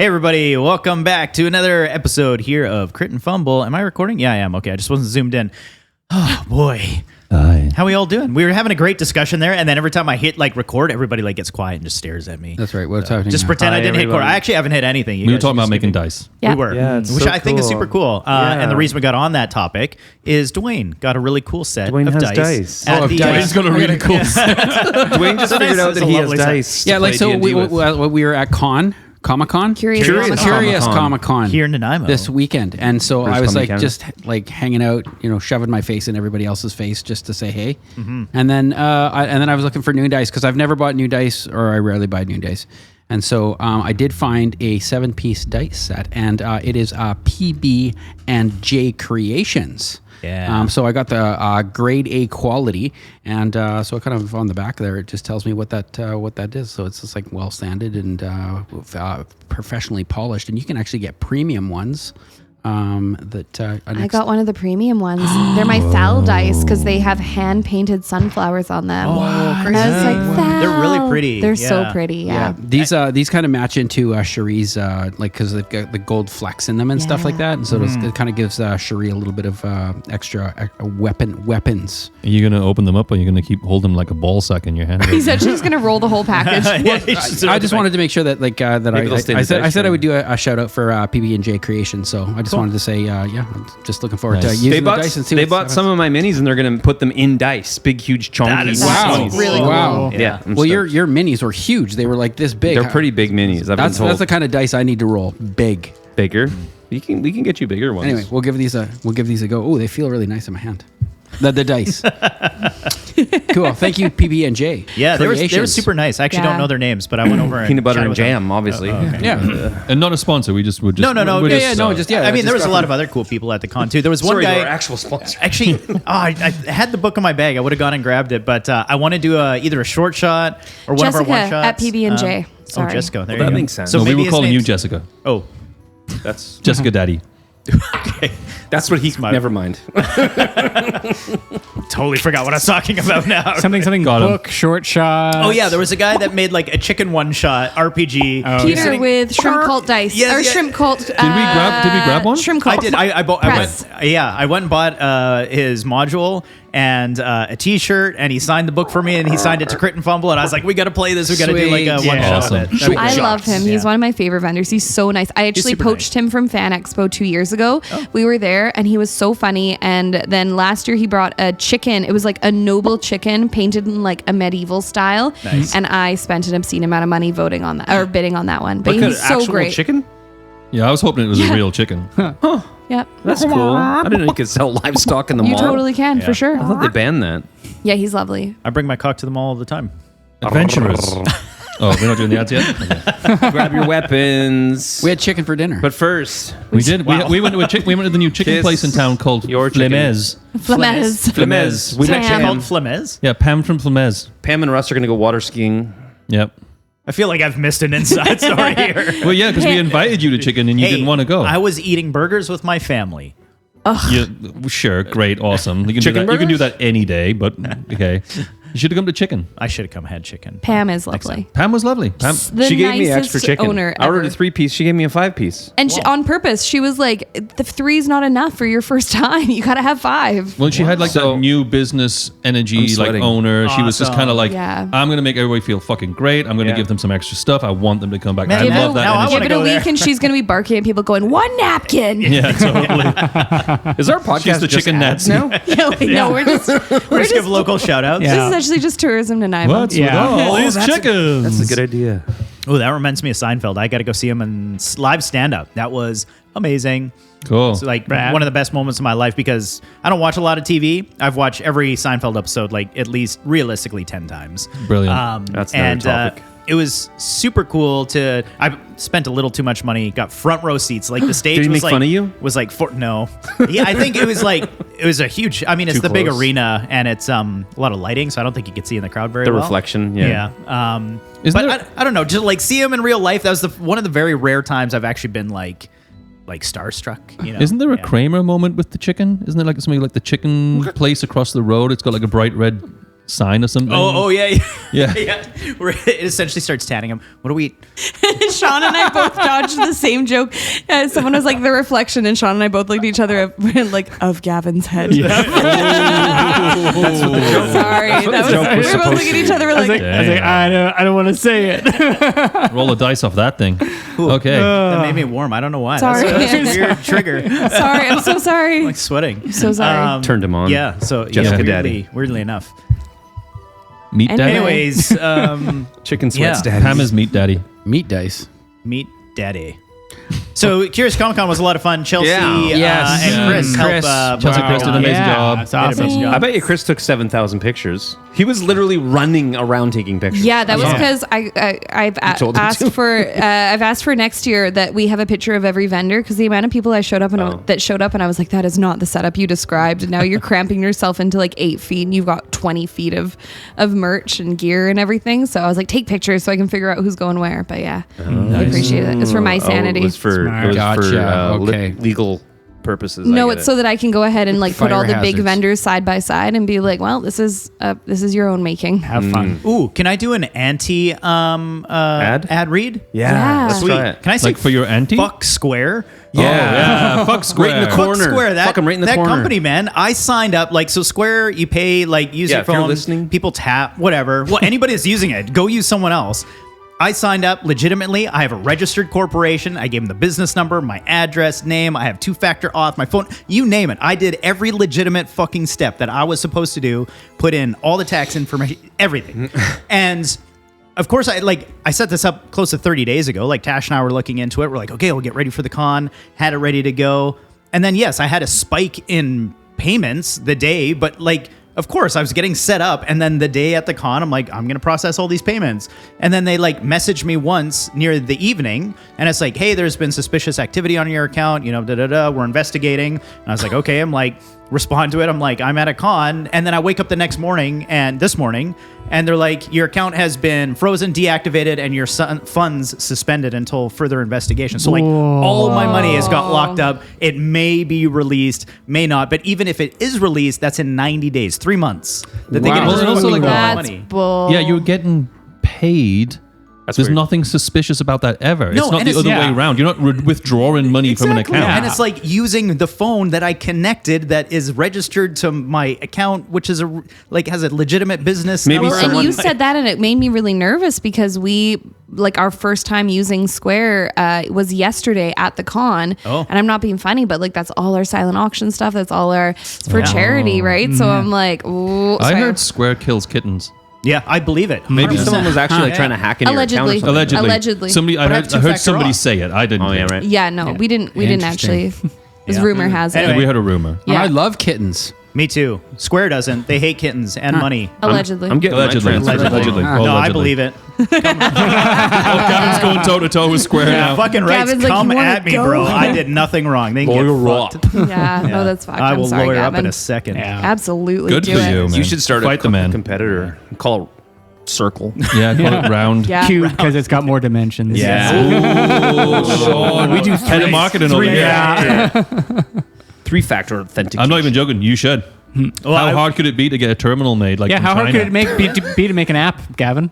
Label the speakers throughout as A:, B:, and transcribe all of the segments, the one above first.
A: Hey everybody, welcome back to another episode here of Crit and Fumble. Am I recording? Yeah, I am. Okay, I just wasn't zoomed in. Oh boy.
B: Hi.
A: How are we all doing? We were having a great discussion there, and then every time I hit record, everybody gets quiet and just stares at me.
C: That's right. What's happening?
A: Just
C: now?
A: pretend
B: Hi,
A: I didn't hit record.
B: everyone.
A: I actually haven't hit anything.
B: We were talking about making dice.
D: Yeah.
A: We were,
B: Yeah, it's
A: which
B: so
A: I think is super cool.
B: Yeah.
A: And the reason we got on that topic is Dwayne got a really cool set
B: Dwayne
A: of
B: has
A: dice.
B: dice.
A: At
C: Oh,
A: the,
C: dice.
B: Dwayne's got a really cool set.
E: Dwayne just figured out that he has dice.
C: Yeah, like so we
E: with.
C: were at Comic-Con?
D: Curious
C: Curious
E: Comic-Con.
C: Comic-Con.
A: here in Nanaimo.
C: This weekend. And so
E: British
C: I was like
E: Columbia,
C: just like hanging out, shoving my face in everybody else's face just to say hey. And then I was looking for new dice because I've never bought new dice, or I rarely buy new dice. And so I did find a 7-piece dice set, and it is PB and J Creations.
A: Yeah.
C: So I got the grade A quality, and so kind of on the back there, it just tells me what that is. So it's just like well sanded and professionally polished, and you can actually get premium ones.
D: I got one of the premium ones. They're my Thal dice because they have hand painted sunflowers on them.
A: Oh,
D: And I was like, Thal.
A: They're really pretty.
D: They're
A: Yeah.
D: so pretty. Yeah.
C: These kind of match into Cherie's like because they've got the gold flecks in them and stuff like that, and so it kind of gives Cherie a little bit of extra weapons.
B: Are you going to open them up, or are you going to keep holding them like a ball sack in your hand?
D: He said she's going to roll the whole package.
C: I just wanted to make sure that
E: Maybe they'll stay in the
C: I said
E: dice
C: I would do a shout out for PB and J Creation. So I just wanted to say I'm just looking forward to
B: Nice.
C: using
E: They
C: the
E: bought,
C: dice and see
E: they
C: what's-
E: bought some of my minis and they're going to put them in dice. Big, huge, chunky.
A: That is
C: Wow.
A: so
D: really
A: cool.
C: Wow.
E: Yeah. I'm
C: Well,
E: stoked.
C: your minis were huge. They were like this big.
E: They're pretty big minis. I've
C: That's
E: been told.
C: the kind of dice I need to roll. Big.
E: Bigger. We can get you bigger ones.
C: Anyway, we'll give these a go. Oh, they feel really nice in my hand. The dice. Cool. Thank you, PB and J.
A: Yeah, they were
C: Creations.
A: super nice. I actually don't
D: Yeah.
A: know their names, but I went over and
E: Peanut butter
A: chatted
E: and
A: with them.
E: jam, obviously.
A: okay.
C: Yeah.
B: And not a sponsor. We're just
A: No.
B: we're
A: Yeah,
B: just,
A: I mean, there was a
C: just
A: lot of other cool people at the con too. There was one
E: Sorry,
A: guy.
E: they're our actual sponsor.
A: Actually, I had the book in my bag. I would have gone and grabbed it, but I want to do either a short shot or one
D: Jessica
A: of our one shots
D: at PB&J. Sorry.
A: Oh, Jessica. There
E: Well,
A: you
E: that
A: go.
E: makes sense.
A: So
B: No, we
A: maybe
B: were
A: his
B: calling you
A: name's-
B: Jessica.
A: Oh,
E: That's
B: Jessica Daddy.
E: that's what he. Never mind.
A: totally forgot what I was talking about now.
F: Something
B: Got him.
F: book, short shot.
A: Oh yeah, there was a guy that made like a chicken one shot RPG.
F: Oh,
D: Peter with Shrimp Cult dice.
A: Yes,
D: or
A: yeah.
D: Shrimp Cult.
B: Did we grab one?
D: Shrimp
A: I
D: Cult.
A: did. I bought.
D: Press.
A: I went and bought his module and a T-shirt, and he signed the book for me, and he signed it to Crit and Fumble, and I was like, we got to play this. We got to do like a
C: Sweet.
A: one
C: Yeah.
A: shot
B: Awesome.
A: of it. That'd be
D: I
A: great.
D: love him. He's
A: Yeah.
D: one of my favorite vendors. He's so nice. I actually
A: super
D: poached
A: nice.
D: him from Fan Expo 2 years ago. We were there and he was so funny. And then last year he brought a chicken. It was like a noble chicken painted in like a medieval style.
A: Nice.
D: And I spent an obscene amount of money voting on that or bidding on that one. But
E: Look at
D: he's so
E: actual
D: great.
E: chicken.
B: Yeah, I was hoping it was a real chicken.
D: Yep.
E: That's cool. I didn't know you could sell livestock in the
D: You
E: mall.
D: totally can for sure.
E: I thought they banned that.
D: Yeah, he's lovely.
A: I bring my cock to the mall all the time.
B: Adventurers. Oh, we're not doing the ads yet? Okay.
E: Grab your weapons.
C: We had chicken for dinner.
E: But first,
B: We did. We went to we went to the new chicken
E: Kiss
B: place in town called
E: your chicken.
B: Flemez.
D: Flemez.
E: Flemez. We met
D: Damn.
A: Called
E: Pam.
A: Flemez.
B: Yeah, Pam from Flemez.
E: Pam and Russ are going to go water skiing.
B: Yep.
A: I feel like I've missed an inside story here.
B: Well, yeah, because we invited you to chicken and you
A: Hey,
B: didn't want to go.
A: I was eating burgers with my family.
B: Yeah, sure, great, awesome. You can
E: Chicken
B: do that. You can do
E: burgers?
B: that any day, but okay. You should have come to chicken.
A: I should have come had chicken.
D: Pam is lovely.
B: Pam was lovely. Pam,
D: The
E: She gave me
D: nicest
E: extra chicken.
D: owner
E: I ordered
D: ever.
E: a 3-piece. She gave me a 5-piece.
D: And she, on purpose, she was like, the 3's not enough for your first time. You got to have 5.
B: well, she had like
E: So-
B: that new business energy,
E: I'm
B: like
E: sweating.
B: owner. She was just
A: Awesome.
B: kind of like,
D: Yeah.
B: I'm going to make everybody feel fucking great. I'm going to
E: Yeah.
B: give them some extra stuff. I want them to come back.
A: Man,
B: I
A: give it
B: love
A: a-
B: that
A: now I
B: energy.
A: wanna
D: Give it a
A: go there.
D: week and she's going to be barking at people going, 1 napkin.
B: Yeah, totally.
E: Is our podcast
B: She's the
E: just
B: chicken
E: ads
B: Nazi.
E: now?
D: No, we're just
A: Let's give local shout outs.
F: Yeah.
D: this is actually just tourism to Nanaimo.
B: What's
F: Yeah.
B: with all these chickens?
E: That's a good idea.
A: Oh, that reminds me of Seinfeld. I got to go see him in live stand up. That was amazing.
B: Cool.
A: It's like
F: Rad.
A: one of the best moments of my life because I don't watch a lot of TV. I've watched every Seinfeld episode like at least realistically 10 times.
B: Brilliant.
E: That's another
A: and
E: topic.
A: it was super cool to. I spent a little too much money. Got front row seats. Like the stage
E: Did he
A: was
E: make
A: like
E: fun of you?
A: Was like no. Yeah, I think it was like it was a huge. I mean, it's
E: Too
A: the big
E: close.
A: arena and it's a lot of lighting, so I don't think you could see in the crowd very
E: The
A: well.
E: reflection,
A: Yeah.
B: Isn't
A: But
B: there-
A: I don't know. Just like see him in real life. That was one of the very rare times I've actually been like starstruck. You know?
B: Isn't there a
A: Yeah.
B: Kramer moment with the chicken? Isn't there like something like the chicken place across the road? It's got like a bright red sign or something.
A: Oh yeah.
B: Yeah.
A: Yeah. Where it essentially starts tanning him. What do we?
D: Sean and I both dodged the same joke. Someone was like the reflection, and Sean and I both looked at each other like of Gavin's head.
E: That's what the joke.
D: Sorry, that was,
E: joke was
D: we were both
E: supposed
D: looking at
E: to
D: each
E: be.
D: other. We're
F: I was
D: like,
F: like, I don't want to say it.
B: Roll a dice off that thing. Okay.
A: That made me warm. I don't know why.
D: Sorry.
A: That's a weird trigger.
D: sorry, I'm so sorry.
A: I'm like sweating.
D: I'm so sorry.
E: Turned him on.
A: Yeah. So
E: Jessica
A: weirdly enough.
B: Meat daddy.
D: Anyway.
A: Anyways,
E: Chicken sweats
A: Yeah.
E: daddy.
B: Pam is meat daddy.
C: Meat dice.
A: meet Daddy. So Curious Comic Con was a lot of fun. Chelsea
E: Yeah.
A: and Chris helped.
B: Chelsea Chris did an amazing job.
F: That's awesome.
A: Amazing job.
E: I bet you Chris took 7,000 pictures. He was literally running around taking pictures.
D: Yeah, that was
A: Yeah.
D: because I've
E: told him
D: asked
E: to.
D: for I've asked for next year that we have a picture of every vendor, because the amount of people that showed up and I was like, that is not the setup you described. And now you're cramping yourself into like 8 feet and you've got 20 feet of merch and gear and everything. So I was like, take pictures so I can figure out who's going where. But yeah, I appreciate it. It's for my sanity.
E: It was for,
F: Smart.
E: it was
C: Gotcha.
E: for
C: Okay.
E: legal purposes.
D: No,
E: I
D: it's
E: get
D: so that I can go ahead and like put
C: Fire
D: all the big
C: hazards.
D: vendors side by side and be like, well, this is your own making.
F: Have fun.
A: Ooh, can I do an anti ad read?
E: Yeah,
D: Yeah.
E: let's
A: Sweet.
E: try it.
A: Can I say
B: Like for your auntie?
A: fuck Square?
B: Yeah. Fuck Square.
E: Right in the
A: Fuck
E: corner.
A: Square.
E: Fuck 'em right in the
A: that
E: corner.
A: company, man. I signed up. Like, so Square, you pay, like, use
E: Yeah,
A: your
E: if you're
A: phone.
E: listening.
A: People tap, whatever. Well, anybody that's using it, go use someone else. I signed up legitimately. I have a registered corporation. I gave them the business number, my address, name. I have 2-factor auth, my phone. You name it. I did every legitimate fucking step that I was supposed to do. Put in all the tax information, everything. And of course, I set this up close to 30 days ago. Like Tash and I were looking into it. We're like, okay, we'll get ready for the con. Had it ready to go. And then, yes, I had a spike in payments the day, but like, of course, I was getting set up, and then the day at the con, I'm like, I'm gonna process all these payments, and then they like messaged me once near the evening, and it's like, hey, there's been suspicious activity on your account, we're investigating, and I was like, okay, I'm like, respond to it, I'm like, I'm at a con, and then I wake up the next morning, this morning, and they're like, your account has been frozen, deactivated, and your funds suspended until further investigation. So like, all of my money has got locked up. It may be released, may not, but even if it is released, that's in 90 days, 3 months that they
C: Wow.
A: get
B: Well, and also, like,
A: my
D: That's
A: money.
D: bull.
B: Yeah, you're getting paid. There's
E: weird.
B: nothing suspicious about that ever.
A: No,
B: It's not
A: and
B: the
A: it's-
B: other way
F: yeah.
B: around. You're not withdrawing money from an
A: Exactly.
B: account.
A: And it's like using the phone that I connected that is registered to my account, which is has a legitimate business.
E: Maybe
A: number.
D: Well, and
E: someone-
D: you said that, and it made me really nervous because our first time using Square was yesterday at the con.
A: Oh.
D: And I'm not being funny, but like that's all our silent auction stuff. That's all it's for charity, right? So I'm like, ooh.
B: I
D: sorry.
B: heard Square kills kittens.
A: Yeah, I believe it.
B: Maybe
A: 100%.
E: Someone was actually like, trying to hack into your account or
D: Allegedly.
E: something.
B: Allegedly.
D: Allegedly.
B: I
A: But I have
B: heard
A: two-factor
B: somebody
A: auth.
B: say it. I didn't.
E: Oh, yeah,
B: hear.
E: right.
D: Yeah, no, we didn't actually.
C: Interesting.
D: This
A: Yeah.
D: rumor has it.
A: Anyway.
B: We heard a rumor.
D: Yeah.
C: I love kittens.
A: Me too. Square doesn't. They hate kittens and money.
D: Allegedly.
E: I'm getting
B: Allegedly.
E: my transfer.
B: Allegedly.
A: No, I
B: Allegedly.
A: believe it.
B: Gavin's going toe to toe with Square now.
A: Fucking right.
D: Gavin's like,
A: Come
D: "You wanna
A: at me,
D: go?"
A: bro. I did nothing wrong. They can
E: Lawyer
A: get fucked.
D: yeah, no, that's fucked.
A: I
D: I'm
A: will
D: sorry,
A: lawyer up
D: Gavin.
A: in a second.
F: Yeah.
D: Absolutely.
B: Good
D: do
B: for
D: it.
B: you, man.
E: You should start
B: Fight
E: a
B: the man.
E: competitor. Call it Circle.
B: Yeah, call it round.
D: Yeah.
F: Cute because it's got more dimensions.
B: Oh, Sean. We do head of marketing over here.
F: Yeah.
E: 3-factor authentication.
B: I'm not even joking. You should.
A: Well,
B: How
A: I-
B: hard could it be to get a terminal made? Like
F: Yeah,
B: in
F: how hard
B: China?
F: could it be to make an app, Gavin?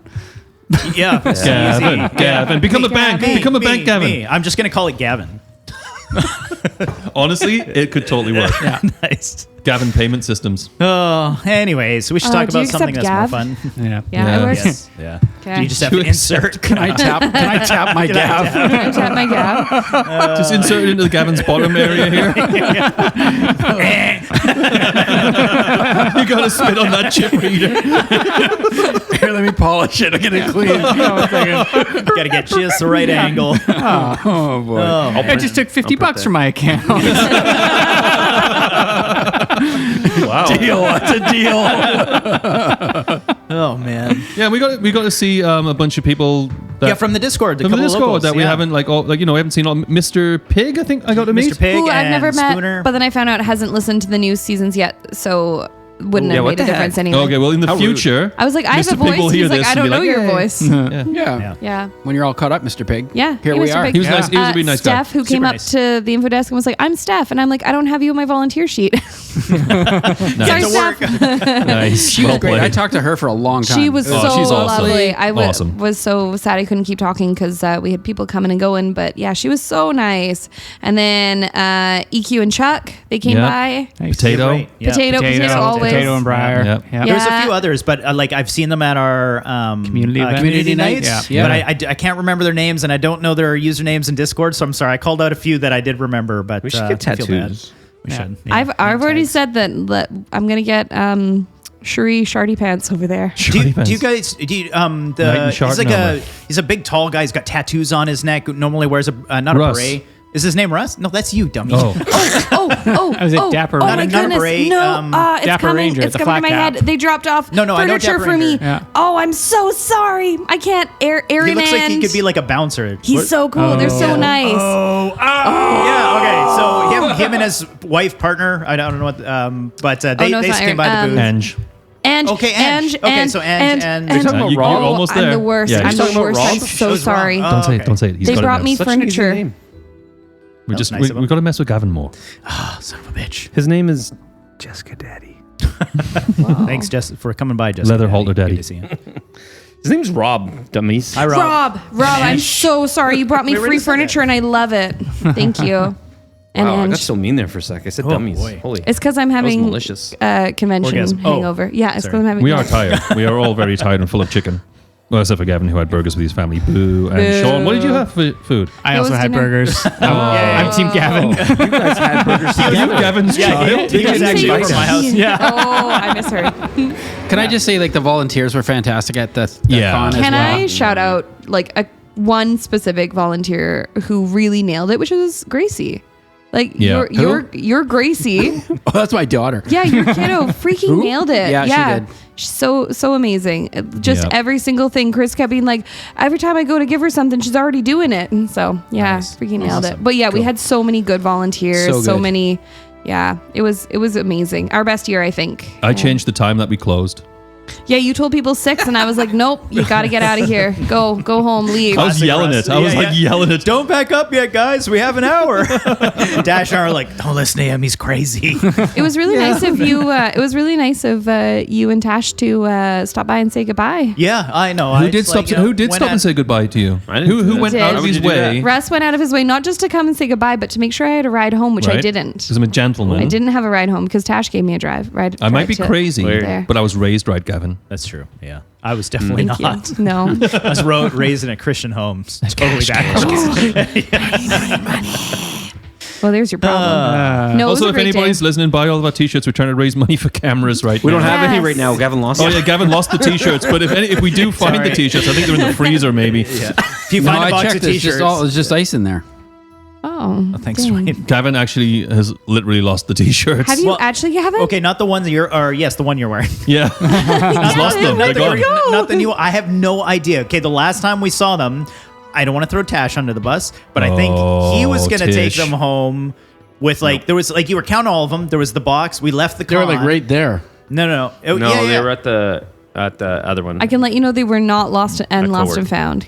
A: Yeah. it's
B: Gavin,
A: easy.
B: Gavin, become a bank.
A: Me,
B: Become a
A: me,
B: bank, Gavin.
A: me. I'm just gonna call it Gavin.
B: Honestly, it could totally work.
A: Nice.
B: Gavin Payment Systems.
A: Oh, anyways, we should talk
D: do you
A: about something that's
D: accept
A: more
D: Gav?
A: fun.
F: Yeah.
D: Yeah,
B: Yeah.
D: it works.
A: Yes. Yeah.
D: Okay.
A: You just have to
B: You
A: insert.
C: Can I tap my gav?
D: Can I tap my Gav?
B: Just insert it into Gavin's bottom area here. You gotta spit on that chip reader.
C: Here, let me polish it. I get it clean.
A: Gotta get just the right angle.
C: Oh boy.
F: I just took $50 from my account.
B: Wow.
C: Deal. It's a deal.
A: Oh man.
B: Yeah, we got to see a bunch of people. That,
A: Yeah, from the Discord.
B: from the Discord that we
A: yeah.
B: haven't we haven't seen. Mr. Pig, I think I got to meet.
A: Mr. Pig
D: Who I've
A: and
D: never met,
A: Spooner.
D: but then I found out hasn't listened to the new seasons yet. So wouldn't
E: Yeah,
D: have
E: what
D: made a
E: the heck?
D: difference anyway.
B: Okay, well, in the
E: How rude.
B: future,
D: I was like, I have
B: Mr.
D: a
B: Pig will
D: voice.
B: hear
D: He's like,
B: this
D: I
B: and
D: don't
B: be
D: know
B: like,
D: your
B: "Hey."
D: voice.
C: Yeah.
D: Yeah.
C: When you're all caught up, Mr. Pig.
D: Yeah.
C: Here
D: Hey,
C: we
D: Mr.
C: are.
D: Big.
B: He was nice. He was a really nice guy.
D: Steph, who
A: Super
D: came
A: nice.
D: up to the info desk and was like, I'm Steph. And I'm like, I don't have you on my volunteer sheet. Sorry,
B: Nice.
D: Steph.
B: Nice.
C: She was
B: Well
C: great. I
B: played.
C: talked to her for a long time.
D: She was
B: Oh,
D: so
B: she's awesome.
D: lovely. I
B: Awesome.
D: was so sad I couldn't keep talking because we had people coming and going. But yeah, she was so nice. And then EQ and Chuck, they came
B: Yeah.
D: by.
F: Nice.
B: Potato.
A: Right. Yeah.
D: Potato always.
F: Potato and Briar.
B: Yep.
F: Yeah.
A: There's a
D: Yeah.
A: few others, but like I've seen them at our
F: Community event.
A: community
F: nights.
A: nights.
F: Yeah.
A: But I can't remember their names, and I don't know their usernames in Discord. So I'm sorry. I called out a few that I did remember, but
E: We should get
A: I feel bad.
E: tattoos.
A: We should.
D: I've already said that I'm gonna get Cherie Shardy pants over there.
A: Do you guys? Do you,
B: Knight and Shark
A: he's like
B: number.
A: he's a big tall guy. He's got tattoos on his neck. Normally wears a not
B: Russ.
A: a beret. Is his name Russ? No, that's you, dummy.
B: Oh,
F: Was it Dapper
D: Oh
F: Ranger?
D: my
A: Not a
D: goodness!
A: beret,
D: No, it's
F: Dapper
D: coming.
F: Ranger,
D: It's
F: the
D: coming to my
F: flat
D: head. They dropped off
A: No, I know
D: furniture
A: Dapper
D: for me.
A: Ranger.
F: Yeah.
D: Oh, I'm so sorry. I can't. Airy
A: he looks like he
D: Man.
A: could be like a bouncer.
D: He's so cool. They're so nice.
A: Yeah. Okay. So him and his wife partner. I don't know what. But they
D: no, it's not
A: came by
D: Aaron.
A: the booth.
B: Ange.
D: And
A: Okay, Ange. Okay, so Ange and- You're
B: talking about
D: oh,
B: Rob? You're almost
D: I'm
B: there.
D: the worst.
B: Yeah,
D: I'm
B: he's
D: the
E: talking about
D: worst.
E: Rob?
D: I'm so
A: It was
D: sorry.
A: Rob.
B: Don't say
A: okay.
B: it. Don't say it. He's
D: They
B: got
D: brought
B: it
D: me
B: now.
E: Such an easy
D: furniture.
E: name.
A: Nice of him.
B: We've got to mess with Gavin more.
A: Son of a bitch.
E: His name is Jessica Daddy.
A: Thanks, Jess, for coming by, Jessica.
B: Leather holder daddy.
A: Good to see you.
E: His name's Rob, dummies.
A: Hi, Rob.
D: Rob, I'm so sorry. You brought me
A: We already
D: free
A: said
D: furniture and I love it. Thank you. And
E: Wow, I
D: Ange.
E: got so mean there for a sec. I said dummies.
A: boy.
E: Holy.
D: It's because I'm
E: was
D: having
E: malicious.
D: convention
A: Orgasm. Oh,
D: hangover. Yeah, it's
A: sorry.
D: because I'm having.
B: We are tired. We are all very tired and full of chicken. Well, except for Gavin, who had burgers with his family. Boo. And
D: Boo.
B: Sean, what did you have for food?
F: I
D: What
F: also
D: was
F: had
D: dinner?
F: burgers. I'm Team Gavin.
E: You guys had burgers
B: Are you
E: together.
B: Gavin's child?
A: He was actually over
E: Nice.
A: my house.
F: Yeah.
D: Oh, I miss her.
C: Can I just say, like, the volunteers were fantastic at the
B: Yeah.
C: con as
D: Can
C: well.
D: I shout out like one specific volunteer who really nailed it, which was Gracie. Like
B: Yeah.
D: you're Gracie.
C: Oh, that's my daughter.
D: Yeah, your kiddo freaking nailed it.
C: Yeah, she did.
D: She's so amazing. Just
B: Yep.
D: every single thing. Chris kept being like, every time I go to give her something, she's already doing it. And so yeah,
A: Nice.
D: freaking nailed it. But yeah, we had so many good volunteers.
C: So
D: So
C: good.
D: many. Yeah, it was amazing. Our best year, I think.
B: I changed the time that we closed.
D: Yeah, you told people 6, and I was like, nope, you got to get out of here. Go home, leave.
B: I was
A: Classic
B: yelling
A: Russ.
B: it. I was
A: Yeah,
B: like
A: yeah.
B: yelling it.
A: Don't back up yet, guys. We have an hour. Dash and I are like, don't listen to him. He's crazy.
D: It was really nice of you. It was really nice of you and Tash to stop by and say goodbye.
A: Yeah, I know.
B: Who did stop? Who did stop and say goodbye to you?
E: I didn't do
B: Who
E: that.
B: went
D: Did.
B: out
D: Why
B: of
E: would
B: his
E: you do that?
B: way?
D: Russ went out of his way not just to come and say goodbye, but to make sure I had a ride home, which I
B: Right?
D: didn't.
B: Because I'm a gentleman.
D: I didn't have a ride home because Tash gave me a drive.
B: I might be crazy,
D: There.
B: but I was raised right, Gavin.
A: That's true. Yeah, I was definitely
D: Thank
A: not.
D: you. No.
A: I was raised in a Christian home. Totally backwards.
D: Well, there's your problem. No, it was
B: Also,
D: a
B: if
D: great
B: anybody's
D: day.
B: listening, buy all of our t-shirts. We're trying to raise money for cameras right
E: We
B: now.
E: don't have any
D: Yes.
E: right now. Gavin lost
B: Oh
E: it.
B: yeah, Gavin lost the t-shirts, but if we do find the t-shirts, I think they're in the freezer maybe.
A: If you
C: No,
A: find a
C: I
A: box
C: checked.
A: of
C: It's
A: t-shirts,
C: just it's just ice in there.
D: Oh,
A: thanks,
D: dang.
A: Dwayne.
B: Gavin actually has literally lost the t-shirts.
D: Have you
A: Well,
D: actually have it?
A: Okay, not the ones that you're, or yes, the one you're wearing.
B: Yeah, he's lost them. They're gone.
A: Not the new. I have no idea. Okay, the last time we saw them, I don't want to throw Tash under the bus, but I think he was
B: Oh,
A: going to take
B: Tish.
A: them home with like there was like you were counting all of them. There was the box. We left the
C: They were
A: con.
C: like right there.
A: No. Oh,
E: No,
A: yeah,
E: they
A: yeah.
E: were at the other one.
D: I can let you know they were not lost and lost
E: Cowork.
D: and found.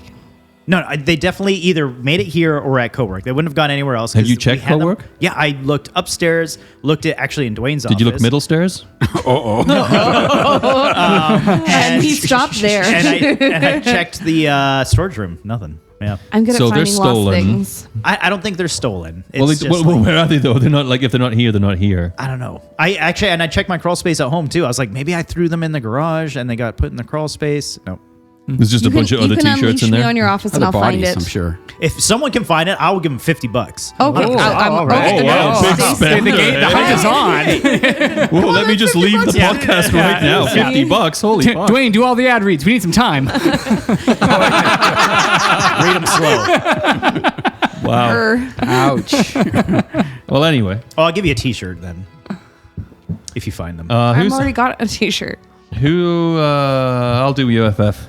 A: No, they definitely either made it here or at Cowork. They wouldn't have gone anywhere else.
B: Have
A: 'cause
B: you
A: we
B: checked
A: had them-
B: Cowork?
A: Yeah, I looked upstairs. Looked at actually in Dwayne's office.
B: Did you look middle stairs?
D: And he stopped there.
A: and I checked the storage room. Nothing. Yeah.
D: I'm good
B: So
D: at
B: they're
D: finding
B: stolen.
D: lost things.
A: I don't think they're stolen. It's
B: Well,
A: just like-
B: where are they though? They're not like if they're not here, they're not here.
A: I don't know. I checked my crawl space at home too. I was like, maybe I threw them in the garage and they got put in the crawl space. No.
B: There's just a bunch of other
D: you can
B: t-shirts
D: unleash
B: in
D: me
B: there.
D: on your office and
C: Other
D: I'll find
C: bodies,
D: it.
C: I'm sure.
A: If someone can find it, I will give them $50.
D: Okay, I'm
F: all right.
D: okay.
B: Oh, wow, big
D: Stacey-
B: spend.
F: The hunt is on.
B: Whoa, let me just leave the podcast right now.
F: Yeah.
B: $50. Holy fuck.
F: Dwayne, do all the ad reads. We need some time.
A: Read them slow.
B: Wow.
C: Ouch.
B: Well, anyway,
A: Oh, I'll give you a T-shirt then, if you find them.
D: I've
B: who's
D: already got a t-shirt.
B: who? I'll do UFF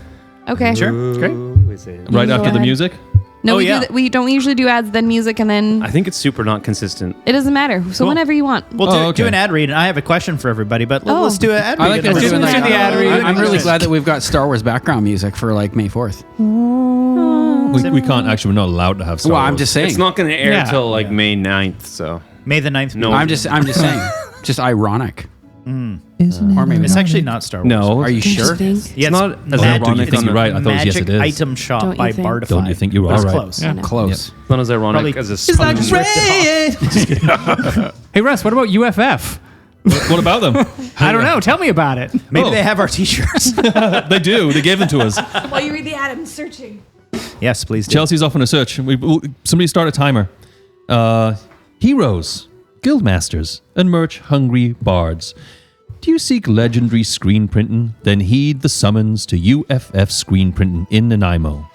D: Okay.
A: Sure.
E: Who
A: Great.
E: is it?
B: right
D: Go
B: after the
D: ahead.
B: music.
D: No,
A: Oh,
D: we
A: yeah.
D: do. We don't usually do ads, then music, and then
E: I think it's super not consistent.
D: it doesn't matter. So
A: Cool.
D: whenever you want.
A: We'll
B: Oh,
A: do
B: okay.
A: an ad read, and I have a question for everybody, but let's do an ad read.
C: I like that we're
A: and
C: doing
A: then-
F: Let's do the ad read.
C: I'm really glad that we've got Star Wars background music for like May 4th.
B: We can't actually. We're not allowed to have Star
C: Well, I'm
B: Wars.
C: just saying.
E: It's not going to air
F: Yeah.
E: till like May 9th, so.
A: May the 9th.
E: No.
C: I'm just saying. Just ironic. Or maybe
A: It's
C: not.
A: actually not Star Wars.
E: No.
C: Are you sure?
A: Yeah,
E: It's
A: it's
E: not as
A: Magic-
E: ironic
A: it's
E: on the-
B: right. I thought it was yes,
A: Magic
B: it is.
A: Item Shop
D: Don't you
A: by
D: think?
A: Bardify.
B: Don't you think you
A: But
B: are
A: it's
B: right?
A: close.
F: Yeah.
C: Close.
E: It's not as ironic
A: Probably-
E: as a
A: Is that
E: sponge.
F: Hey, Russ, what about UFF?
B: What about them?
F: I don't know. Tell me about it.
A: Maybe
B: Oh.
A: they have our T-shirts.
B: They do. They gave them to us.
D: While you read the ad, I'm searching.
A: Yes, please. Do.
B: Chelsea's off on a search. Somebody start a timer. Heroes, guildmasters, and merch-hungry bards. Do you seek legendary screen printing? Then heed the summons to UFF screen printing in Nanaimo.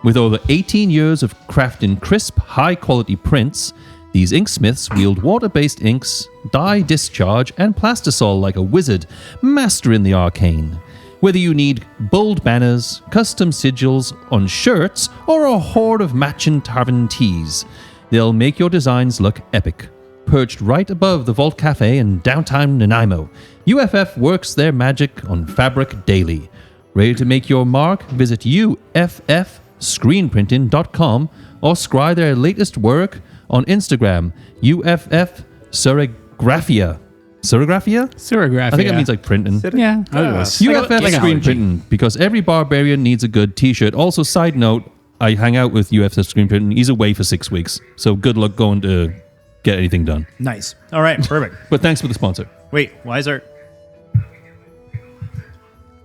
B: With over 18 years of crafting crisp, high-quality prints, these inksmiths wield water-based inks, dye discharge, and plastisol like a wizard, mastering the arcane. Whether you need bold banners, custom sigils on shirts, or a horde of matching tavern tees, they'll make your designs look epic. Perched right above the Vault Cafe in downtown Nanaimo, UFF works their magic on fabric daily. Ready to make your mark? Visit uffscreenprinting.com or scry their latest work on Instagram, UFF Serigraphia. Serigraphia?
F: Serigraphy.
B: I think it means like printing.
F: Yeah.
B: UFF screen printing, because every barbarian needs a good t-shirt. Also, side note, I hang out with UFF screen printing. He's away for 6 weeks, so good luck going to get anything done.
A: Nice. All right. Perfect.
B: But thanks for the sponsor.
A: Wait. Why is our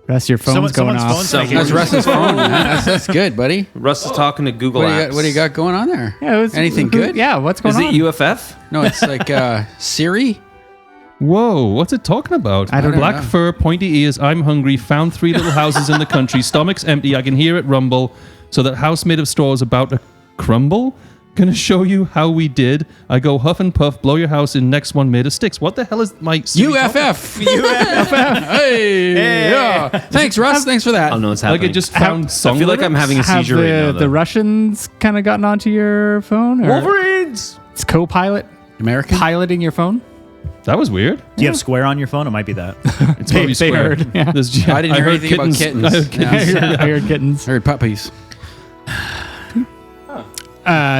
F: Russ, your phone's going
A: someone's
F: off.
A: phone's making-
C: That's Russ's phone, man. That's good, buddy.
E: Russ is talking to Google
C: What do,
E: Apps.
C: what do you got going on there?
F: Yeah, it was-
C: Anything good?
F: Yeah, what's going
E: Is
F: on?
E: it UFF?
C: No, it's like Siri.
B: Whoa, what's it talking about?
F: I don't
B: Black
C: know.
B: fur, pointy ears, I'm hungry, found 3 little houses in the country, stomach's empty, I can hear it rumble, so that house made of straw is about to crumble? Gonna show you how we did. I go huff and puff, blow your house in, next one made of sticks. What the hell is my...
C: UFF. Hey. Yeah. Thanks, Russ. Thanks for that.
E: Oh, no, it's
B: Like
E: happening.
B: it just found song
E: I feel like I'm
B: lyrics?
E: having a
F: Have
E: seizure right now,
F: the
E: though.
F: Russians kind of gotten onto your phone? Or
E: Wolverines!
F: It's co-pilot
C: American.
F: piloting your phone?
B: That was weird.
A: Do you have Square on your phone? It might be that.
B: It's probably
F: They
B: square.
F: heard, yeah.
B: There's-
C: I didn't hear
B: heard
C: anything about kittens.
B: I heard kittens.
C: Yeah.
F: I heard kittens.
C: I heard puppies.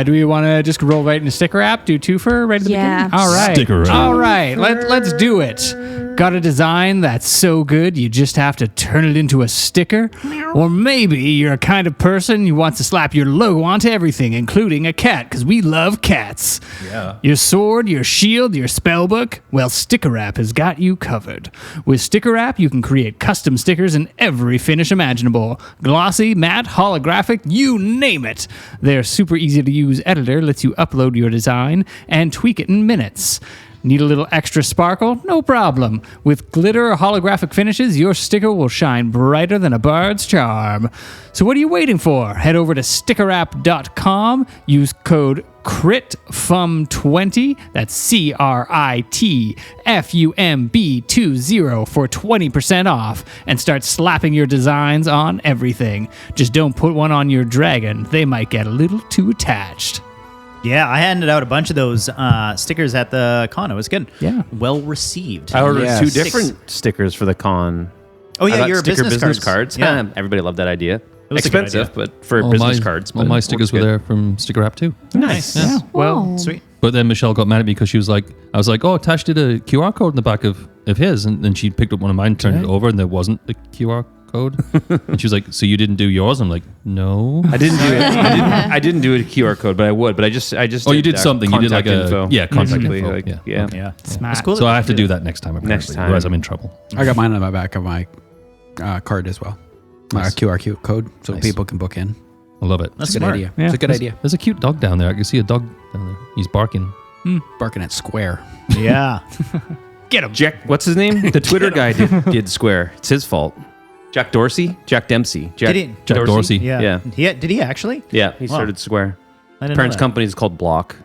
F: Do we want to just roll right into sticker app? Do twofer right at the
D: Yeah.
F: beginning? All right.
B: Sticker app.
F: All right. Let's do it. Got a design that's so good you just have to turn it into a sticker? Or maybe you're a kind of person who wants to slap your logo onto everything, including a cat, because we love cats.
B: Yeah.
F: Your sword, your shield, your spellbook? Well, Sticker App has got you covered. With Sticker App, you can create custom stickers in every finish imaginable. Glossy, matte, holographic, you name it. Their super easy to use editor lets you upload your design and tweak it in minutes. Need a little extra sparkle? No problem. With glitter or holographic finishes, your sticker will shine brighter than a bard's charm. So what are you waiting for? Head over to stickerapp.com, use code CRITFUM20, that's CRITFUMB20 for 20% off, and start slapping your designs on everything. Just don't put one on your dragon. They might get a little too attached.
A: Yeah, I handed out a bunch of those stickers at the con. It was good.
F: Yeah.
A: Well received.
E: I ordered
C: Yes.
E: 2 different stickers for the con.
A: Oh, yeah,
E: I got
A: your
E: sticker
A: business
E: cards.
A: Yeah.
E: Everybody loved that idea.
A: was a good
E: Expensive,
A: idea.
E: but for
B: All
E: business
B: my,
E: cards.
B: all
E: but
B: my
E: it
B: stickers
E: works
B: were
E: good.
B: there from Sticker App too.
A: Nice.
F: Yeah. Well,
A: Sweet.
B: But then Michelle got mad at me because she was like, I was like, oh, Tash did a QR code in the back of his. And then she picked up one of mine, turned it over, and there wasn't a QR code. And she was like, so you didn't do yours? I'm like, no.
E: I didn't do it. I didn't do a QR code, but I would. But I just.
B: Oh, you did something. You did like
E: contact info.
B: a contact
E: Basically,
B: info.
E: like,
B: yeah.
E: yeah.
B: Okay.
A: Yeah.
F: Smart.
A: It's cool.
B: So I have to do that next time. Apparently,
E: Next time.
B: otherwise I'm in trouble.
C: I got mine on the back of my card as well. My
B: Nice.
C: QR code, so
B: Nice.
C: people can book in.
B: I love it.
A: That's
C: It's a good
A: smart.
C: idea.
F: Yeah.
C: It's a good idea.
B: There's a cute dog down there. I can see a dog down there. He's barking.
C: Barking at Square.
A: Yeah.
F: Get him.
E: Jack, what's his name? The Twitter guy did Square. It's his fault. Jack Dorsey? Jack Dempsey.
A: Did he?
B: Jack Dorsey.
A: Yeah.
E: Yeah.
A: Did he actually?
E: Yeah, he
A: Wow.
E: started Square.
A: I didn't
E: Parents'
A: know that.
E: company is called Block.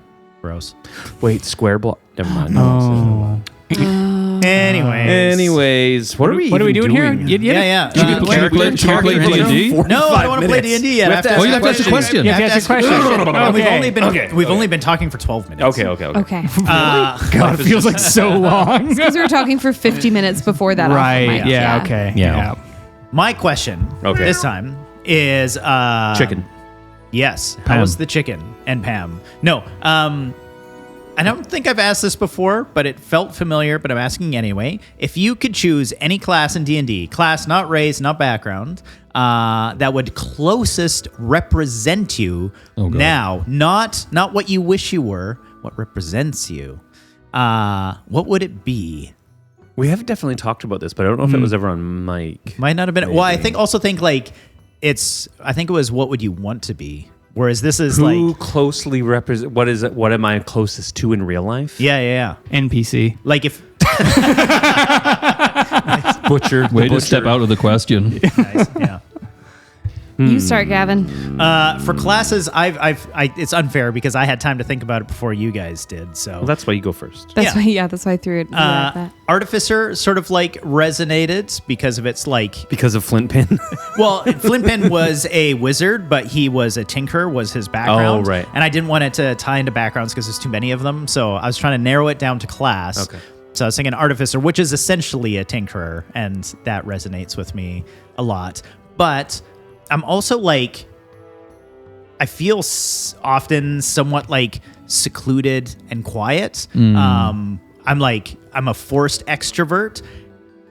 A: Gross.
E: Wait, Square Block? Never mind.
F: Oh.
E: Anyways, what are we?
F: What are we
E: even
F: doing here?
A: Yeah.
B: Should we play D&D?
A: No, I don't want to play D&D yet. I have to
B: Oh, you have to ask a question.
F: You have to ask a question.
A: We've only been talking for 12 minutes.
E: Okay.
D: Okay.
F: God, it feels like so long.
D: Because we were talking for 50 minutes before that. off the
F: Right.
D: mic.
F: Yeah. Okay.
B: Yeah.
A: My question this time is
E: Chicken.
A: Yes.
B: Pam.
A: How was the chicken and Pam? No. I don't think I've asked this before, but it felt familiar, but I'm asking anyway. If you could choose any class in D&D, class, not race, not background, that would closest represent you now, not what you wish you were, what represents you, what would it be?
E: We have definitely talked about this, but I don't know if it was ever on mic.
A: Might not have been. Well, I think like I think it was what would you want to be? Whereas this is
E: Who
A: like
E: closely represent? What is it? What am I closest to in real life?
A: yeah.
F: NPC.
A: Like if
E: Butcher.
B: Way to step out of the question.
A: nice, yeah.
D: You start, Gavin.
A: For classes, it's unfair because I had time to think about it before you guys did. So
E: Well, that's why you go first.
D: That's why. That's why I threw it. Like that.
A: Artificer sort of like resonated because of its like.
E: Because of Flint Pin.
A: Well, Flintpin was a wizard, but he was a tinker. Was his background?
E: Oh, right.
A: And I didn't want it to tie into backgrounds because there's too many of them. So I was trying to narrow it down to class.
E: Okay.
A: So I was thinking artificer, which is essentially a tinkerer, and that resonates with me a lot. But I'm also like, I feel often somewhat like secluded and quiet. I'm a forced extrovert.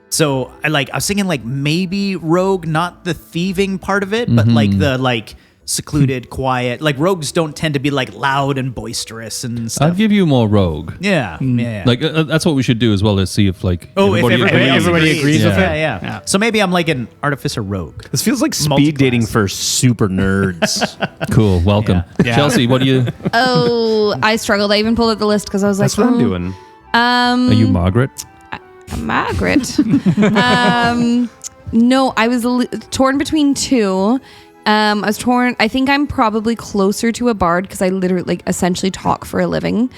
A: So I was thinking like maybe rogue, not the thieving part of it, but like the like secluded, quiet. Like rogues don't tend to be like loud and boisterous and stuff.
B: I'd give you more rogue.
A: Yeah.
B: Like that's what we should do as well, is see if like
A: if everybody
F: agrees with it.
A: Yeah. So maybe I'm like an artificer rogue.
E: This feels like
A: Multi-class.
E: speed dating for super nerds.
B: Cool. Welcome,
F: Yeah.
B: Chelsea. What do you?
D: Oh, I struggled. I even pulled up the list because I was
E: That's
D: like,
E: what I'm doing.
B: Are you Margaret?
D: Margaret. No, I was torn between two. I was torn. I think I'm probably closer to a bard because I literally like essentially talk for a living.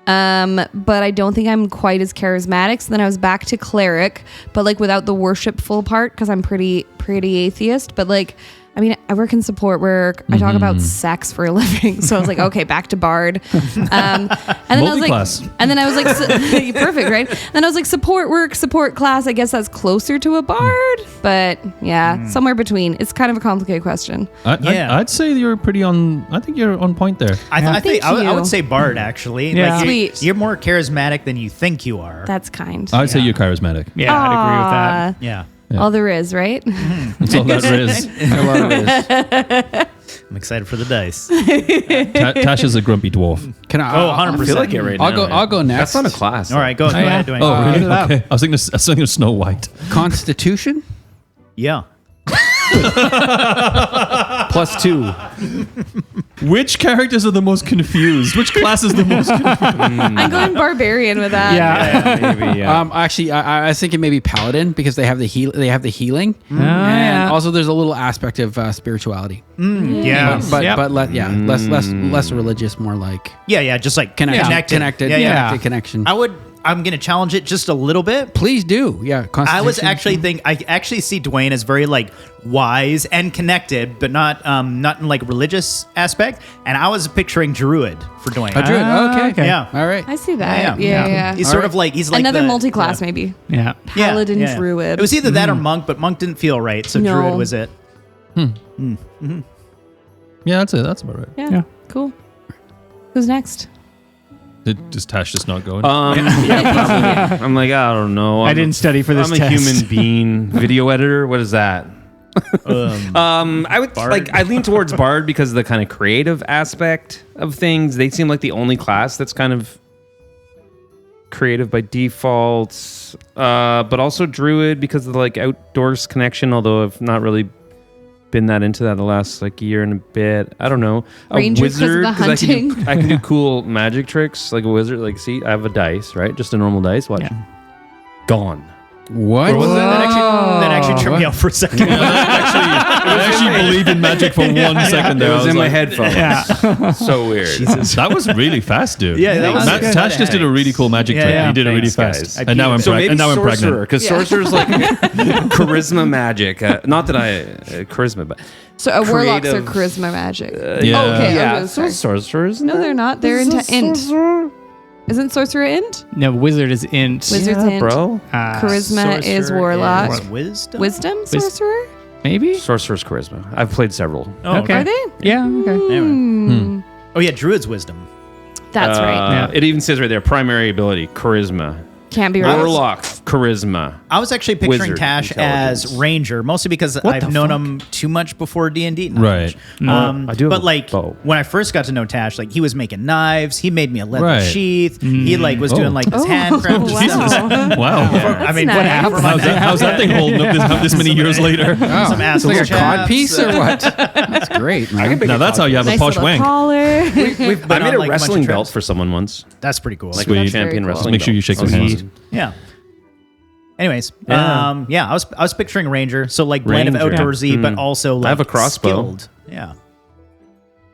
D: But I don't think I'm quite as charismatic. So then I was back to cleric, but like without the worshipful part because I'm pretty atheist. But like, I mean, I work in support work. I talk about sex for a living. So I was like, okay, back to bard. And then
B: Multi-class.
D: I was like, perfect, right? Then I was like, support work, support class. I guess that's closer to a bard, but yeah, somewhere between. It's kind of a complicated question.
B: I'd say you're pretty on. I think you're on point there.
A: I think
D: Thank
A: I would
D: you.
A: say bard actually.
F: Yeah.
A: Like,
D: Sweet.
A: you're more charismatic than you think you are.
D: That's kind.
B: I'd say you're charismatic.
F: Yeah, I'd agree with that.
A: Yeah.
D: All there is, right?
B: That's all that is.
C: I love it.
A: I'm excited for the dice.
B: Tasha's a grumpy dwarf.
C: Can I?
A: 100%.
E: I feel like it right now.
C: I'll go next.
E: That's not a class.
A: All right, go ahead. Doing
B: Oh, really?
F: it up.
B: Okay. I was thinking of Snow White.
C: Constitution.
A: Yeah.
E: +2.
B: Which characters are the most confused? Which class is the most confused?
D: I'm going barbarian with that.
F: Yeah.
E: Maybe, yeah.
C: Actually, I was thinking maybe paladin because they have the healing, and
F: yeah.
C: also there's a little aspect of spirituality.
A: Yeah.
C: But less religious, more like
A: Yeah, just like
C: connected.
A: Yeah.
C: Connection.
A: I'm going to challenge it just a little bit.
C: Please do. Yeah.
A: I
C: Constitution.
A: actually see Dwayne as very like wise and connected, but not in like religious aspect. And I was picturing druid for Dwayne.
C: A druid. Okay.
A: Yeah.
C: All right.
D: I see that.
A: Yeah.
D: Yeah.
A: He's sort of like
D: Another
A: the-
D: multi-class, maybe.
F: Yeah.
D: Paladin druid.
A: It was either that or monk, but monk didn't feel right, so
D: No.
A: druid was it.
B: Yeah, that's it. That's about right.
D: Yeah. Cool. Who's next?
B: Does Tash just not going?
E: Yeah, probably. I'm like, I don't know.
F: I didn't study for this
E: I'm a
F: test.
E: human being. Video editor. What is that? I would
A: Bard?
E: I lean towards bard because of the kind of creative aspect of things. They seem like the only class that's kind of creative by default. But also druid because of the like outdoors connection. Although I've not really been that into that the last like year and a bit. I don't know.
D: Ranger 'cause of the
E: 'cause
D: hunting.
E: I can do cool magic tricks like a wizard. Like, see, I have a dice, right? Just a normal dice. Watch.
F: Yeah.
E: Gone.
C: What?
A: That actually tripped me out for a second.
E: Actually, it
B: I actually believed in magic for 1 second there.
E: It was in my
B: like,
E: headphones.
F: Yeah.
E: So weird.
B: That was really fast, dude.
A: Yeah, that was good.
B: Tash just did a really cool magic
A: Yeah,
B: trick.
A: yeah.
B: He did it really
E: Thanks,
B: fast.
E: guys.
B: And now I'm,
E: So maybe
B: now I'm
E: sorcerer,
B: pregnant.
E: because sorcerer's like charisma magic. Not that charisma, but
D: So warlocks are
E: creative-
D: charisma magic.
B: Yeah.
D: Oh, okay.
E: yeah.
D: Okay,
E: So
D: sorry.
E: sorcerers.
D: No, they're not. They're into int. Isn't sorcerer int?
F: No, wizard is int.
D: Wizard's int.
E: bro.
D: Charisma is
A: Sorcerer
D: warlock.
A: is wisdom.
D: Wisdom sorcerer?
F: Maybe?
E: Sorcerer's charisma. I've played several.
A: Oh,
F: Okay.
D: Are they?
F: Yeah, okay.
A: Anyway. Oh yeah, druid's wisdom.
D: That's right.
F: Yeah.
E: It even says right there, primary ability, charisma.
D: Can't be right.
E: Warlock, charisma.
A: I was actually picturing
E: Wizard,
A: Tash
E: intelligence.
A: as ranger, mostly because I've known him too much before D&D.
B: Right.
E: I do have
A: But
E: a
A: like
E: bow.
A: when I first got to know Tash, like he was making knives. He made me a leather
B: Right.
A: sheath. He like was doing like this
D: Oh,
A: handcrafted
D: wow.
A: stuff.
B: Wow.
A: I mean,
D: nice.
A: what happened?
B: How's that thing holding up this many years later?
C: Oh,
A: Some
C: it's like a
A: asshole
C: cod
A: chaps,
C: piece or what? That's great, man.
B: Now that's how you have a
D: Nice
B: posh
D: little
B: wank.
D: collar.
A: We've been
E: I made
A: on,
E: a
A: like, bunch
E: wrestling
A: of
E: belt
A: trips.
E: for someone once.
A: That's pretty cool.
E: Like
B: Sweet.
E: a
D: That's
E: champion
D: very cool.
E: wrestling
B: Make sure you shake
E: belt.
B: their
E: That was
B: hands.
E: neat.
A: Yeah. Anyways,
E: Yeah.
A: I was picturing ranger, so like blend of
E: Ranger.
A: outdoorsy, but also like
E: I have a crossbow.
A: skilled. Yeah.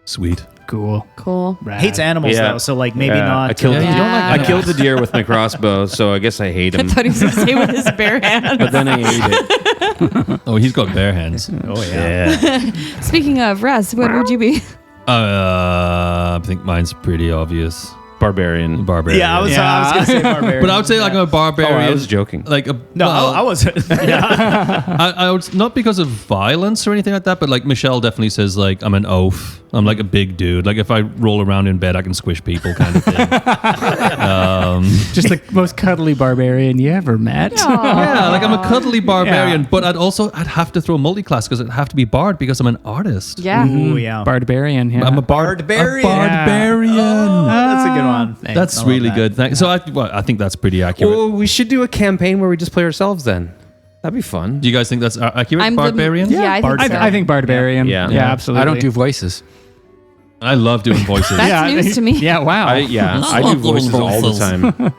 B: Sweet.
F: Cool.
D: Cool.
F: Rad.
A: Hates animals
E: Yeah.
A: though, so like maybe
E: Yeah,
A: not.
E: I killed,
B: Yeah, you don't like
E: I
B: animals.
E: killed the deer with my crossbow, so I guess I hate him.
D: I thought he was going to say with his bare hands.
E: But then I ate it.
B: Oh, he's got bare hands.
A: Oh yeah.
D: Speaking of, Russ, what would you be?
B: I think mine's pretty obvious.
E: Barbarian.
B: Barbarian.
A: Yeah, I was gonna say barbarian.
B: But I would say like I'm a
E: Oh,
B: barbarian.
E: I was joking.
B: Like a
A: no,
B: well,
A: I wasn't. Yeah.
B: I would not because of violence or anything like that, but like Michelle definitely says like I'm an oaf. I'm like a big dude. Like if I roll around in bed, I can squish people, kind of thing.
F: Just the most cuddly barbarian you ever met.
B: Yeah, like I'm a cuddly barbarian,
F: Yeah.
B: but I'd have to throw multi-class because I'd have to be bard because I'm an artist.
D: Yeah.
A: Ooh, yeah.
F: Barbarian, yeah.
B: I'm a
A: Bardbarian.
B: A barbarian.
A: That's a good one. Thanks.
B: That's
A: I love
B: really
A: that.
B: good. Thanks. So I think that's pretty accurate.
E: Well, we should do a campaign where we just play ourselves then. That'd be fun.
B: Do you guys think that's accurate?
D: I'm the-
B: barbarian?
D: Yeah, I think so.
F: I think barbarian.
E: Yeah.
F: Yeah, absolutely.
C: I don't do voices.
B: I love doing voices.
D: That's news to me.
F: Yeah, wow.
E: I do voices all the time.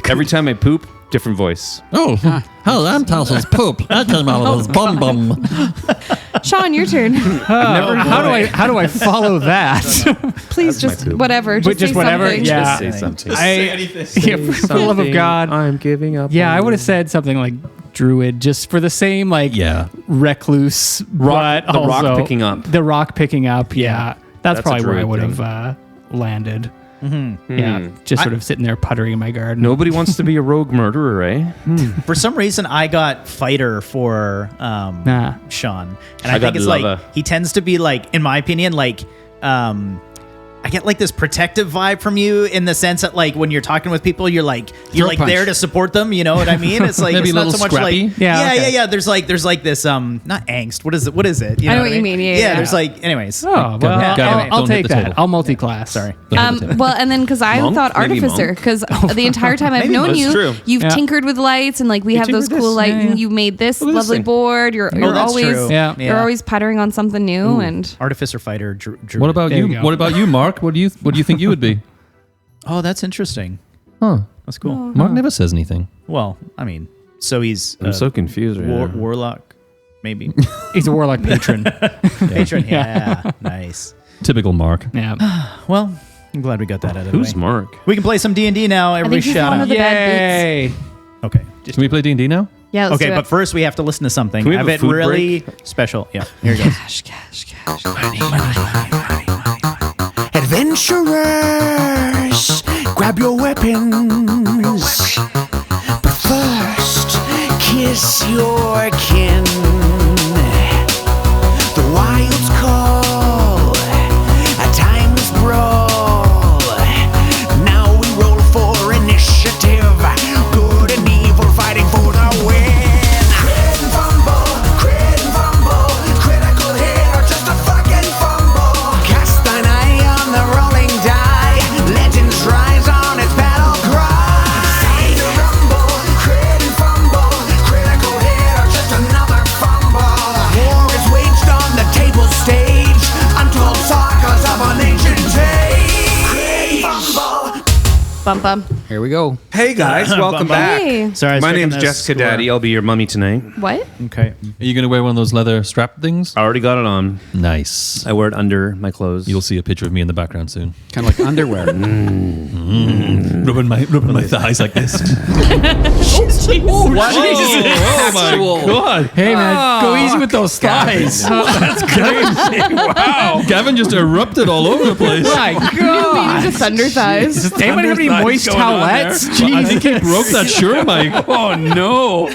E: Every time I poop, different voice.
G: Oh, hell, I'm Tassel's poop. That came out of his bum bum.
D: Sean, your turn.
F: How do I follow that?
D: Please just whatever. Just,
F: Just
D: say
F: whatever.
D: something.
F: Yeah.
E: Just say something.
F: Yeah, for the love of God.
E: I'm giving up.
F: Yeah,
E: on
F: I would have
E: you.
F: said something like druid, just for the same like
B: Yeah.
F: recluse, but
E: the rock
F: also
E: picking up.
F: The rock picking up. Yeah, that's
E: That's a
F: probably where I
E: druid
F: would
E: thing.
F: have landed. Yeah, just sort of sitting there puttering in my garden.
E: Nobody wants to be a rogue murderer, eh?
A: For some reason, I got fighter for
F: Nah.
A: Sean, and I,
E: I got
A: think it's
E: lover.
A: like he tends to be like, in my opinion, like I get like this protective vibe from you in the sense that like when you're talking with people, you're like
C: Throat punch.
A: there to support them. You know what I mean? It's like
B: Maybe
A: it's
B: a
A: not
B: little
A: so much
B: scrappy?
A: like
F: Yeah, okay.
A: yeah. There's like this not angst. What is it? You
D: I know
A: what
D: what you mean, yeah.
A: There's like anyways.
F: Oh, well,
B: got it.
F: I'll
B: Don't hit
F: take
B: the
F: that.
B: table.
F: I'll multi-class.
A: Sorry.
D: Well, and then because I
E: Monk?
D: thought
E: Maybe
D: artificer,
E: monk?
D: because the entire time I've
A: Maybe
D: known
E: that's
D: you,
E: true.
D: you've
F: Yeah.
D: tinkered with lights and like we have those
E: tinkered
D: cool
E: this.
D: light.
F: Yeah, yeah.
D: You made this
E: Look at this
D: lovely
E: thing.
D: board. You're
A: that's
D: always
A: true.
F: Yeah.
D: you're always puttering on something new and
A: Artificer fighter. Drew.
B: What about
F: There
B: you?
F: you go.
B: What about you, Mark? What do you think you would be?
A: Oh, that's interesting.
B: Huh?
A: That's cool.
B: Mark never says anything.
A: Well, I mean, so he's
E: I'm so confused right now.
A: warlock, maybe.
F: He's a warlock patron.
A: Patron. Yeah. Nice.
B: Typical Mark.
F: Yeah.
A: Well, I'm glad we got that out of the
E: Who's
A: way.
E: Mark?
A: We can play some D&D now. Everybody
D: he's
A: shout
D: one
A: out.
D: of the bad
F: Yay!
A: Okay.
B: Can we play D&D now?
D: yeah. Let's
A: Okay,
D: do
A: but
D: it.
A: first we have to listen to something.
E: Can we
A: I
E: have a
A: have it
E: food
A: really special. Yeah, here it goes.
D: Cash.
H: Adventurers, grab your weapons. But first, kiss your kin. The wilds call, a timeless brawl. Now we roll for initiative. Good and evil fighting for the win. Crit and fumble, critical hit or just a fucking fumble. Cast thine eye on the rolling die. Legends rise on its battle cry. Time to rumble, crit and fumble, critical hit or just another fumble. War is waged on the table stage. Untold sagas of an ancient age. Crit and fumble.
D: Bum bum.
C: Here we go.
E: Hey guys, welcome back.
D: Hey.
A: Sorry, I was
E: My
A: checking
E: name's
A: the
E: Jessica
A: score.
E: Daddy. I'll be your mummy tonight.
D: What?
A: Okay.
B: Are you going to wear one of those leather strap things?
E: I already got it on.
B: Nice.
E: I wear it under my clothes.
B: You'll see a picture of me in the background soon.
C: Kind of like underwear.
B: Rubbing my thighs like this.
C: Oh my
B: God.
C: Hey man, go easy with those thighs.
B: Wow. Gavin just erupted all over the place.
C: My God.
D: Just under thighs.
F: Does anybody have any moist towelettes?
B: I think he broke that shirt mic.
C: Oh no.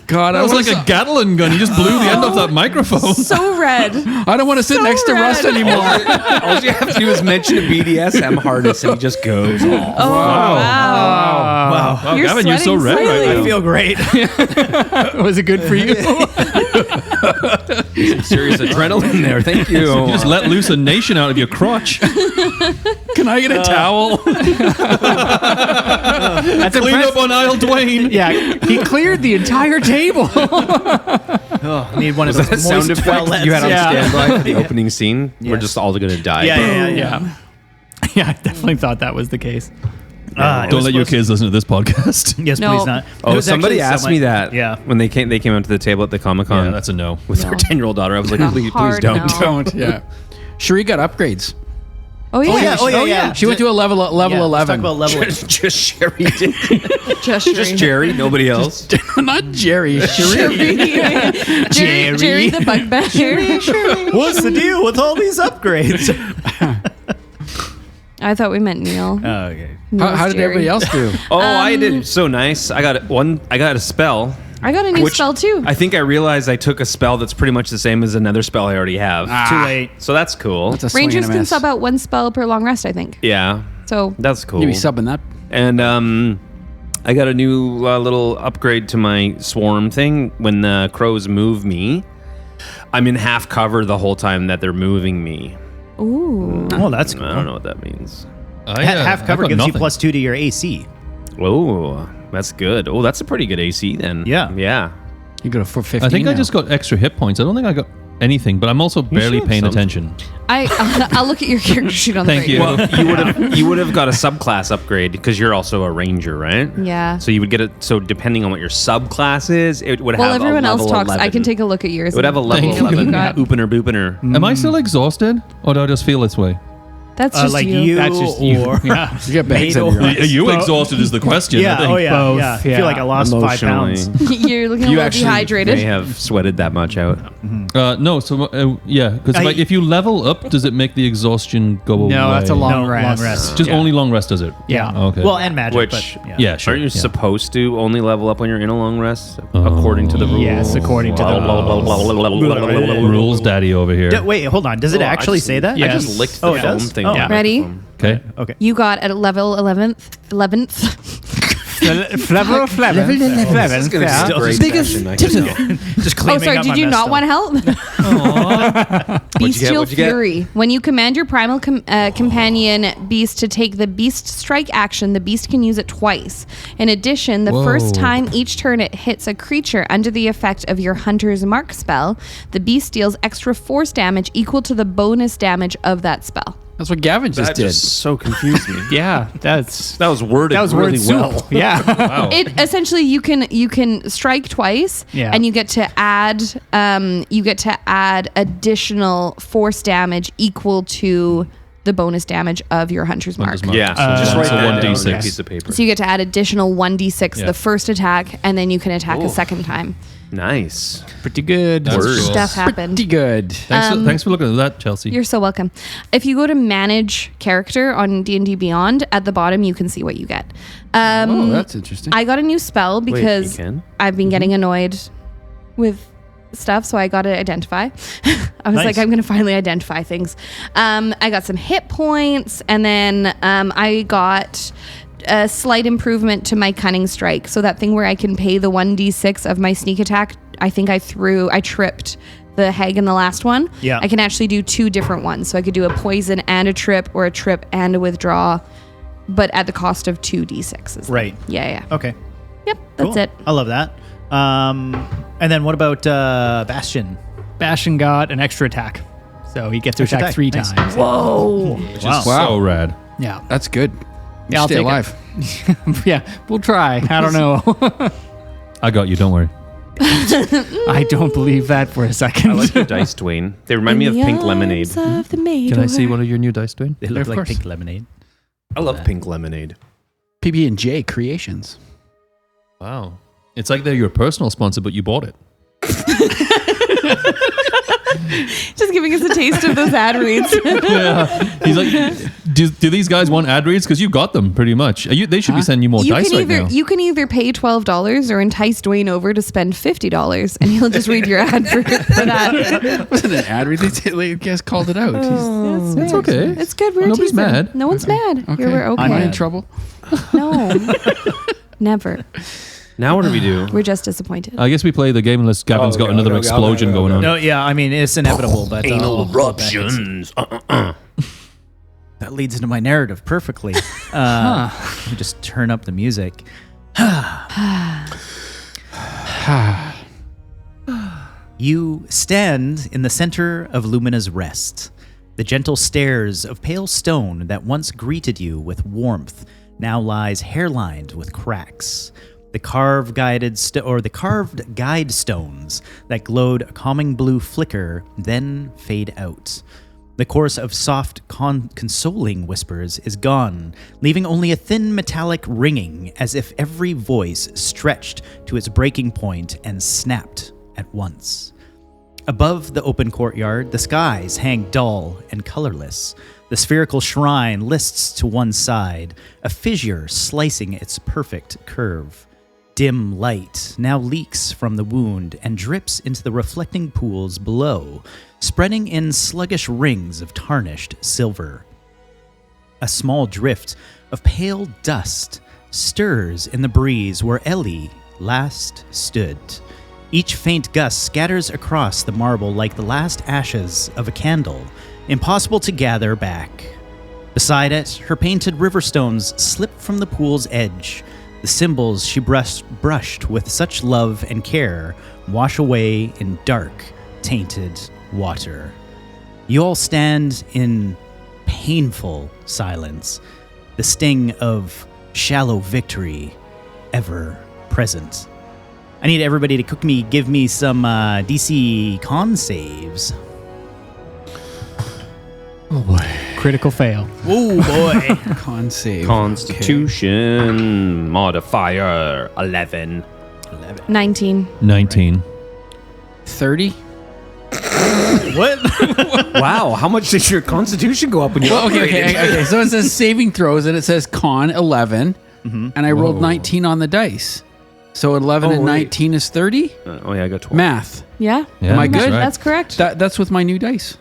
C: God,
B: That was like a Gatling gun. He just blew the end off that microphone.
D: So red.
C: I don't want to sit
D: So
C: next to Russ
D: red.
C: anymore.
E: All you have to do is mention a BDSM harness and he just goes.
D: Oh, wow.
B: Wow, Gavin, you're so
D: sweating
B: red right
D: slightly.
B: now.
A: I feel great.
F: Was it good for you?
E: Serious adrenaline there. Thank you.
B: You just let loose a nation out of your crotch.
C: Can I get a towel?
F: That's
B: Clean
F: impressive.
B: up on Isle Dwayne.
F: Yeah, he cleared the entire table.
A: Need one of those
E: That sound
A: moist
E: effect
A: towelettes.
E: you had on
F: Yeah.
E: standby for the opening scene. We're
A: Yes.
E: just all going to die.
A: Yeah.
F: Yeah, I definitely thought that was the case.
B: Don't let your kids listen to this podcast.
A: Yes,
D: No.
A: please not. It
E: Oh,
A: was
E: somebody
A: actually
E: asked me that.
A: Yeah.
E: When they came out to the table at the Comic-Con.
B: Yeah, that's a no.
E: with
D: No.
E: our 10-year-old daughter. I was like, please
D: hard
E: don't.
D: no.
C: Don't. Yeah. Cherie got upgrades.
D: Oh, yeah.
A: Oh, yeah.
C: She went to a level
A: Yeah, let's
C: 11.
A: talk about level.
E: just Sherry did.
D: Just
E: Jerry, nobody else.
C: Not Jerry. Cherie.
D: Jerry the bugbear.
A: What's the deal with all these upgrades?
D: I thought we meant Neil.
A: Oh, okay.
C: How did everybody else do?
E: Oh, I did so nice. I got a spell.
D: I got a new spell too.
E: I think I realized I took a spell that's pretty much the same as another spell I already have.
A: Too late.
E: So that's cool.
C: It's a swing
D: Rangers
C: and a
D: can
C: miss.
D: sub out one spell per long rest, I think.
E: Yeah,
D: So
E: that's cool.
C: You be subbing that.
E: And I got a new little upgrade to my swarm thing. When the crows move me, I'm in half cover the whole time that they're moving me.
D: ooh.
A: Oh, that's cool.
E: I don't know what that means.
A: Half cover gives you +2 to your AC.
E: Oh, that's good. Oh, that's a pretty good AC then.
A: Yeah.
E: Yeah.
C: You go to 415.
B: I think I
C: now.
B: just got extra hit points. I don't think I got anything, but I'm also barely
E: should
B: paying
E: have
B: attention.
D: I'll look at your character sheet on the
B: Thank
D: right.
B: you.
E: Well, you would have got a subclass upgrade because you're also a ranger, right?
D: Yeah.
E: So you would get it. So depending on what your subclass is, it would
D: Well,
E: have.
D: everyone
E: a
D: else
E: level
D: talks.
E: 11.
D: I can take a look at yours.
E: It would have a
D: and
E: level
D: tell you what you
E: 11
D: got.
E: opener boopener.
B: Am I still exhausted, or do I just feel this way?
D: That's just
A: like
D: you.
A: you,
F: That's just you.
A: or
F: Yeah.
C: You got bangs
A: Made
C: under your
A: or-
C: eyes.
B: You exhausted is the question.
A: yeah.
B: I think.
A: Oh yeah.
F: Both,
A: Yeah. I
F: yeah.
A: feel like I lost 5
E: Emotionally,
A: pounds.
D: You're looking a
C: You
D: little
C: actually
E: may
D: dehydrated.
E: have sweated that much out.
B: No, so yeah, because
A: I-
B: if you level up, does it make the exhaustion go away?
F: No, that's a long
A: No,
F: rest.
A: long rest.
B: Just
F: Yeah.
B: only long rest does it?
F: Yeah.
B: Okay.
A: Well, and magic.
E: Which-
A: but,
B: yeah, sure.
E: Aren't you
B: yeah.
E: supposed to only level up when you're in a long rest, according to the rules?
F: Yes, according to the
B: Rules daddy over here.
A: Wait, hold on. Does it
E: Oh, I
A: actually
E: just-
A: say that?
E: I
F: Yes.
E: just licked the
A: Oh, it
E: foam
A: does?
E: thing.
A: Oh.
E: on the
D: Ready?
E: microphone.
B: Okay.
A: Okay.
D: You got at level 11th.
F: Flevel.
E: This is gonna be a great
G: Biggest
E: session, I can
G: tittle.
E: tell.
A: Just
D: Oh,
A: claiming
D: sorry.
A: up
D: Did
A: my
D: you
A: messed
D: not
A: up.
D: want help? Bestial
E: What'd you get?
D: Fury. When you command your primal companion beast to take the beast strike action, the beast can use it twice. In addition, the first
B: Whoa.
D: time each turn it hits a creature under the effect of your Hunter's Mark spell, the beast deals extra force damage equal to the bonus damage of that spell.
C: That's what Gavin just
E: That
C: did.
E: just so confused me.
F: Yeah,
E: That was worded
F: that was
E: really
F: word soup.
E: well.
F: Yeah.
D: It essentially you can strike twice,
F: Yeah.
D: and you get to add additional force damage equal to the bonus damage of your Hunter's Mark.
B: Hunter's Mark.
E: Yeah, so just
B: so
E: write that down
B: 1d6.
E: on a piece of paper.
D: So you get to add additional 1d6
B: Yeah.
D: the first attack, and then you can attack
E: Ooh.
D: a second time.
E: Nice.
F: Pretty good.
B: That's
E: Word.
B: cool.
D: Stuff happened.
C: Pretty good.
B: Thanks for looking at that, Chelsea.
D: You're so welcome. If you go to manage character on D&D Beyond, at the bottom you can see what you get.
C: Oh, that's interesting.
D: I got a new spell because
E: you can?
D: I've been getting annoyed with stuff, so I got to identify. I was
A: Nice.
D: like, I'm going to finally identify things. I got some hit points, and then I got a slight improvement to my cunning strike. So that thing where I can pay the 1d6 of my sneak attack, I think I tripped the hag in the last one.
A: Yeah.
D: I can actually do 2 different ones. So I could do a poison and a trip, or a trip and a withdraw, but at the cost of 2d6s.
A: Right.
D: Yeah.
A: Okay.
D: Yep, that's
A: Cool.
D: it.
A: I love that. And then what about Bastion?
F: Bastion got an extra attack. So he gets to
A: Extra
F: attack
A: attack.
F: 3
A: Nice.
F: times.
D: Whoa.
B: Which is so rad.
F: Yeah.
C: That's good.
F: Yeah, I'll
C: Stay
F: take
C: alive.
F: it. Yeah, we'll try. I don't know.
B: I got you. Don't worry.
F: I don't believe that for a second.
E: I like your dice, Dwayne. They remind me of pink lemonade.
B: Can I see one of your new dice, Dwayne?
A: They look
F: Of
A: like
F: course.
A: pink lemonade.
E: I love pink lemonade.
C: PB&J Creations.
B: Wow. It's like they're your personal sponsor, but you bought it.
D: Just giving us a taste of those ad reads.
B: He's like, do these guys want ad reads? Because you got them pretty much. They should be sending you more dice right now.
D: You can either pay $12 or entice Dwayne over to spend $50, and he'll just read your ad for that.
C: It wasn't an ad read. You guys called it out.
B: It's okay.
D: It's good. We're
B: Nobody's
D: teasing.
B: mad.
D: No one's mad.
C: Okay.
D: We're okay.
C: Am I in trouble?
D: No, never.
E: Now what do we do?
D: We're just disappointed.
B: I guess we play the game unless Gavin's got another explosion going on.
A: No, yeah, I mean, it's inevitable, but
E: Anal
A: I'll hold back.
E: eruptions.
A: That leads into my narrative perfectly. Let me just turn up the music. You stand in the center of Lumina's rest. The gentle stares of pale stone that once greeted you with warmth now lies hairlined with cracks. The carved guide stones that glowed a calming blue flicker, then fade out. The chorus of soft, consoling whispers is gone, leaving only a thin metallic ringing, as if every voice stretched to its breaking point and snapped at once. Above the open courtyard, the skies hang dull and colorless. The spherical shrine lists to one side, a fissure slicing its perfect curve. Dim light now leaks from the wound and drips into the reflecting pools below, spreading in sluggish rings of tarnished silver. A small drift of pale dust stirs in the breeze where Ellie last stood. Each faint gust scatters across the marble like the last ashes of a candle, impossible to gather back. Beside it, her painted riverstones slip from the pool's edge. The symbols she brushed with such love and care wash away in dark, tainted water. You all stand in painful silence, the sting of shallow victory ever present. I need everybody to give me some DC con saves.
C: Oh boy.
F: Critical fail.
A: Oh boy.
C: Con save.
E: Constitution modifier 11.
D: 19.
B: 19.
C: 30.
A: What?
E: Wow, how much did your constitution go up when you
C: Well, okay.
E: upgraded?
C: So it says saving throws and it says con 11, and I rolled 19 on the dice. So 11 and
E: wait.
C: 19 is 30.
E: Oh yeah, I got 12.
C: Math.
D: Yeah.
B: Yeah,
C: Am I
B: that's
C: good?
B: right.
D: That's correct.
C: That's with my new dice.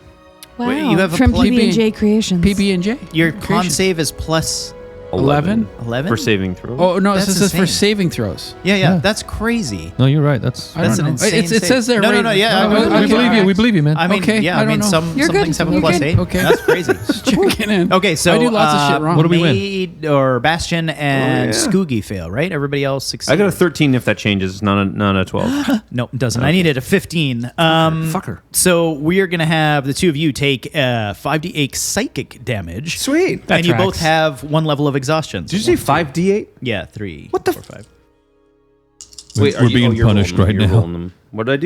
D: Wow.
A: Wait, you have a
D: from
A: plus-
D: PB&J Creations.
C: PB&J.
A: Your con
C: Creation.
A: save is plus
C: 11?
A: 11?
E: for saving throw.
C: Oh no,
A: That's
C: this is for
A: insane.
C: saving throws.
A: Yeah, that's crazy.
B: No, you're right. That's.
C: I
A: That's
C: don't
A: an
C: know.
A: insane
C: It
A: save.
C: says there.
A: No,
C: right?
A: yeah.
C: Oh,
B: we
C: okay,
B: believe you.
C: alright.
B: We believe you, man.
A: I mean,
C: Okay,
A: yeah,
C: I
A: I mean,
C: don't know.
D: You're
A: some
D: good.
A: things have a
D: You're
A: plus
D: good.
A: 8.
C: Okay.
A: That's crazy.
C: Checking in.
A: Okay, so
C: I do lots of shit wrong.
B: What do we win?
A: Maid or Bastion and
E: yeah.
A: Skoogie fail, right? Everybody else succeeds.
E: I got a 13 if that changes, not a 12.
A: Nope, it doesn't. I needed a 15.
E: Fucker.
A: So we are going to have the two of you take 5d8 psychic damage.
E: Sweet.
F: That
A: and you
F: tracks.
A: both have one level of exhaustion.
E: Did you say 5d8?
A: Yeah, 3.
E: What the
A: 4, 5.
E: Wait,
B: We're being
E: you're
B: punished
E: rolling them.
B: right
E: You're
B: now.
E: rolling them. What did I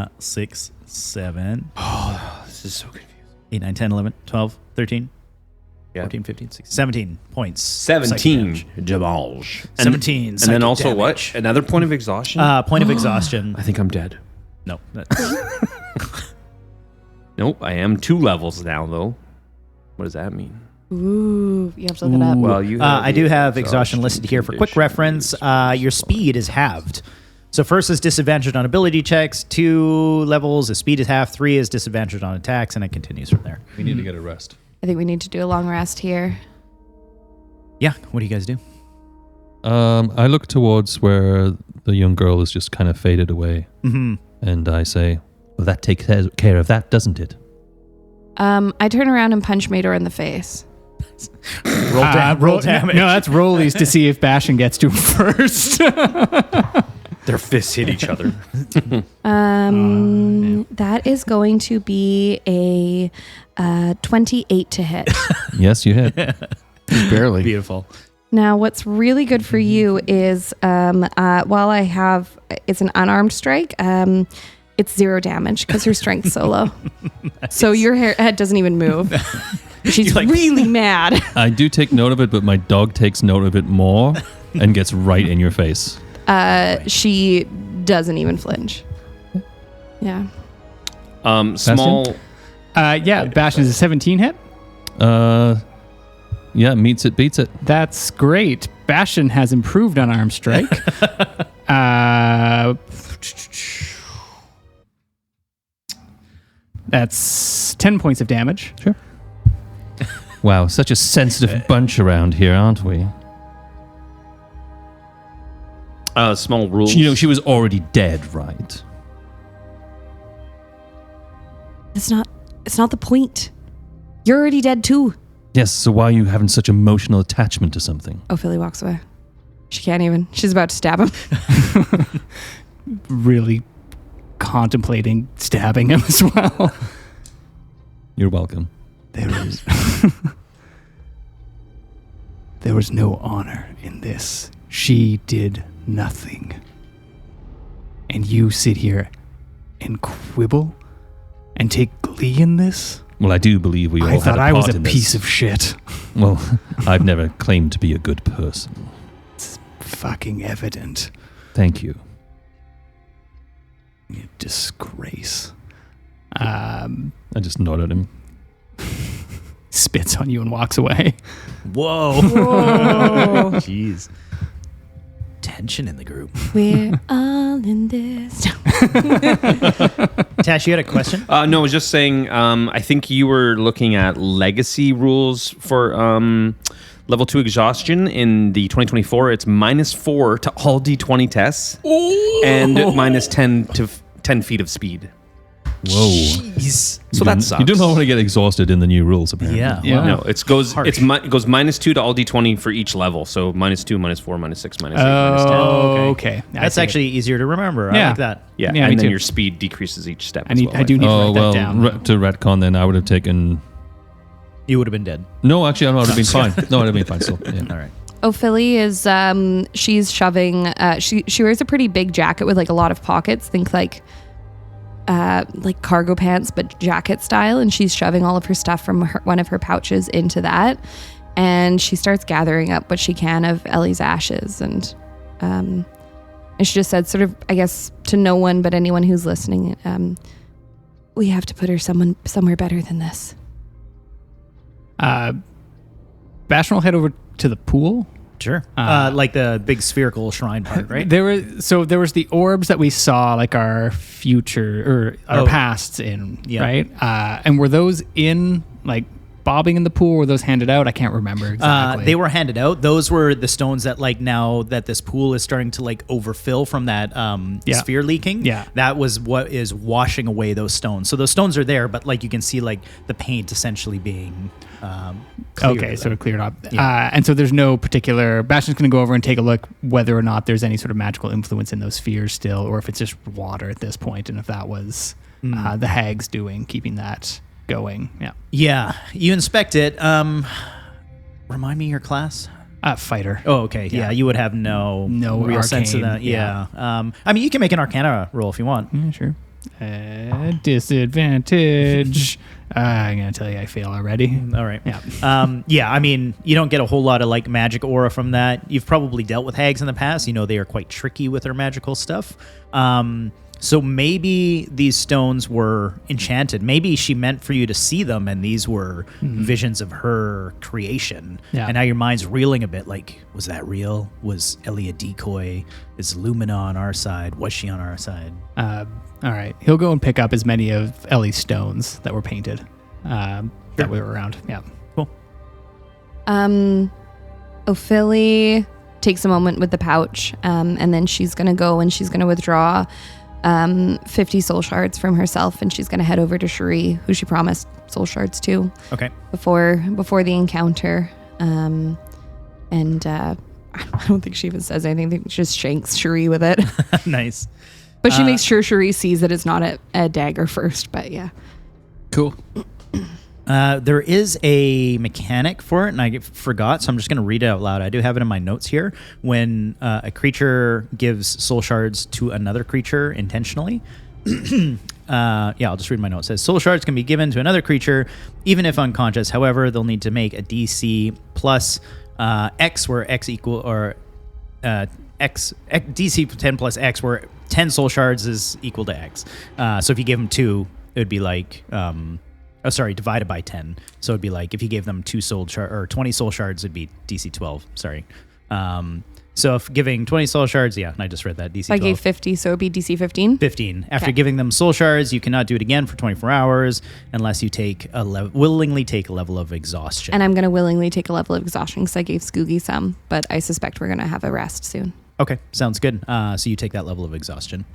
E: do?
A: 6, 7,
E: This is so confusing.
A: 8, 9, 10, 11, 12, 13,
E: Yeah.
A: 14, 15, 16, 17 points.
E: 17
A: psychic
E: damage.
A: 17
E: And then
A: psychic
E: also
A: damage.
E: what? Another point of exhaustion?
A: Point of exhaustion.
E: I think I'm dead.
A: No. That's,
E: Nope, I am 2 levels now, though. What does that mean?
D: Ooh, you have to look it up.
E: Well, you
A: I do have exhaustion listed here. For quick reference, your speed is halved. So first is disadvantage on ability checks. 2 levels, the speed is half. 3 is disadvantage on attacks, and it continues from there.
B: We need to get a rest.
D: I think we need to do a long rest here.
A: Yeah, what do you guys do?
B: I look towards where the young girl is just kind of faded away, and I say, "Well, that takes care of that, doesn't it?"
D: I turn around and punch Mador in the face.
A: Roll damage.
F: No, that's rollies to see if Bastion gets to him first.
E: Their fists hit each other.
D: That is going to be a 28 to hit.
B: Yes, you hit.
C: Barely.
A: Beautiful.
D: Now, what's really good for you is while I have it's an unarmed strike, it's 0 damage because her strength's so low. So your head doesn't even move. She's really mad.
B: I do take note of it, but my dog takes note of it more and gets right in your face.
D: She doesn't even flinch. Yeah.
E: Small.
F: Yeah, Bastion is a 17 hit.
B: Yeah, meets it, beats it.
F: That's great. Bastion has improved on arm strike. That's 10 points of damage.
B: Sure. Wow, such a sensitive bunch around here, aren't we?
E: Small rules.
B: She was already dead, right?
D: It's not the point. You're already dead too.
B: Yes, so why are you having such emotional attachment to something?
D: Ophelia walks away. She can't even. She's about to stab him.
F: Really contemplating stabbing him as well.
B: You're welcome.
F: There was no honor in this. She did nothing. And you sit here and quibble and take glee in this?
B: Well, I do believe we all
F: I
B: had
F: thought
B: a
F: I was
B: part
F: a
B: in this.
F: piece of shit.
B: Well, I've never claimed to be a good person.
F: It's fucking evident.
B: Thank you.
F: You disgrace.
B: I just nodded at him.
F: Spits on you and walks away.
A: Whoa. Jeez. Tension in the group.
D: We're all in this.
A: Tash, you had a question?
E: No, I was just saying, I think you were looking at legacy rules for level 2 exhaustion in the 2024. It's -4 to all D20 tests and -10 feet of speed.
B: Whoa.
A: Jeez.
E: So that sucks.
B: You do not want to get exhausted in the new rules, apparently.
A: Yeah.
F: Yeah.
E: No, it goes
A: Harsh.
E: it goes -2 to all D20 for each level. So -2, -4, -6, -8, -10.
F: Oh, okay. I
A: That's
F: see it.
A: actually easier to remember. I
F: Yeah.
A: like that.
E: Yeah,
F: Yeah, me
E: and then
F: too.
E: your speed decreases each step.
F: I do need to
B: Oh,
F: write
B: well,
F: that down.
B: to retcon then, I would have taken...
A: You would have been dead.
B: No, actually, I would have been fine. No, I'd have been fine still. Yeah.
A: All right.
D: Ophelia is she's shoving she wears a pretty big jacket with like a lot of pockets. Think like cargo pants but jacket style, and she's shoving all of her stuff from one of her pouches into that, and she starts gathering up what she can of Ellie's ashes, and she just said, sort of, I guess to no one but anyone who's listening, we have to put her somewhere better than this.
F: Bastion will head over to the pool.
A: Sure. Like the big spherical shrine part, right?
F: There was the orbs that we saw, like our future or our pasts in,
A: Yeah.
F: right? And were those in like bobbing in the pool? Were those handed out? I can't remember exactly.
A: They were handed out. Those were the stones that, like, now that this pool is starting to like overfill from that sphere leaking.
F: Yeah.
A: That was what is washing away those stones. So those stones are there, but like you can see like the paint essentially being cleared.
F: Okay, so it cleared up.
A: Yeah.
F: And so there's no particular... Bastion's going to go over and take a look whether or not there's any sort of magical influence in those spheres still, or if it's just water at this point, and if that was the hags doing, keeping that going. Yeah.
A: Yeah. You inspect it. Remind me your class.
F: Fighter.
A: Oh, okay. Yeah, you would have no real sense of
F: arcane,
A: that. Yeah. I mean, you can make an Arcana roll if you want.
F: Yeah, sure. Disadvantage. I'm going to tell you I fail already.
A: All right.
F: Yeah.
A: Yeah, I mean, you don't get a whole lot of like magic aura from that. You've probably dealt with hags in the past. You know, they are quite tricky with their magical stuff. So maybe these stones were enchanted. Maybe she meant for you to see them, and these were visions of her creation.
F: Yeah.
A: And now your mind's reeling a bit. Like, was that real? Was Ellie a decoy? Is Lumina on our side? Was she on our side?
F: All right. He'll go and pick up as many of Ellie's stones that were painted that were around. Yeah.
A: Cool.
D: Ophelia takes a moment with the pouch, and then she's going to go and she's going to withdraw 50 soul shards from herself, and she's going to head over to Cherie, who she promised soul shards to
A: Okay.
D: before the encounter. I don't think she even says anything. I think she just shanks Cherie with it.
A: Nice.
D: But she makes sure Cherie sees that it's not a dagger first. But yeah.
B: Cool.
A: There is a mechanic for it, and I forgot, so I'm just going to read it out loud. I do have it in my notes here. When a creature gives soul shards to another creature intentionally, I'll just read my note. It says, soul shards can be given to another creature, even if unconscious. However, they'll need to make a DC plus X, where X equal, or DC 10 plus X, where 10 soul shards is equal to X. So if you give them 2, it would be like... divided by 10. So it'd be like if you gave them 2 soul or 20 soul shards, it'd be DC 12. Sorry. So if giving 20 soul shards, and I just read that, DC 12.
D: I gave 50, so it'd be DC 15?
A: 15. After
D: Okay.
A: giving them soul shards, you cannot do it again for 24 hours unless you take willingly take a level of exhaustion.
D: And I'm going to willingly take a level of exhaustion because I gave Skoogie some, but I suspect we're going to have a rest soon.
A: Okay, sounds good. So you take that level of exhaustion.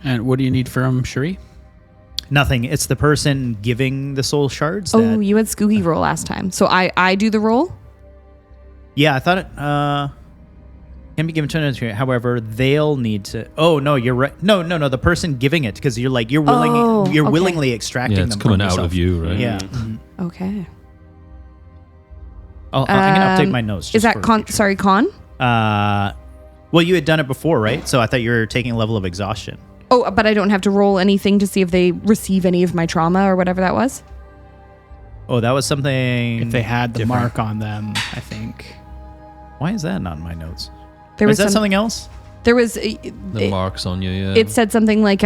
C: And what do you need from Cherie?
A: Nothing. It's the person giving the soul shards.
D: Oh, you had Skoogie roll last time. So I do the roll?
A: Yeah, I thought it can be given to another. However, they'll need to. Oh no, you're right. No. The person giving it, because you're
D: Okay.
A: willingly extracting
B: Yeah, it's
A: them
B: coming
A: from
B: out
A: yourself.
B: of you, right?
A: Yeah.
D: Okay.
A: I'm gonna update my notes.
D: Is
A: just
D: that
A: for
D: con?
A: future.
D: Sorry, con?
A: Well, you had done it before, right? So I thought you were taking a level of exhaustion.
D: Oh, but I don't have to roll anything to see if they receive any of my trauma or whatever that was?
A: Oh, that was something.
F: If they had the
A: different.
F: mark on them, I think.
A: Why is that not in my notes?
D: There
A: Is
D: was
A: that something else?
D: There was...
B: The marks on you, yeah.
D: It said something like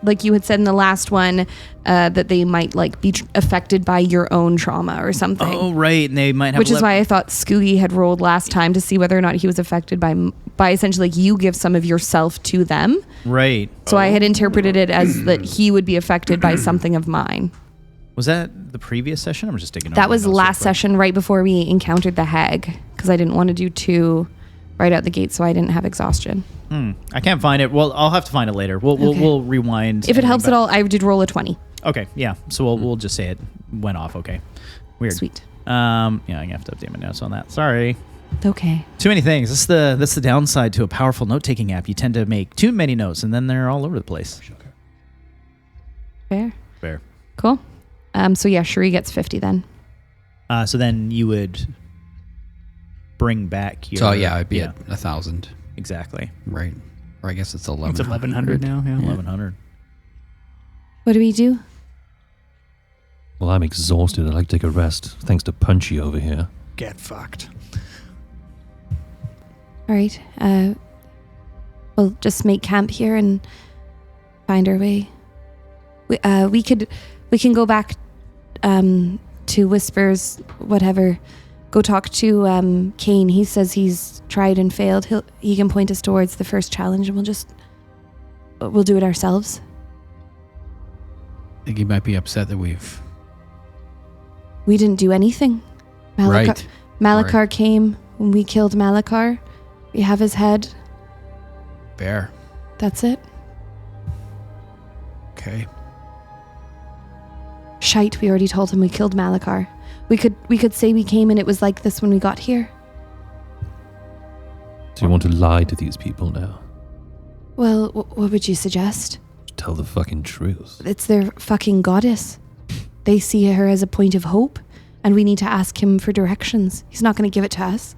D: like you had said in the last one that they might like be affected by your own trauma or something.
A: Oh, right. And they might have.
D: Which is why I thought Skoogie had rolled last time to see whether or not he was affected by essentially like you give some of yourself to them.
A: Right.
D: So I had interpreted it as that he would be affected by something of mine.
A: Was that the previous session? I'm just taking.
D: That was last session right before we encountered the hag because I didn't want to do 2 right out the gate, so I didn't have exhaustion.
A: I can't find it. Well, I'll have to find it later. We'll rewind.
D: If it helps at all, I did roll a 20.
A: Okay. Yeah. So we'll just say it went off. Okay. Weird.
D: Sweet.
A: I'm gonna have to update my notes on that. Sorry.
D: Okay.
A: Too many things. That's the downside to a powerful note-taking app. You tend to make too many notes, and then they're all over the place.
D: Fair. Cool. So yeah, Cherie gets 50 then.
A: So then you would bring back your.
C: So yeah, I'd be at 1,000.
A: Exactly.
C: Right. Or I guess it's 11.
F: It's 1,100 now. Yeah.
A: 1,100.
D: What do we do?
B: Well, I'm exhausted. I'd like to take a rest, thanks to Punchy over here.
F: Get fucked.
D: All right. We'll just make camp here and find our way. We can go back to Whispers, whatever. Go talk to Kane. He says he's tried and failed. He can point us towards the first challenge, and we'll do it ourselves.
C: I think he might be upset that we
D: didn't do anything.
C: Right.
D: Malachar
C: Right.
D: came when we killed Malachar. We have his head.
C: Bear.
D: That's it.
C: Okay.
D: Shite, we already told him we killed Malachar. We could say we came and it was like this when we got here.
B: Do you want to lie to these people now?
D: Well, what would you suggest?
B: Tell the fucking truth.
D: It's their fucking goddess. They see her as a point of hope, and we need to ask him for directions. He's not going to give it to us.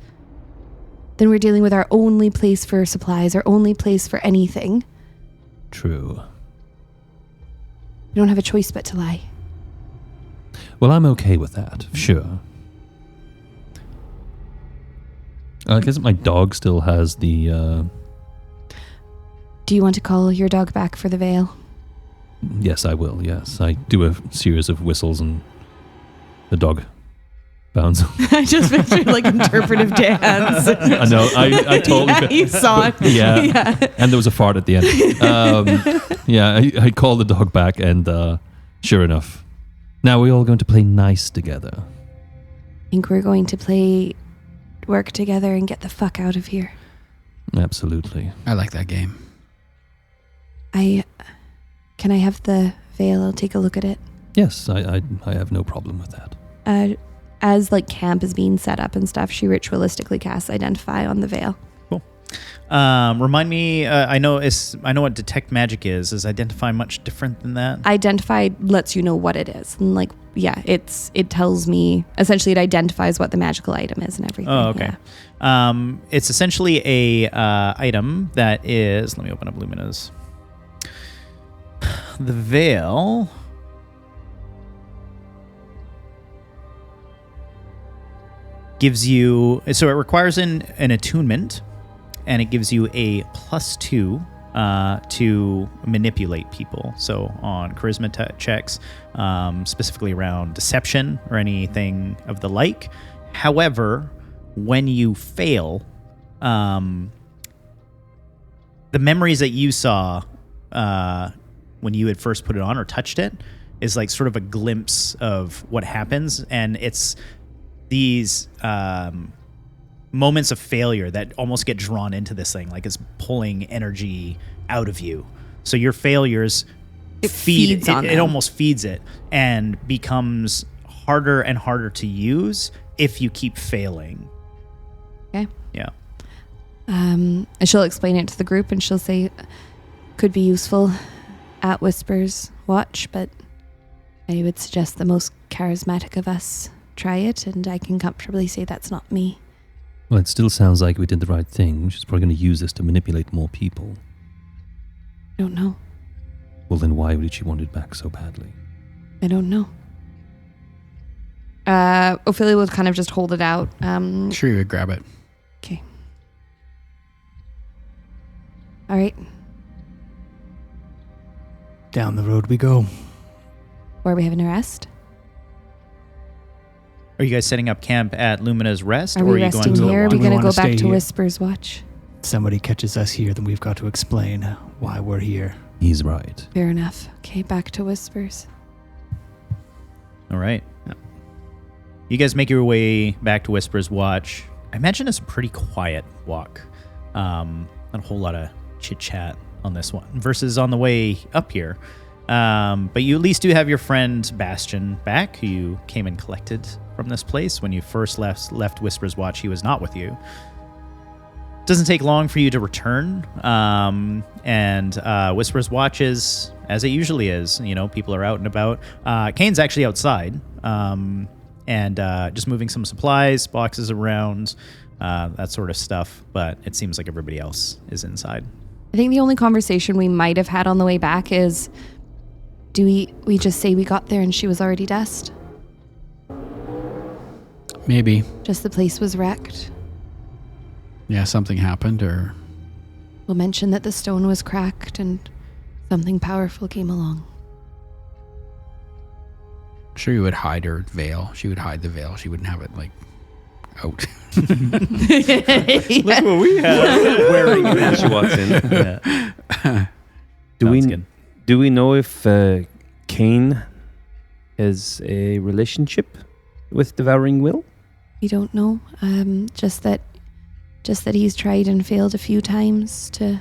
D: Then we're dealing with our only place for supplies, our only place for anything.
B: True.
D: We don't have a choice but to lie.
B: Well, I'm okay with that, sure. I guess my dog still has the,
D: Do you want to call your dog back for the veil?
B: Yes, I will, yes. I do a series of whistles and the dog bounds.
D: I just pictured like interpretive dance.
B: I know, I totally...
D: You saw it.
B: Yeah. And there was a fart at the end. I called the dog back and sure enough, now we're all going to play nice together.
D: I think we're going to work together and get the fuck out of here.
B: Absolutely.
C: I like that game.
D: Can I have the veil? I'll take a look at it.
B: Yes, I have no problem with that.
D: As like camp is being set up and stuff, she ritualistically casts Identify on the veil.
A: Cool. Remind me. I know what detect magic is. Is identify much different than that?
D: Identify lets you know what it is, and like it tells me essentially it identifies what the magical item is and everything.
A: Oh, okay.
D: Yeah.
A: It's essentially a item that is. Let me open up Lumina's. The veil. Gives you, so it requires an attunement, and it gives you a +2 to manipulate people. So on charisma checks, specifically around deception or anything of the like. However, when you fail, the memories that you saw when you had first put it on or touched it is like sort of a glimpse of what happens, and it's these moments of failure that almost get drawn into this thing, like it's pulling energy out of you. So your failures
D: feeds on
A: it
D: them.
A: almost feeds it and becomes harder and harder to use if you keep failing.
D: Okay.
A: Yeah.
D: And she'll explain it to the group, and she'll say, could be useful at Whisper's watch, but I would suggest the most charismatic of us try it, and I can comfortably say that's not me.
B: Well, it still sounds like we did the right thing. She's probably going to use this to manipulate more people.
D: I don't know.
B: Well, then why did she want it back so badly?
D: I don't know. Ophelia would kind of just hold it out.
C: Sure, you would grab it.
D: Okay. All right.
F: Down the road we go.
D: Where are we having a rest?
A: Are you guys setting up camp at Lumina's Rest,
D: Are
A: or
D: we
A: are you going
D: resting
A: to the
D: here? Are
A: watch?
D: we
F: We
D: going to
F: wanna
D: go
F: stay
D: back to
F: here.
D: Whisper's watch?
F: Somebody catches us here, then we've got to explain why we're here.
B: He's right.
D: Fair enough. Okay, back to Whispers.
A: All right. You guys make your way back to Whisper's Watch. I imagine it's a pretty quiet walk. Not a whole lot of chit-chat on this one versus on the way up here. But you at least do have your friend Bastion back, who you came and collected from this place. When you first left Whisper's Watch, he was not with you. Doesn't take long for you to return, and Whisper's Watch is as it usually is. You know, people are out and about. Kane's actually outside, and just moving some supplies, boxes around, that sort of stuff. But it seems like everybody else is inside.
D: I think the only conversation we might have had on the way back is, do we just say we got there and she was already dust?
C: Maybe.
D: Just the place was wrecked?
C: Yeah, something happened, or
D: We'll mention that the stone was cracked and something powerful came along.
C: sure you would hide her veil. She would hide the veil. She wouldn't have it like out.
A: Look what we have.
E: Wearing it as she walks in.
A: Yeah.
E: Do
A: Sounds
E: we
A: good.
E: do we know if Cain has a relationship with Devouring Will?
D: We don't know. Just that he's tried and failed a few times to.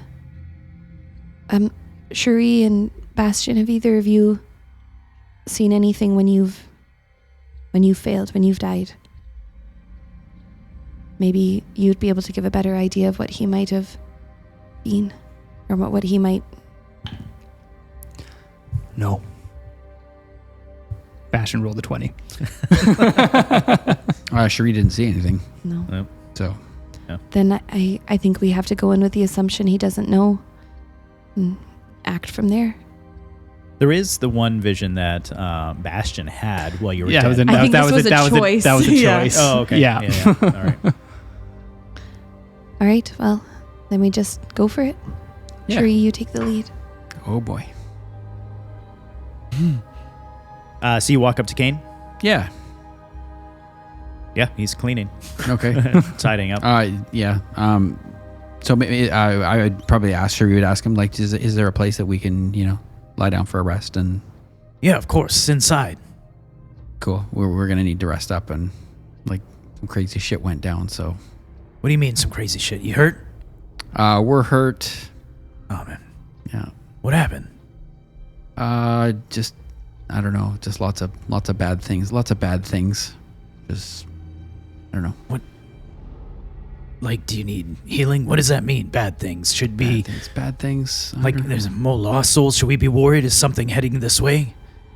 D: Shuri and Bastion, have either of you seen anything when you've failed, when you've died? Maybe you'd be able to give a better idea of what he might have been, or what he might.
F: No. Bastion rolled a 20.
C: Shuri didn't see anything,
D: No.
A: Nope.
C: so
D: Then I think we have to go in with the assumption he doesn't know, and act from there.
A: There is the one vision that Bastion had while you were
F: Yeah,
A: dead.
D: I think this was a choice.
F: That was a
D: Yeah.
F: choice.
A: Oh, okay.
F: Yeah.
A: All right.
D: All right. Well, then we just go for it.
C: Yeah.
D: Shuri, you take the lead.
C: oh boy.
A: So you walk up to Kane.
C: Yeah.
A: Yeah, he's cleaning,
C: Okay.
A: tidying up.
C: Yeah. So maybe I would probably ask Shuri. Would ask him like, is there a place that we can lie down for a rest? And
A: Yeah, of course, inside.
C: cool. We're gonna need to rest up, and like some crazy shit went down. So
A: What do you mean, some crazy shit? You hurt?
C: we're hurt.
A: Oh man,
C: Yeah.
A: what happened?
C: Just I don't know. Just lots of bad things. Lots of bad things. Just I don't know.
A: Like, do you need healing? What does that mean? Bad things should be
C: Bad things. I
A: like.
C: don't know.
A: There's more lost souls. Should we be worried? Is something heading this way?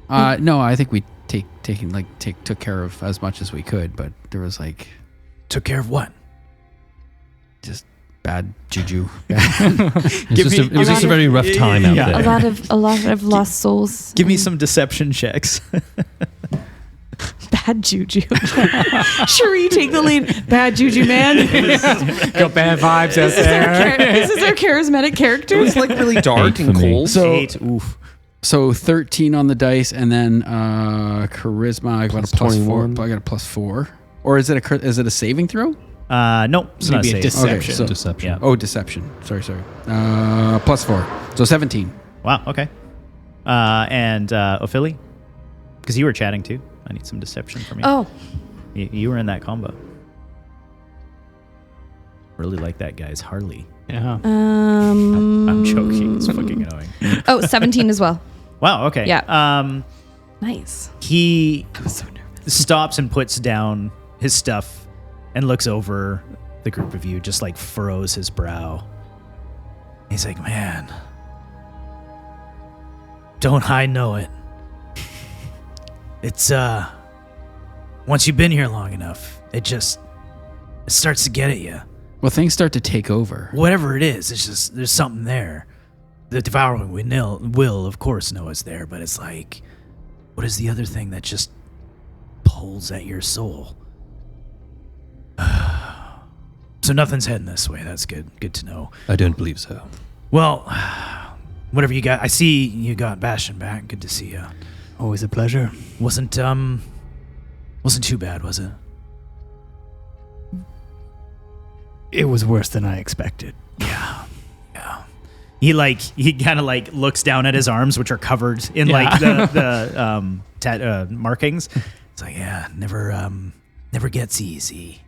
C: No, I think we took care of as much as we could, but there was like
A: Took care of what?
C: just bad juju.
B: It was just a very rough time out there.
D: A lot of lost souls.
A: Give me some deception checks.
D: Bad juju. Cherie, take the lead. Bad juju, man.
F: Got bad vibes out there.
D: This is our charismatic character.
E: It was like really dark
B: Eight
E: and
B: for me.
E: cold.
C: So-
A: 8. Oof.
C: So 13 on the dice, and then charisma. I got
E: Plus
C: a plus
E: 21.
C: 4. I got a plus 4. Or is it a saving throw?
A: Nope. It's not
F: Maybe
A: safe.
F: a deception.
C: so-
B: Deception.
A: Yeah.
C: Oh, deception. Sorry. Plus 4. So 17.
A: Wow. Okay. And Ophelia, because you were chatting too. I need some deception from you.
D: Oh,
A: You were in that combo. Really like that guy's Harley.
F: Yeah.
A: I'm joking. It's fucking annoying.
D: 17 as well.
A: Wow. Okay.
D: Yeah. Nice.
A: He
D: I was so nervous.
A: stops and puts down his stuff and looks over the group of you, just like furrows his brow. He's like, man, don't I know it? It's, once you've been here long enough, it starts to get at you.
C: Well, things start to take over.
A: Whatever it is, it's just, there's something there. The devouring will, of course, know it's there, but it's like, what is the other thing that just pulls at your soul? So nothing's heading this way. That's good. Good to know.
B: I don't believe so.
A: Well, whatever you got. I see you got Bastion back. Good to see you.
F: Always a pleasure.
A: Wasn't too bad, was it?
F: It was worse than I expected.
A: Yeah. He kind of like looks down at his arms, which are covered in
F: Yeah.
A: like the markings. It's like, yeah, never gets easy.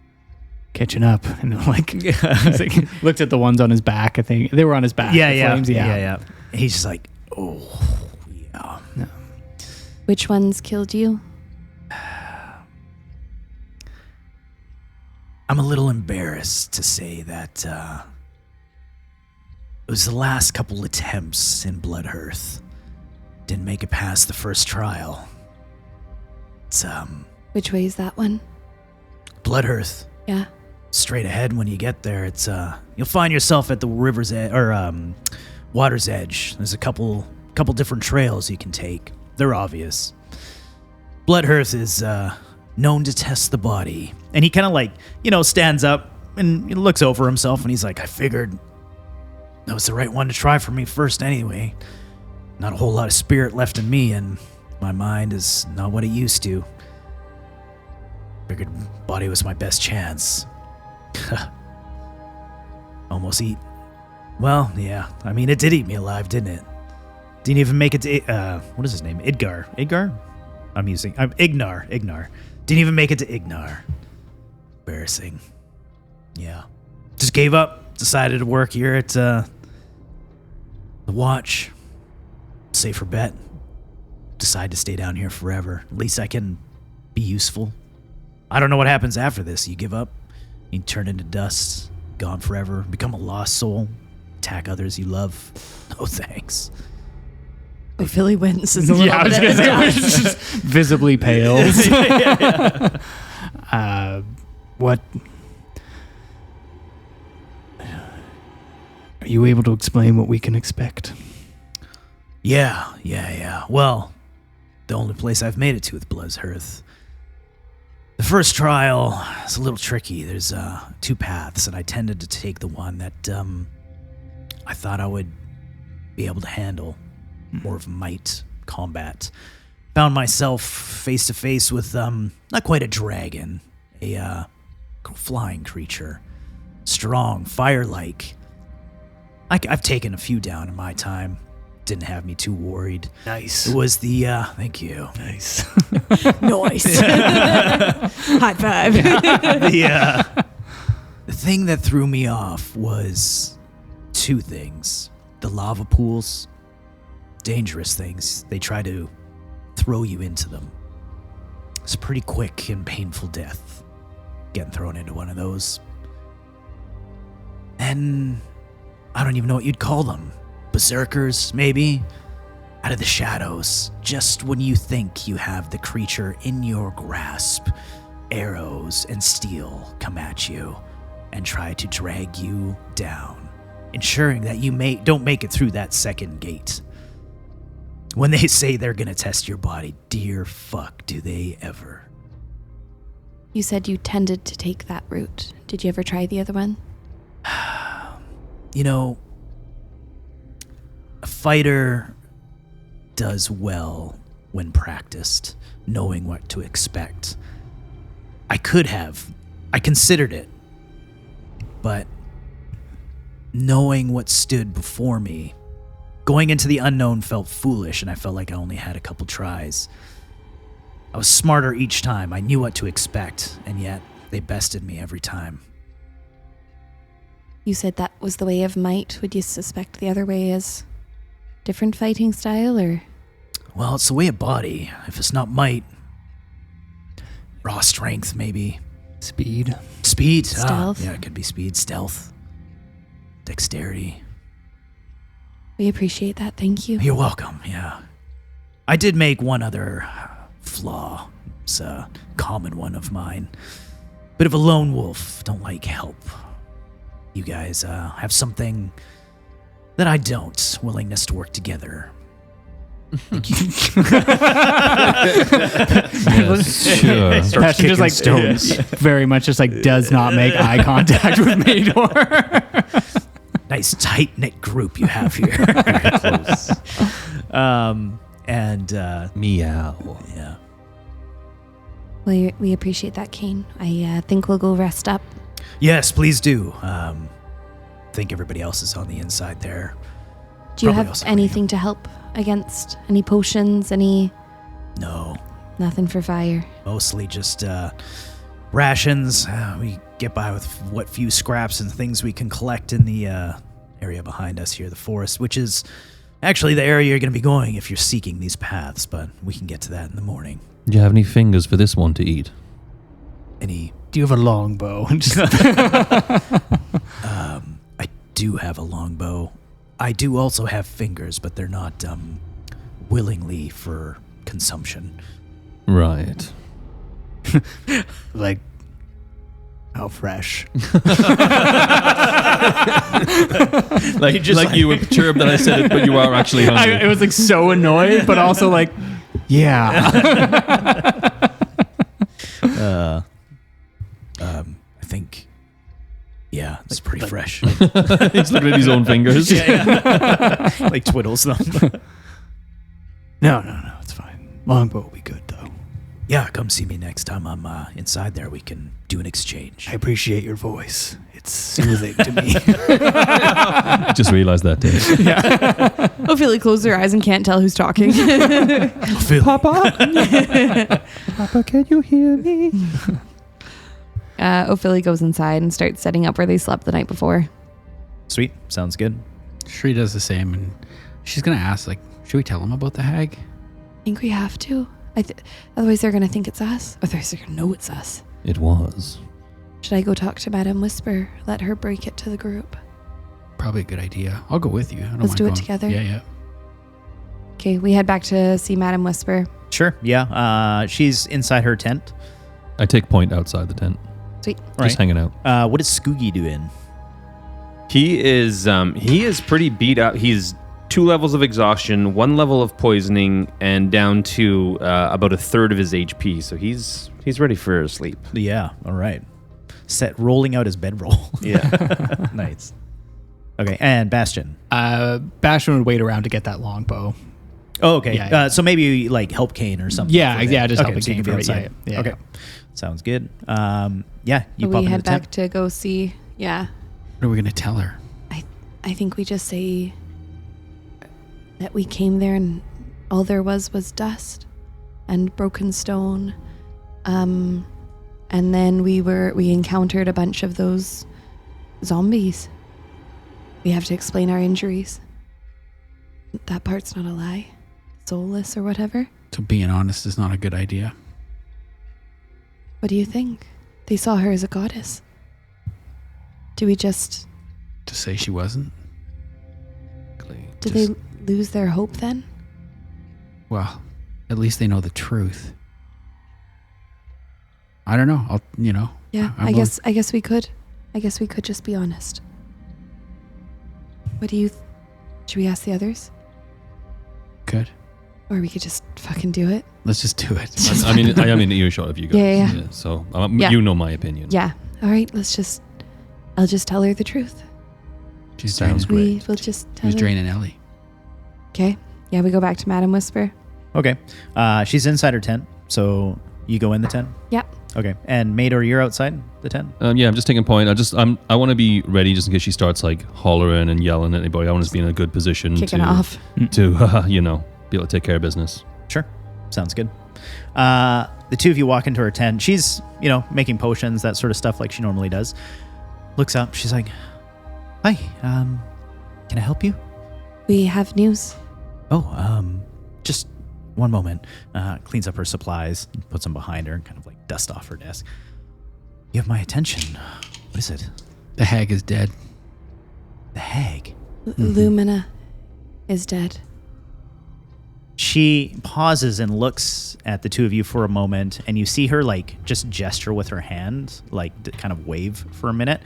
F: Catching up. And it's like, looked at the ones on his back. I think they were on his back. the flames,
A: Yeah. He's just like, oh, yeah.
D: Which ones killed you?
A: I'm a little embarrassed to say that it was the last couple attempts in Bloodhearth. Didn't make it past the first trial. It's
D: Which way is that one?
A: Bloodhearth.
D: Yeah.
A: Straight ahead when you get there, it's you'll find yourself at the river's edge or water's edge. There's a couple different trails you can take. They're obvious. Bloodhearth is known to test the body. And he kind of like, stands up and he looks over himself and he's like, I figured that was the right one to try for me first anyway. Not a whole lot of spirit left in me and my mind is not what it used to. Figured body was my best chance. Almost eat. Well, yeah. I mean, it did eat me alive, didn't it? Didn't even make it to, what is his name? Ignar. I'm Ignar. Didn't even make it to Ignar. Embarrassing. Yeah. Just gave up. Decided to work here at, the Watch. Safer bet. Decide to stay down here forever. At least I can be useful. I don't know what happens after this. You give up. You turn into dust. Gone forever. Become a lost soul. Attack others you love. No thanks.
D: Philly wins. Is a little
F: I was
D: bit
F: gonna say, it's just visibly pales. What? Are you able to explain what we can expect?
A: Yeah. Well, the only place I've made it to with Bloodhearth. The first trial is a little tricky. There's 2 paths, and I tended to take the one that I thought I would be able to handle. More of might combat. Found myself face to face with not quite a dragon, a flying creature, strong, fire-like. I've taken a few down in my time. Didn't have me too worried.
F: Nice.
A: It was the thank you.
F: Nice.
D: Nice. High five.
A: The thing that threw me off was 2 things: the lava pools. Dangerous things. They try to throw you into them. It's a pretty quick and painful death getting thrown into one of those. 10, I don't even know what you'd call them. Berserkers, maybe? Out of the shadows, just when you think you have the creature in your grasp, arrows and steel come at you and try to drag you down, ensuring that you don't make it through that second gate. When they say they're gonna test your body, dear fuck, do they ever.
D: You said you tended to take that route. Did you ever try the other one?
A: You know, a fighter does well when practiced, knowing what to expect. I considered it, but knowing what stood before me, going into the unknown felt foolish, and I felt like I only had a couple tries. I was smarter each time. I knew what to expect, and yet they bested me every time.
D: You said that was the way of might. Would you suspect the other way is different fighting style, or?
A: Well, it's the way of body. If it's not might, raw strength, maybe.
F: Speed.
A: Speed.
D: Stealth.
A: Yeah, it could be speed, stealth, dexterity.
D: We appreciate that. Thank you.
A: You're welcome, yeah. I did make one other flaw. It's a common one of mine. Bit of a lone wolf. Don't like help. You guys have something that I don't. Willingness to work together.
B: Yes, sure.
F: Passion just like
A: stones.
F: very much just like does not make eye contact with Mador.
A: Nice tight-knit group you have here.
E: Very close.
B: Meow.
A: Yeah.
D: We appreciate that, Kane. I think we'll go rest up.
A: Yes, please do. Think everybody else is on the inside there.
D: Do you
A: Probably
D: have
A: also
D: anything to help against? Any potions?
A: No,
D: Nothing for fire?
A: mostly just rations. We get by with what few scraps and things we can collect in the area behind us here, the forest, which is actually the area you're going to be going if you're seeking these paths, but we can get to that in the morning.
B: Do you have any fingers for this one to eat?
A: Any...
F: Do you have a longbow?
A: I do have a longbow. I do also have fingers, but they're not willingly for consumption.
B: Right.
F: Like, how fresh.
B: You were perturbed that I said it, but you are actually hungry.
F: It was like so annoyed, but also like, yeah.
A: I think, yeah, it's pretty fresh.
B: He's looking at his own fingers.
A: Like twiddles them.
F: No, it's fine. Longbow will be good though.
A: Yeah, come see me next time I'm inside there. We can do an exchange.
F: I appreciate your voice. It's soothing to me.
B: I just realized that, Dave.
D: Ophelia closes her eyes and can't tell who's talking.
B: Papa, can you hear me?
D: Ophelia goes inside and starts setting up where they slept the night before.
A: Sweet, sounds good.
C: Shri does the same, and she's gonna ask, like, should we tell him about the hag?
D: I think we have to. Otherwise they're going to think it's us. Otherwise they're going to know it's us.
B: It was.
D: Should I go talk to Madame Whisper? Let her break it to the group.
C: Probably a good idea. I'll go with you. I don't
D: Let's
C: mind
D: do it
C: going.
D: together.
C: Yeah.
D: Okay, we head back to see Madame Whisper.
A: Sure, yeah. She's inside her tent.
B: I take point outside the tent.
D: Sweet.
B: Just hanging out.
A: What is Skoogie doing?
E: He is pretty beat up. He's 2 levels of exhaustion, 1 level of poisoning, and down to about a third of his HP. So he's ready for sleep.
A: Yeah, all right. Rolling out his bedroll.
E: Yeah.
A: Nice. Okay, and Bastion.
F: Bastion would wait around to get that longbow.
A: Oh, okay.
F: Yeah.
A: So maybe like help Kane or something.
F: Yeah,
A: for that.
F: yeah, just
A: okay,
F: helping
A: so you
F: Kane
A: can be
F: for it,
A: outside.
F: yeah.
A: Okay, sounds good. Yeah, you
D: So
A: pop
D: we
A: in
D: head
A: the tent.
D: back to go see. Yeah.
C: What are we gonna tell her?
D: I think we just say that we came there and all there was dust and broken stone. And then we encountered a bunch of those zombies. We have to explain our injuries. That part's not a lie. Soulless or whatever.
C: So being honest is not a good idea.
D: What do you think? They saw her as a goddess. Do we just
C: To say she wasn't?
D: Did they lose their hope then?
C: Well, at least they know the truth. I don't know.
D: Yeah, I guess we could. I guess we could just be honest. What do you... Should we ask the others?
C: Good.
D: Or we could just fucking do it?
C: Let's just do it.
B: I mean, I am in earshot of you guys.
D: Yeah.
B: So
D: Yeah.
B: you know my opinion.
D: Yeah. All right, I'll just tell her the truth.
C: She's
B: Sounds
C: draining.
B: great.
D: We'll just tell
C: Who's
D: her.
C: draining Ellie?
D: Okay. Yeah, we go back to Madam Whisper.
A: Okay. She's inside her tent, so you go in the tent?
D: Yep.
A: Okay. And Mador, you're outside the tent?
B: Yeah, I'm just taking point. I want to be ready just in case she starts like hollering and yelling at anybody. I want to be in a good position
D: Kicking
B: to
D: off.
B: to be able to take care of business.
A: Sure. Sounds good. The two of you walk into her tent. She's, making potions, that sort of stuff like she normally does. Looks up. She's like, "Hi, can I help you?"
D: We have news.
A: Oh, just one moment. Cleans up her supplies, puts them behind her, and kind of like dust off her desk. You have my attention. What is it?
C: The hag is dead.
A: The hag.
D: Lumina is dead.
A: She pauses and looks at the two of you for a moment, and you see her like just gesture with her hand, like kind of wave for a minute,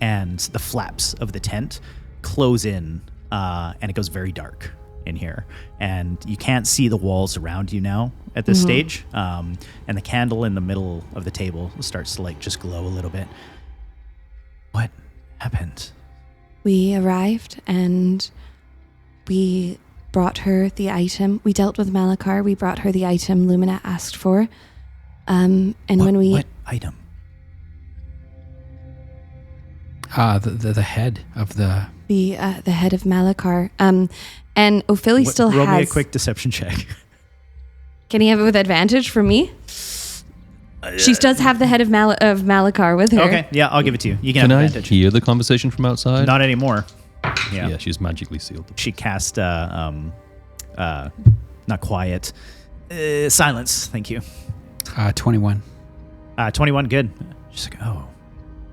A: and the flaps of the tent close in, and it goes very dark in here, and you can't see the walls around you now at this stage, and the candle in the middle of the table starts to like just glow a little bit. What happened?
D: We arrived and we brought her the item. We dealt with Malachar. We brought her the item Lumina asked for.
A: What item?
C: The head of the
D: head of Malachar. And Ophilia still
A: roll
D: has.
A: me a quick deception check.
D: Can he have it with advantage from me? She does have the head of Malachar with her.
A: Okay, yeah, I'll give it to you. You can
B: Can
A: have
B: I
A: advantage.
B: hear the conversation from outside?
A: Not anymore.
B: Yeah, she's magically sealed.
A: She cast not quiet, silence. Thank you.
C: 21.
A: 21, good. She's like, oh,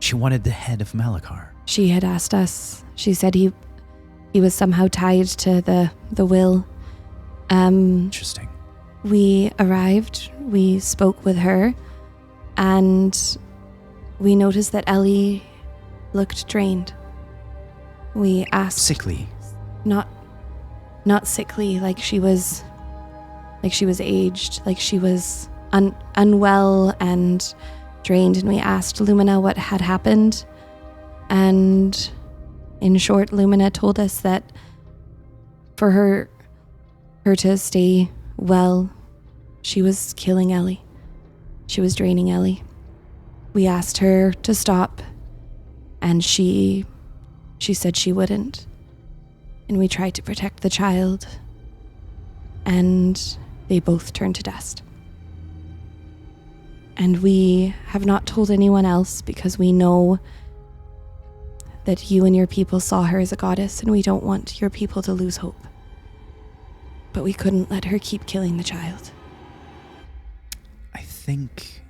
A: she wanted the head of Malachar.
D: She had asked us. She said he was somehow tied to the will.
A: Interesting.
D: We arrived. We spoke with her, and we noticed that Ellie looked drained. We asked,
A: Sickly.
D: not sickly, like she was aged, like she was unwell and drained. And we asked Lumina what had happened, and in short, Lumina told us that for her to stay well, she was killing Ellie. She was draining Ellie. We asked her to stop, and she said she wouldn't. And we tried to protect the child, and they both turned to dust. And we have not told anyone else because we know that you and your people saw her as a goddess, and we don't want your people to lose hope. But we couldn't let her keep killing the child.
A: I think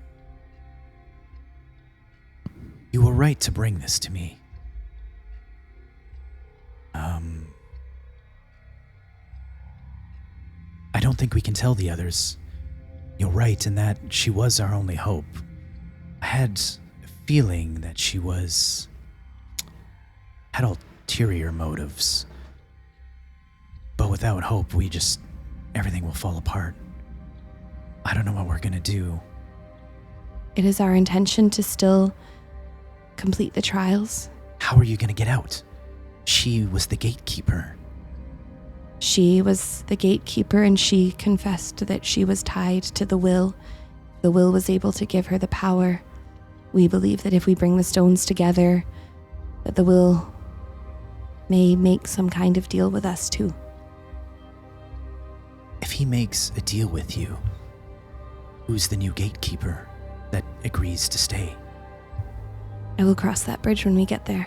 A: you were right to bring this to me. I don't think we can tell the others. You're right in that she was our only hope. I had a feeling that she had ulterior motives. But without hope, everything will fall apart. I don't know what we're gonna do.
D: It is our intention to still complete the trials.
A: How are you gonna get out? She was the gatekeeper.
D: She was the gatekeeper, and she confessed that she was tied to the will. The will was able to give her the power. We believe that if we bring the stones together, that the will may make some kind of deal with us too.
A: If he makes a deal with you, who's the new gatekeeper that agrees to stay?
D: I will cross that bridge when we get there.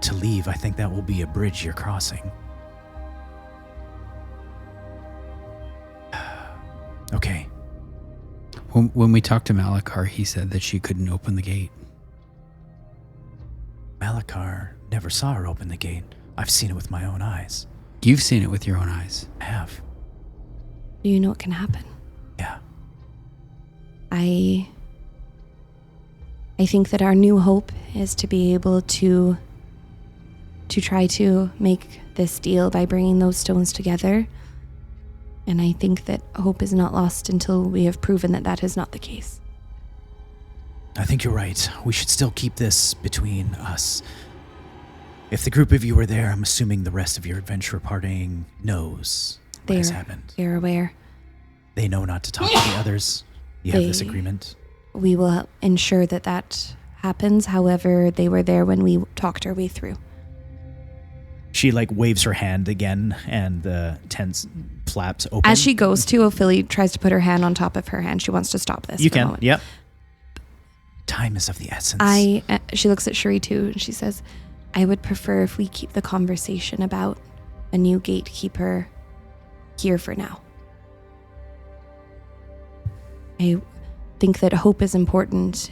A: To leave, I think that will be a bridge you're crossing. Okay.
C: When we talked to Malachar, he said that she couldn't open the gate.
A: Malachar never saw her open the gate. I've seen it with my own eyes.
C: You've seen it with your own eyes.
A: I have.
D: Do you know what can happen?
A: Yeah.
D: I think that our new hope is to be able to try to make this deal by bringing those stones together. And I think that hope is not lost until we have proven that that is not the case.
A: I think you're right. We should still keep this between us. If the group of you are there, I'm assuming the rest of your adventure partying knows what has happened.
D: They're aware.
A: They know not to talk to the others. You have this agreement.
D: We will ensure that that happens. However, they were there when we talked our way through.
A: She waves her hand again, and the tent flaps open.
D: As she goes to, Ophelia tries to put her hand on top of her hand. She wants to stop this.
A: You
D: for a
A: can.
D: moment.
A: Yep. Time is of the essence.
D: She looks at Shuri too, and she says, I would prefer if we keep the conversation about a new gatekeeper here for now. I think that hope is important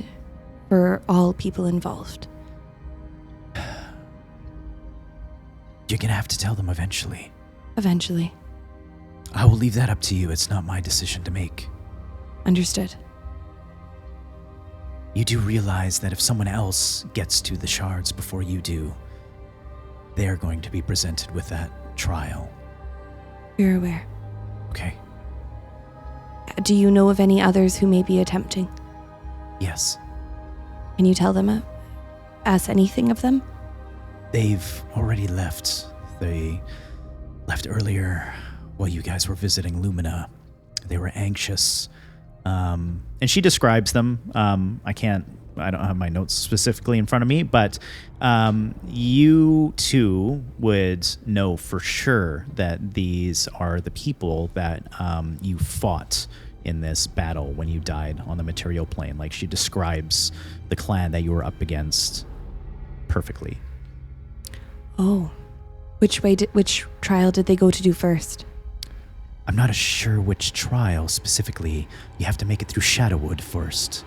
D: for all people involved.
A: You're going to have to tell them eventually.
D: Eventually.
A: I will leave that up to you. It's not my decision to make.
D: Understood.
A: You do realize that if someone else gets to the shards before you do, they're going to be presented with that trial.
D: You're aware.
A: Okay?
D: Do you know of any others who may be attempting?
A: Yes.
D: Can you tell them us anything of them?
A: They've already left. They left earlier while you guys were visiting Lumina. They were anxious. And she describes them. I don't have my notes specifically in front of me, but you two would know for sure that these are the people that you fought in this battle when you died on the material plane. She describes the clan that you were up against perfectly.
D: Oh. Which trial did they go to do first?
A: I'm not sure which trial specifically. You have to make it through Shadowwood first.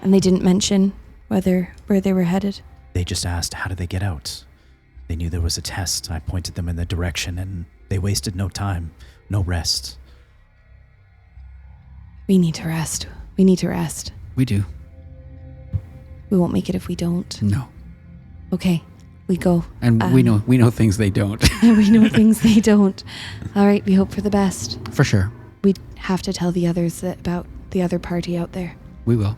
D: And they didn't mention where they were headed?
A: They just asked, how did they get out? They knew there was a test. I pointed them in the direction, and they wasted no time, no rest.
D: We need to rest. We need to rest.
C: We do.
D: We won't make it if we don't.
C: No.
D: Okay, we go.
C: And we know things they don't.
D: We know things they don't. All right, we hope for the best.
C: For sure.
D: We have to tell the others about the other party out there.
C: We will.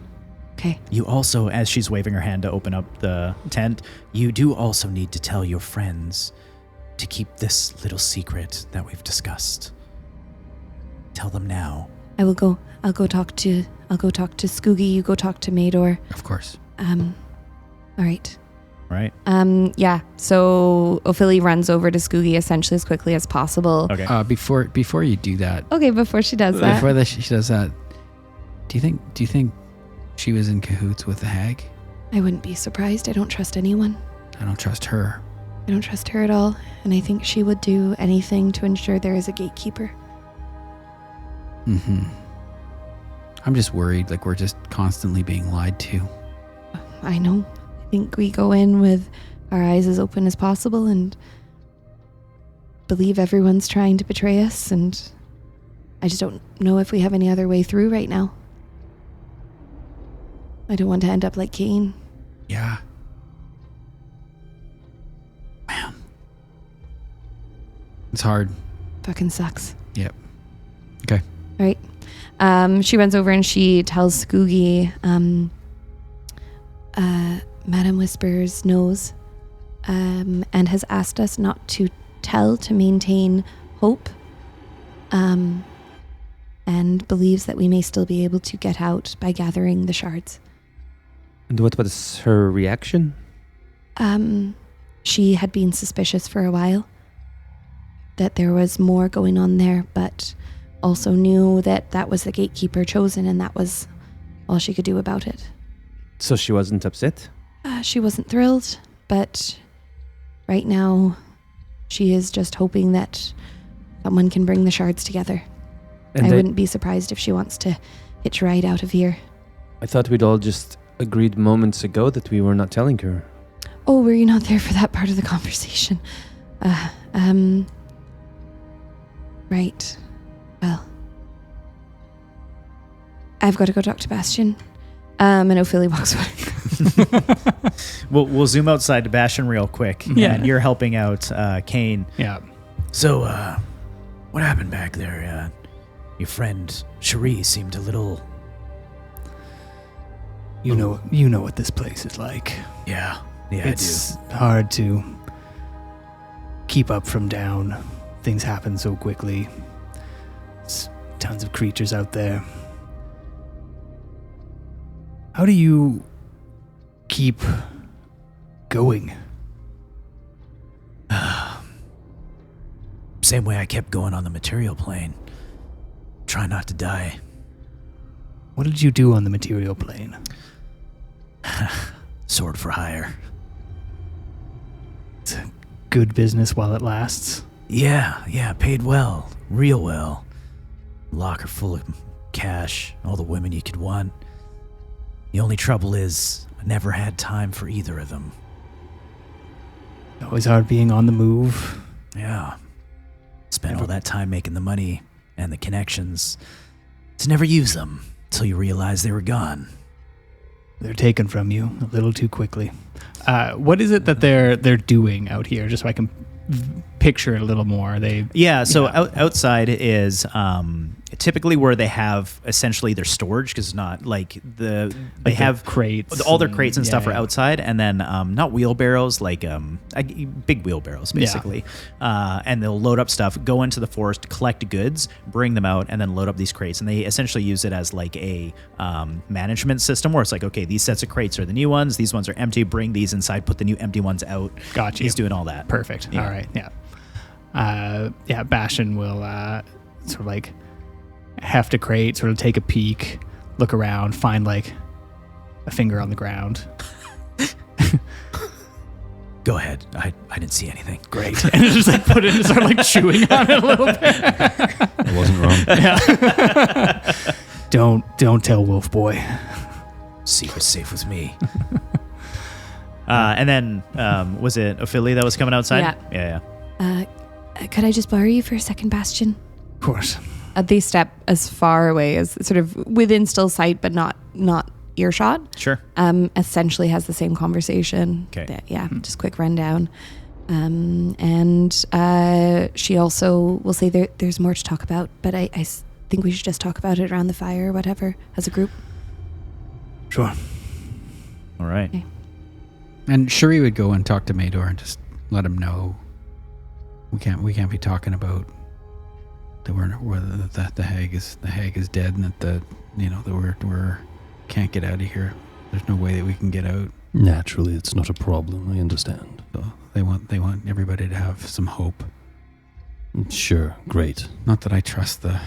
D: Okay.
A: You also, as she's waving her hand to open up the tent, you do also need to tell your friends to keep this little secret that we've discussed. Tell them now.
D: I'll go talk to Skoogie. You go talk to Mador.
C: Of course.
D: All right.
A: Right?
D: Yeah. So Ophelia runs over to Skoogie essentially as quickly as possible.
A: Okay.
C: Before you do that,
D: Okay, before she does that.
C: she does that, do you think she was in cahoots with the hag?
D: I wouldn't be surprised. I don't trust anyone.
C: I don't trust her.
D: I don't trust her at all, and I think she would do anything to ensure there is a gatekeeper.
C: Mm-hmm. I'm just worried, we're just constantly being lied to.
D: I know. I think we go in with our eyes as open as possible and believe everyone's trying to betray us, and I just don't know if we have any other way through right now. I don't want to end up like Cain.
C: Yeah. Man. It's hard.
D: Fucking sucks.
C: Yep. Okay.
D: All right. She runs over and she tells Skoogie, Madam Whispers knows, and has asked us not to tell to maintain hope, and believes that we may still be able to get out by gathering the shards.
E: And what was her reaction?
D: She had been suspicious for a while that there was more going on there, but also knew that that was the gatekeeper chosen, and that was all she could do about it.
E: So she wasn't upset?
D: She wasn't thrilled, but right now she is just hoping that someone can bring the shards together.
E: And
D: I wouldn't be surprised if she wants to hitch a ride out of here.
E: I thought we'd all just agreed moments ago that we were not telling her.
D: Oh, were you not there for that part of the conversation? Right. Well, I've got to go talk to Bastion. And Ophelia walks away.
A: We'll zoom outside to Bastion real quick.
F: Yeah.
A: And you're helping out Kane.
F: Yeah.
H: So, what happened back there? Your friend Cherie seemed a little...
F: You know what this place is like.
H: Yeah,
F: It's hard to keep up from down. Things happen so quickly. There's tons of creatures out there. How do you keep going?
H: Same way I kept going on the material plane. Try not to die.
F: What did you do on the material plane?
H: Sword for hire.
F: It's a good business while it lasts.
H: Yeah, paid well. Real well. Locker full of cash, all the women you could want. The only trouble is, I never had time for either of them.
F: Always hard being on the move.
H: Yeah. Spent all that time making the money and the connections to never use them until you realize they were gone.
F: They're taken from you a little too quickly. What is it that they're doing out here? Just so I can picture it a little more.
A: Outside is typically where they have essentially their storage, because it's not like they have
F: crates.
A: all their crates and stuff are
F: yeah.
A: outside, and then not wheelbarrows, like big wheelbarrows basically. And they'll load up stuff, go into the forest, collect goods, bring them out, and then load up these crates. And they essentially use it as like a management system where it's like, okay, these sets of crates are the new ones, these ones are empty, bring these inside, put the new empty ones out.
F: Gotcha.
A: He's doing all that.
F: Perfect.
A: Yeah.
F: All right. Yeah. Bastion will sort of like heft a crate, sort of take a peek, look around, find like a finger on the ground.
H: Go ahead. I didn't see anything.
F: Great. And just like put it and start like chewing on it a little bit.
B: I wasn't wrong.
F: Don't tell Wolf Boy.
H: Secret's safe with me.
A: And then was it Ophelia that was coming outside? Yeah.
D: Could I just borrow you for a second, Bastion?
F: Of course.
D: They step as far away as sort of within still sight, but not earshot.
A: Sure.
D: Essentially has the same conversation.
A: Okay.
D: Just quick rundown. And she also will say there's more to talk about, but I think we should just talk about it around the fire or whatever as a group.
F: Sure.
A: All right.
D: Okay.
C: And Cherie would go and talk to Mador and just let him know we can't be talking about that the hag is dead and that we can't get out of here. There's no way that we can get out.
B: Naturally, it's not a problem. I understand.
C: So they want everybody to have some hope.
B: Sure, great.
C: Not that I trust the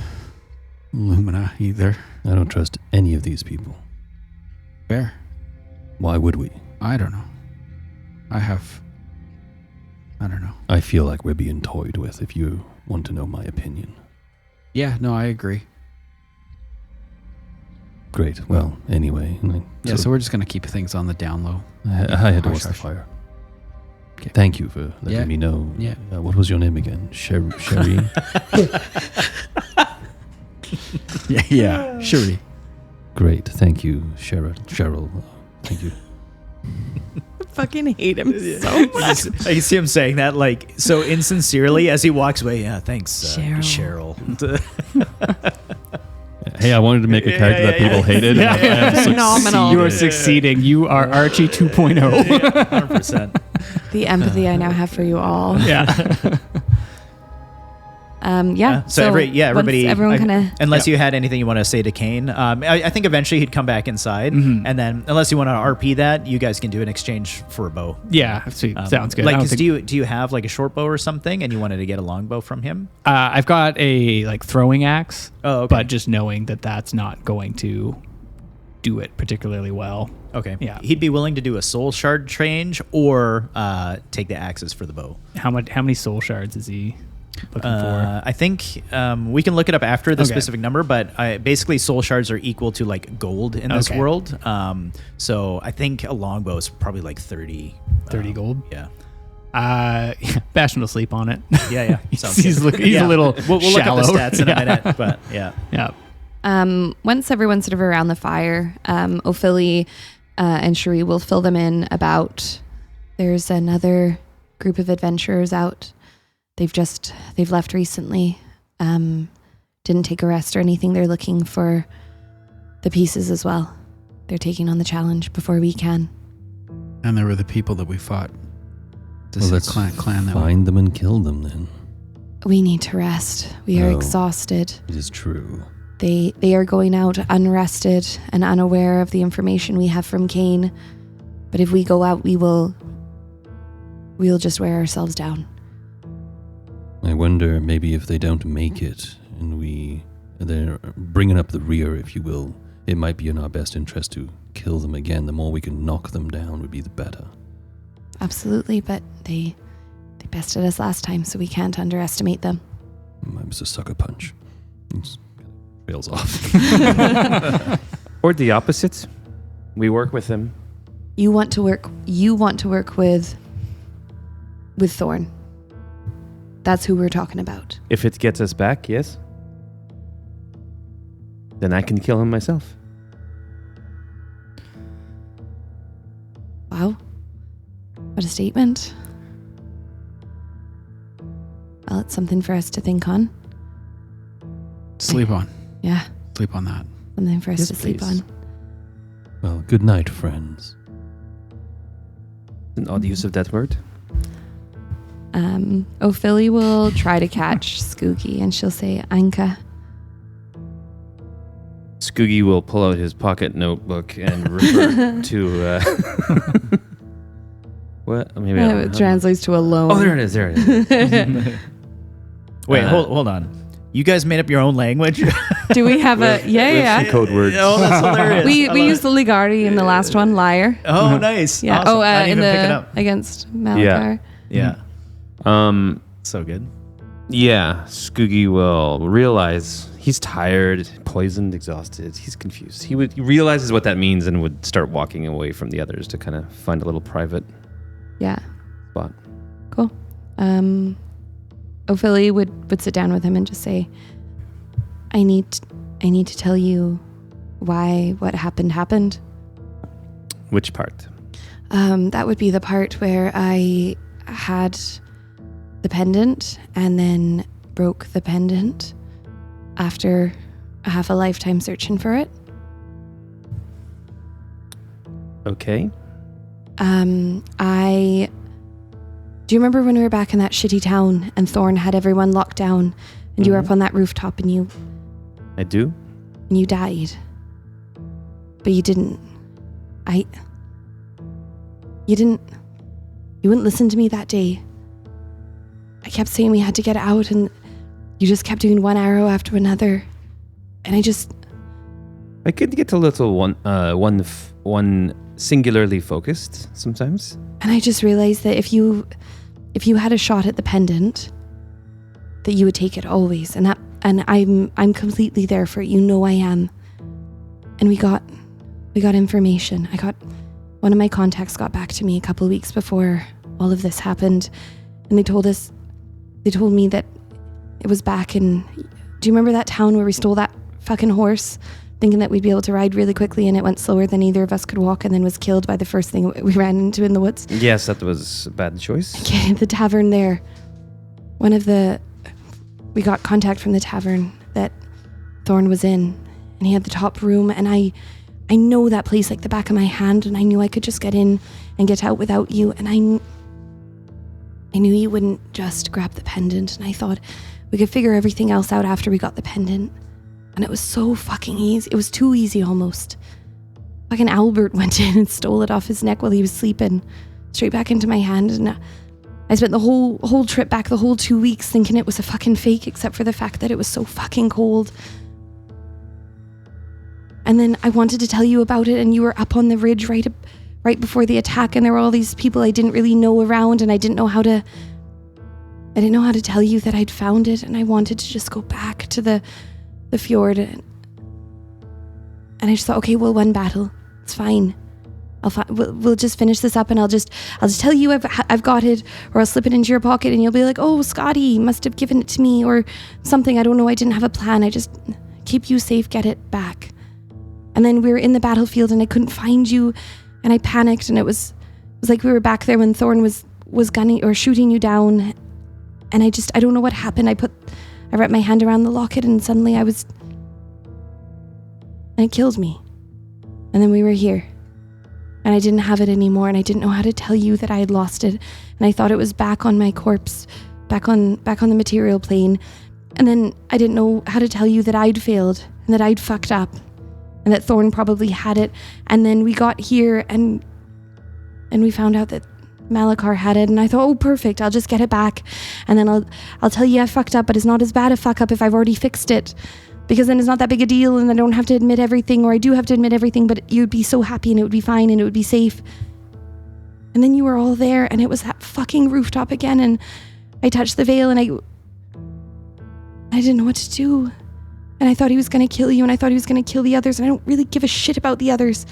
C: Lumina either.
B: I don't trust any of these people.
C: Fair.
B: Why would we?
C: I don't know. I don't know.
B: I feel like we're being toyed with, if you want to know my opinion.
C: Yeah, no, I agree.
B: Great. Well, anyway.
C: So we're just going to keep things on the down low.
B: I had to watch the
C: Hush.
B: fire.
C: Okay.
B: Thank you for letting
C: Yeah.
B: me know.
C: Yeah.
B: What was your name again? Cherie?
C: Yeah. Cherie.
B: Great. Thank you, Cheryl. Thank you.
D: Fucking hate him so much.
A: I can see him saying that like so insincerely as he walks away. Yeah, thanks,
D: Cheryl.
A: Cheryl.
B: Hey, I wanted to make a character that people hated.
F: Yeah.
B: And I have
D: Phenomenal.
F: You are succeeding. You are Archie 2.0.
A: 100%.
D: The empathy I now have for you all.
F: Yeah.
A: So everybody.
D: Everyone kind of.
A: Unless you had anything you want to say to Kane, I think eventually he'd come back inside, and then unless you want to RP that, you guys can do an exchange for a bow.
F: Yeah. Sweet. Sounds good.
A: Like,
F: I don't
A: 'cause
F: think-
A: do you have like a short bow or something, and you wanted to get a long bow from him?
F: I've got a like throwing axe.
A: Oh, okay.
F: But just knowing that that's not going to do it particularly well.
A: Okay.
F: Yeah.
A: He'd be willing to do a soul shard change or take the axes for the bow.
F: How many soul shards is he? looking for?
A: I think we can look it up after the
F: Okay.
A: specific number, but basically soul shards are equal to like gold in this
F: Okay.
A: world. So I think a longbow is probably like 30.
F: 30 gold?
A: Yeah.
F: Bastion will sleep on it.
A: Yeah. Sounds
F: he's
A: good.
F: he's a little
A: We'll look up the
F: shallow.
A: stats in a minute, but yeah.
F: Yeah.
D: Once everyone's sort of around the fire, Ophilia and Cherie will fill them in about there's another group of adventurers out. They've left recently. Didn't take a rest or anything. They're looking for the pieces as well. They're taking on the challenge before we can.
C: And there were the people that we fought. This
B: Well,
C: is
B: let's
C: clan that
B: find them and kill them then.
D: We need to rest. We are
B: No.
D: exhausted.
B: It is true.
D: They are going out unrested and unaware of the information we have from Cain. But if we go out, we'll just wear ourselves down.
B: I wonder maybe if they don't make it and they're bringing up the rear, if you will, it might be in our best interest to kill them again. The more we can knock them down would be the better.
D: Absolutely, but they bested us last time, so we can't underestimate them.
B: It was a sucker punch. It trails off.
E: Or the opposite. We work with them.
D: You want to work with Thorn. That's who we're talking about.
E: If it gets us back, yes. Then I can kill him myself.
D: Wow. What a statement. Well, it's something for us to think on.
C: Sleep on.
D: Yeah,
C: Sleep on that.
D: something for us
E: Yes,
D: to sleep
E: please.
D: on.
B: Well, good night, friends.
E: An odd use of that word.
D: Ophilia will try to catch Skooky and she'll say, Anka.
E: Skoogie will pull out his pocket notebook and refer to what? Maybe I don't
D: It
E: know.
D: translates to alone.
E: Oh, there it is. There it is.
A: Wait, hold on. You guys made up your own language?
D: Do we have a... Yeah.
E: Code words.
A: Oh, that's hilarious.
D: We
A: I love
D: used
A: it.
D: the Ligari in the last one, liar.
A: Oh, nice.
D: Yeah.
A: Awesome. I didn't
D: In
A: even pick it
D: the
A: up.
D: against Malakar.
A: Yeah. So good.
E: Yeah, Skoogie will realize he's tired, poisoned, exhausted. He's confused. He realizes what that means and would start walking away from the others to kind of find a little private
D: Yeah.
E: spot.
D: Cool. Ophilia would sit down with him and just say, I need to tell you why what happened.
E: Which part?
D: That would be the part where I had the pendant and then broke the pendant after half a lifetime searching for it.
E: Okay.
D: Do you remember when we were back in that shitty town and Thorn had everyone locked down and you were up on that rooftop and you
E: I do.
D: died? But you didn't. You wouldn't listen to me that day. I kept saying we had to get out and you just kept doing one arrow after another. And
E: I could get a little one singularly focused sometimes.
D: And I just realized that if you had a shot at the pendant, that you would take it always. And I'm completely there for it. You know I am. And we got information. One of my contacts got back to me a couple of weeks before all of this happened, and they told me that it was back in. Do you remember that town where we stole that fucking horse, thinking that we'd be able to ride really quickly, and it went slower than either of us could walk, and then was killed by the first thing we ran into in the woods?
E: Yes, that was a bad choice.
D: Okay, the tavern there. We got contact from the tavern that Thorn was in, and he had the top room, and I know that place like the back of my hand, and I knew I could just get in and get out without you, and I knew you wouldn't just grab the pendant, and I thought we could figure everything else out after we got the pendant. And it was so fucking easy. It was too easy almost. Fucking Albert went in and stole it off his neck while he was sleeping, straight back into my hand, and I spent the whole trip back, the whole 2 weeks, thinking it was a fucking fake, except for the fact that it was so fucking cold. And then I wanted to tell you about it, and you were up on the ridge right before the attack, and there were all these people I didn't really know around, and I didn't know how to I didn't know how to tell you that I'd found it, and I wanted to just go back to the fjord. And I just thought, okay, well, one battle, it's fine. We'll just finish this up, and I'll just tell you I've got it, or I'll slip it into your pocket, and you'll be like, oh, Scotty must have given it to me, or something. I don't know. I didn't have a plan. I just keep you safe, get it back. And then we were in the battlefield, and I couldn't find you, and I panicked, and it was like we were back there when Thorn was gunning or shooting you down, and I don't know what happened. I wrapped my hand around the locket, and suddenly and it killed me. And then we were here. And I didn't have it anymore, and I didn't know how to tell you that I had lost it. And I thought it was back on my corpse, back on the material plane. And then I didn't know how to tell you that I'd failed, and that I'd fucked up, and that Thorn probably had it. And then we got here, and we found out that Malachar had it, and I thought, oh, perfect, I'll just get it back. And then I'll tell you I fucked up, but it's not as bad a fuck up if I've already fixed it. Because then it's not that big a deal, and I don't have to admit everything, or I do have to admit everything, but you'd be so happy, and it would be fine, and it would be safe. And then you were all there, and it was that fucking rooftop again, and I touched the veil, and I didn't know what to do. And I thought he was going to kill you, and I thought he was going to kill the others, and I don't really give a shit about the others.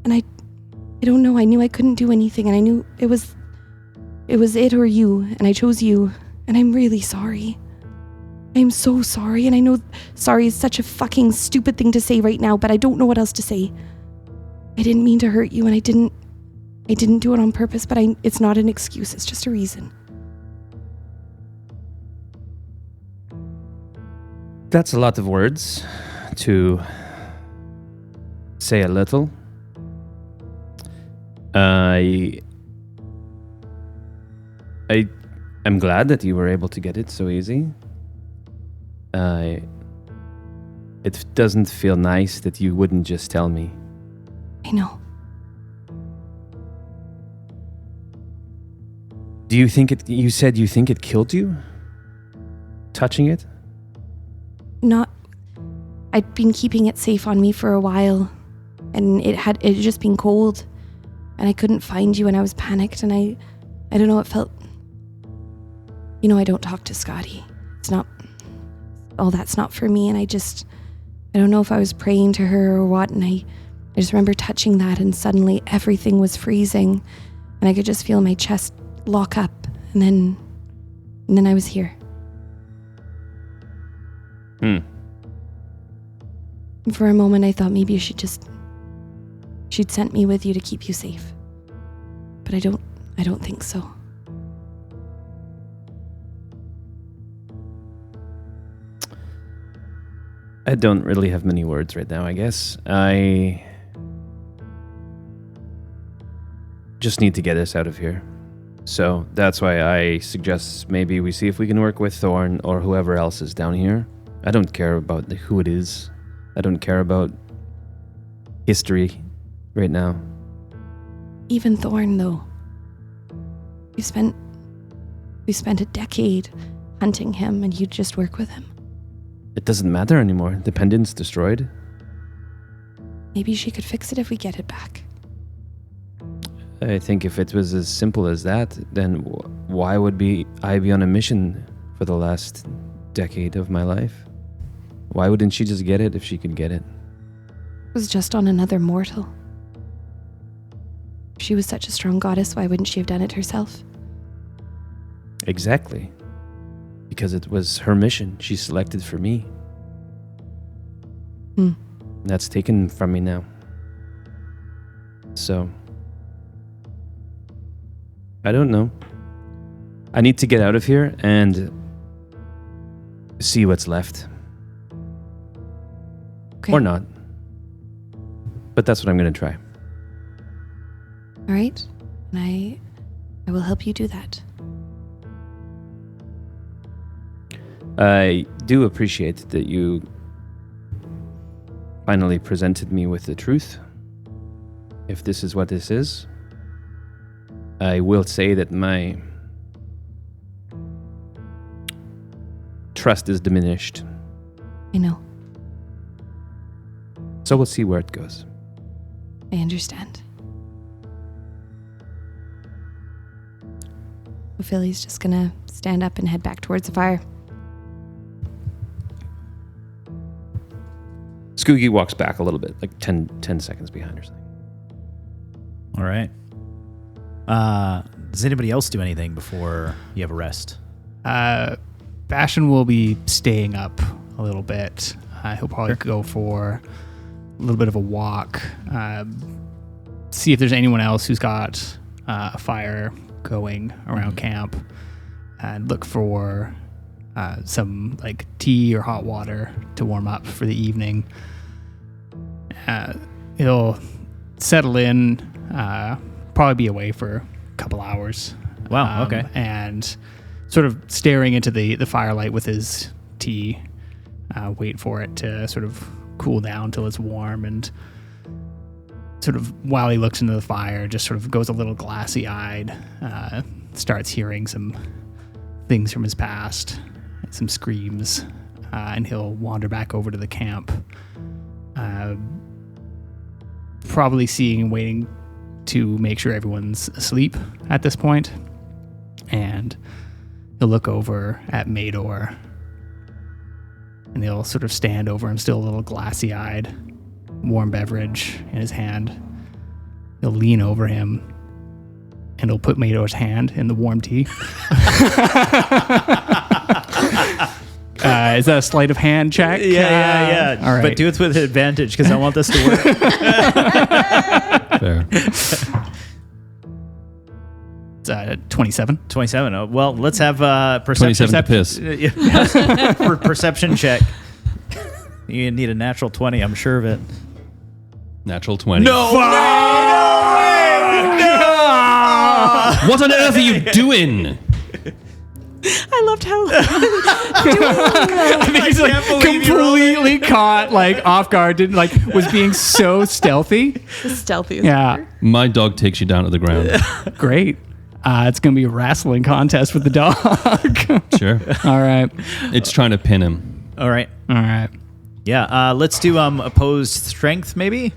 D: And I don't know, I knew I couldn't do anything, and I knew it was it or you, and I chose you, and I'm really sorry. I'm so sorry, and I know sorry is such a fucking stupid thing to say right now, but I don't know what else to say. I didn't mean to hurt you, and I didn't do it on purpose, but it's not an excuse, it's just a reason.
E: That's a lot of words to say a little. I'm glad that you were able to get it so easy. It doesn't feel nice that you wouldn't just tell me.
D: I know.
E: Do you think you said you think it killed you? Touching it?
D: I'd been keeping it safe on me for a while, and it had just been cold, and I couldn't find you, and I was panicked, and I don't know, it felt, I don't talk to Scotty. It's not, that's not for me, and I don't know if I was praying to her or what, and I just remember touching that, and suddenly everything was freezing, and I could just feel my chest lock up, and then I was here. And for a moment, I thought maybe she'd sent me with you to keep you safe. But I don't think so.
E: I don't really have many words right now, I guess. I just need to get us out of here. So that's why I suggest maybe we see if we can work with Thorn or whoever else is down here. I don't care about who it is. I don't care about history right now.
D: Even Thorn, though. We spent a decade hunting him, and you'd just work with him.
E: It doesn't matter anymore. The pendant's destroyed.
D: Maybe she could fix it if we get it back.
E: I think if it was as simple as that, then why would I be on a mission for the last decade of my life? Why wouldn't she just get it if she could get it?
D: It was just on another mortal. If she was such a strong goddess, why wouldn't she have done it herself?
E: Exactly. Because it was her mission she selected for me. That's taken from me now. So, I don't know. I need to get out of here and see what's left.
D: Okay.
E: Or not. But that's what I'm going to try.
D: All right. And I will help you do that.
E: I do appreciate that you finally presented me with the truth. If this is what this is, I will say that my trust is diminished.
D: I know.
E: So we'll see where it goes.
D: I understand. Philly's just gonna stand up and head back towards the fire.
E: Skoogie walks back a little bit, like 10 seconds behind or something.
A: All right. Does anybody else do anything before you have a rest?
F: Bastion will be staying up a little bit. He'll probably go for a little bit of a walk. See if there's anyone else who's got a fire going around camp, and look for some like tea or hot water to warm up for the evening. He'll settle in, probably be away for a couple hours.
A: Wow, okay.
F: And sort of staring into the firelight with his tea, wait for it to sort of cool down till it's warm, and sort of while he looks into the fire, just sort of goes a little glassy-eyed, starts hearing some things from his past, some screams, and he'll wander back over to the camp, probably seeing and waiting to make sure everyone's asleep at this point, and he'll look over at Mador, and he'll sort of stand over him, still a little glassy-eyed, warm beverage in his hand. He'll lean over him, and he'll put Mador's hand in the warm tea. Is that a sleight of hand check?
A: Yeah.
F: All right.
A: But do it with advantage because I want this to work.
B: Fair.
F: It's 27.
A: 27. Oh, well, let's have perception.
B: 27 to piss.
A: For perception check. You need a natural 20, I'm sure of it.
B: Natural 20.
A: No!
B: What on earth are you doing?
D: I loved how
F: I think he's like completely caught, like off guard, didn't like was being so stealthy.
D: the stealthiest.
F: Yeah,
B: My dog takes you down to the ground.
F: great. It's gonna be a wrestling contest with the dog.
B: Sure.
F: All right,
B: It's trying to pin him.
A: All right.
F: all right.
A: Yeah, let's do opposed strength, maybe?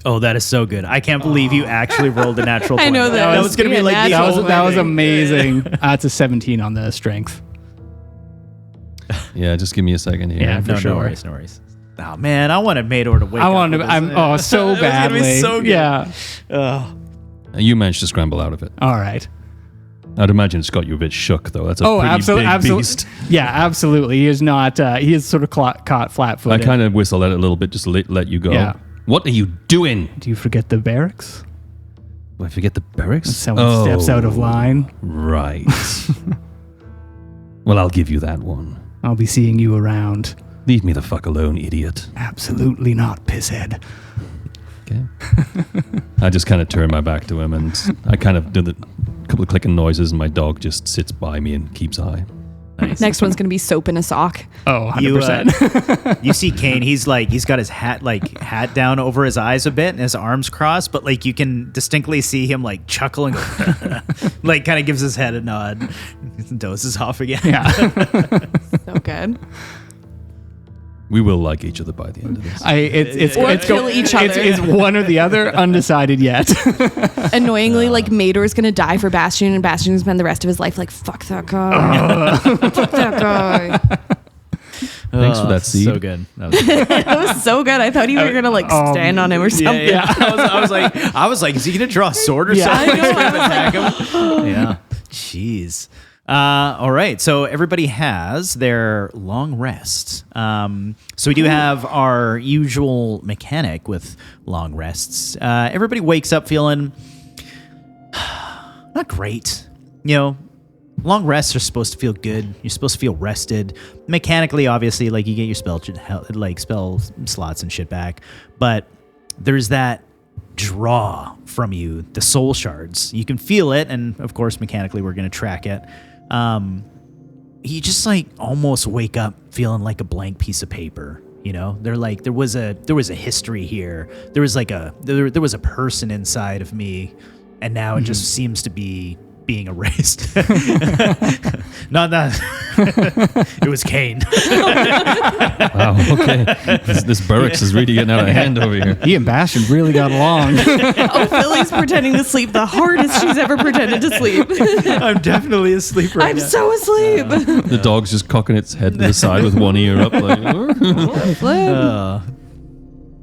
A: Oh, that is so good. I can't believe you actually rolled a natural 20.
D: I know that.
A: was going to be like the
F: That was
A: ultimate-
F: amazing. It's a 17 on the strength.
B: Yeah, just give me a second here.
F: Yeah, for
A: No,
F: sure.
A: no worries, no worries. Oh, man, I wanted Mador to wake up.
F: I wanted to.
A: with
F: I'm
A: this.
F: so
A: It was gonna be
F: badly.
A: so good.
F: Yeah.
B: You managed to scramble out of it.
F: All right.
B: I'd imagine it's got you a bit shook, though. That's a pretty
F: absolutely,
B: big beast.
F: Yeah, absolutely. He is not. He is sort of caught flat-footed.
B: I kind of whistle at it a little bit just to let you go.
F: Yeah.
B: What are you doing?
F: Do you forget the barracks?
B: Do I forget the barracks?
F: Someone steps out of line.
B: Right. Well, I'll give you that one.
F: I'll be seeing you around.
B: Leave me the fuck alone, idiot.
F: Absolutely not, pisshead.
B: Okay. I just kind of turn my back to him, and I kind of do the couple of clicking noises, and my dog just sits by me and keeps eye.
D: Next one's gonna be soap in a sock.
F: Oh, 100%.
A: You see Kane, he's got his hat down over his eyes a bit and his arms crossed, but like you can distinctly see him like chuckling, like kind of gives his head a nod, dozes off again.
F: Yeah.
D: So good.
B: We will like each other by the end of this.
D: Or kill each other.
F: It's one or the other, undecided yet.
D: Annoyingly, like Mador's gonna die for Bastion, and Bastion will spend the rest of his life like, fuck that guy. Fuck that guy.
B: Thanks for that seed.
A: So good. That was good.
D: That was so good. I thought you were gonna like stand on him or something.
A: Yeah. I was like, is he gonna draw a sword or something?
D: I know.
A: Attack him? Yeah. Jeez. All right. So everybody has their long rest. So we do have our usual mechanic with long rests. Everybody wakes up feeling not great. You know, long rests are supposed to feel good. You're supposed to feel rested. Mechanically, obviously, like you get your spell slots and shit back. But there's that draw from you, the soul shards. You can feel it, and of course, mechanically, we're going to track it. You just like almost wake up feeling like a blank piece of paper. You know, they're like there was a history here. There was like there was a person inside of me, and now it just seems to be being erased. Not that. It was Kane.
B: Wow, okay. This barracks is really getting out of hand over here.
F: He and Bastion really got along.
D: Oh, Philly's pretending to sleep the hardest she's ever pretended to sleep.
A: I'm definitely asleep right
D: I'm
A: now.
D: so asleep.
B: The dog's just cocking its head to the side with one ear up. Like,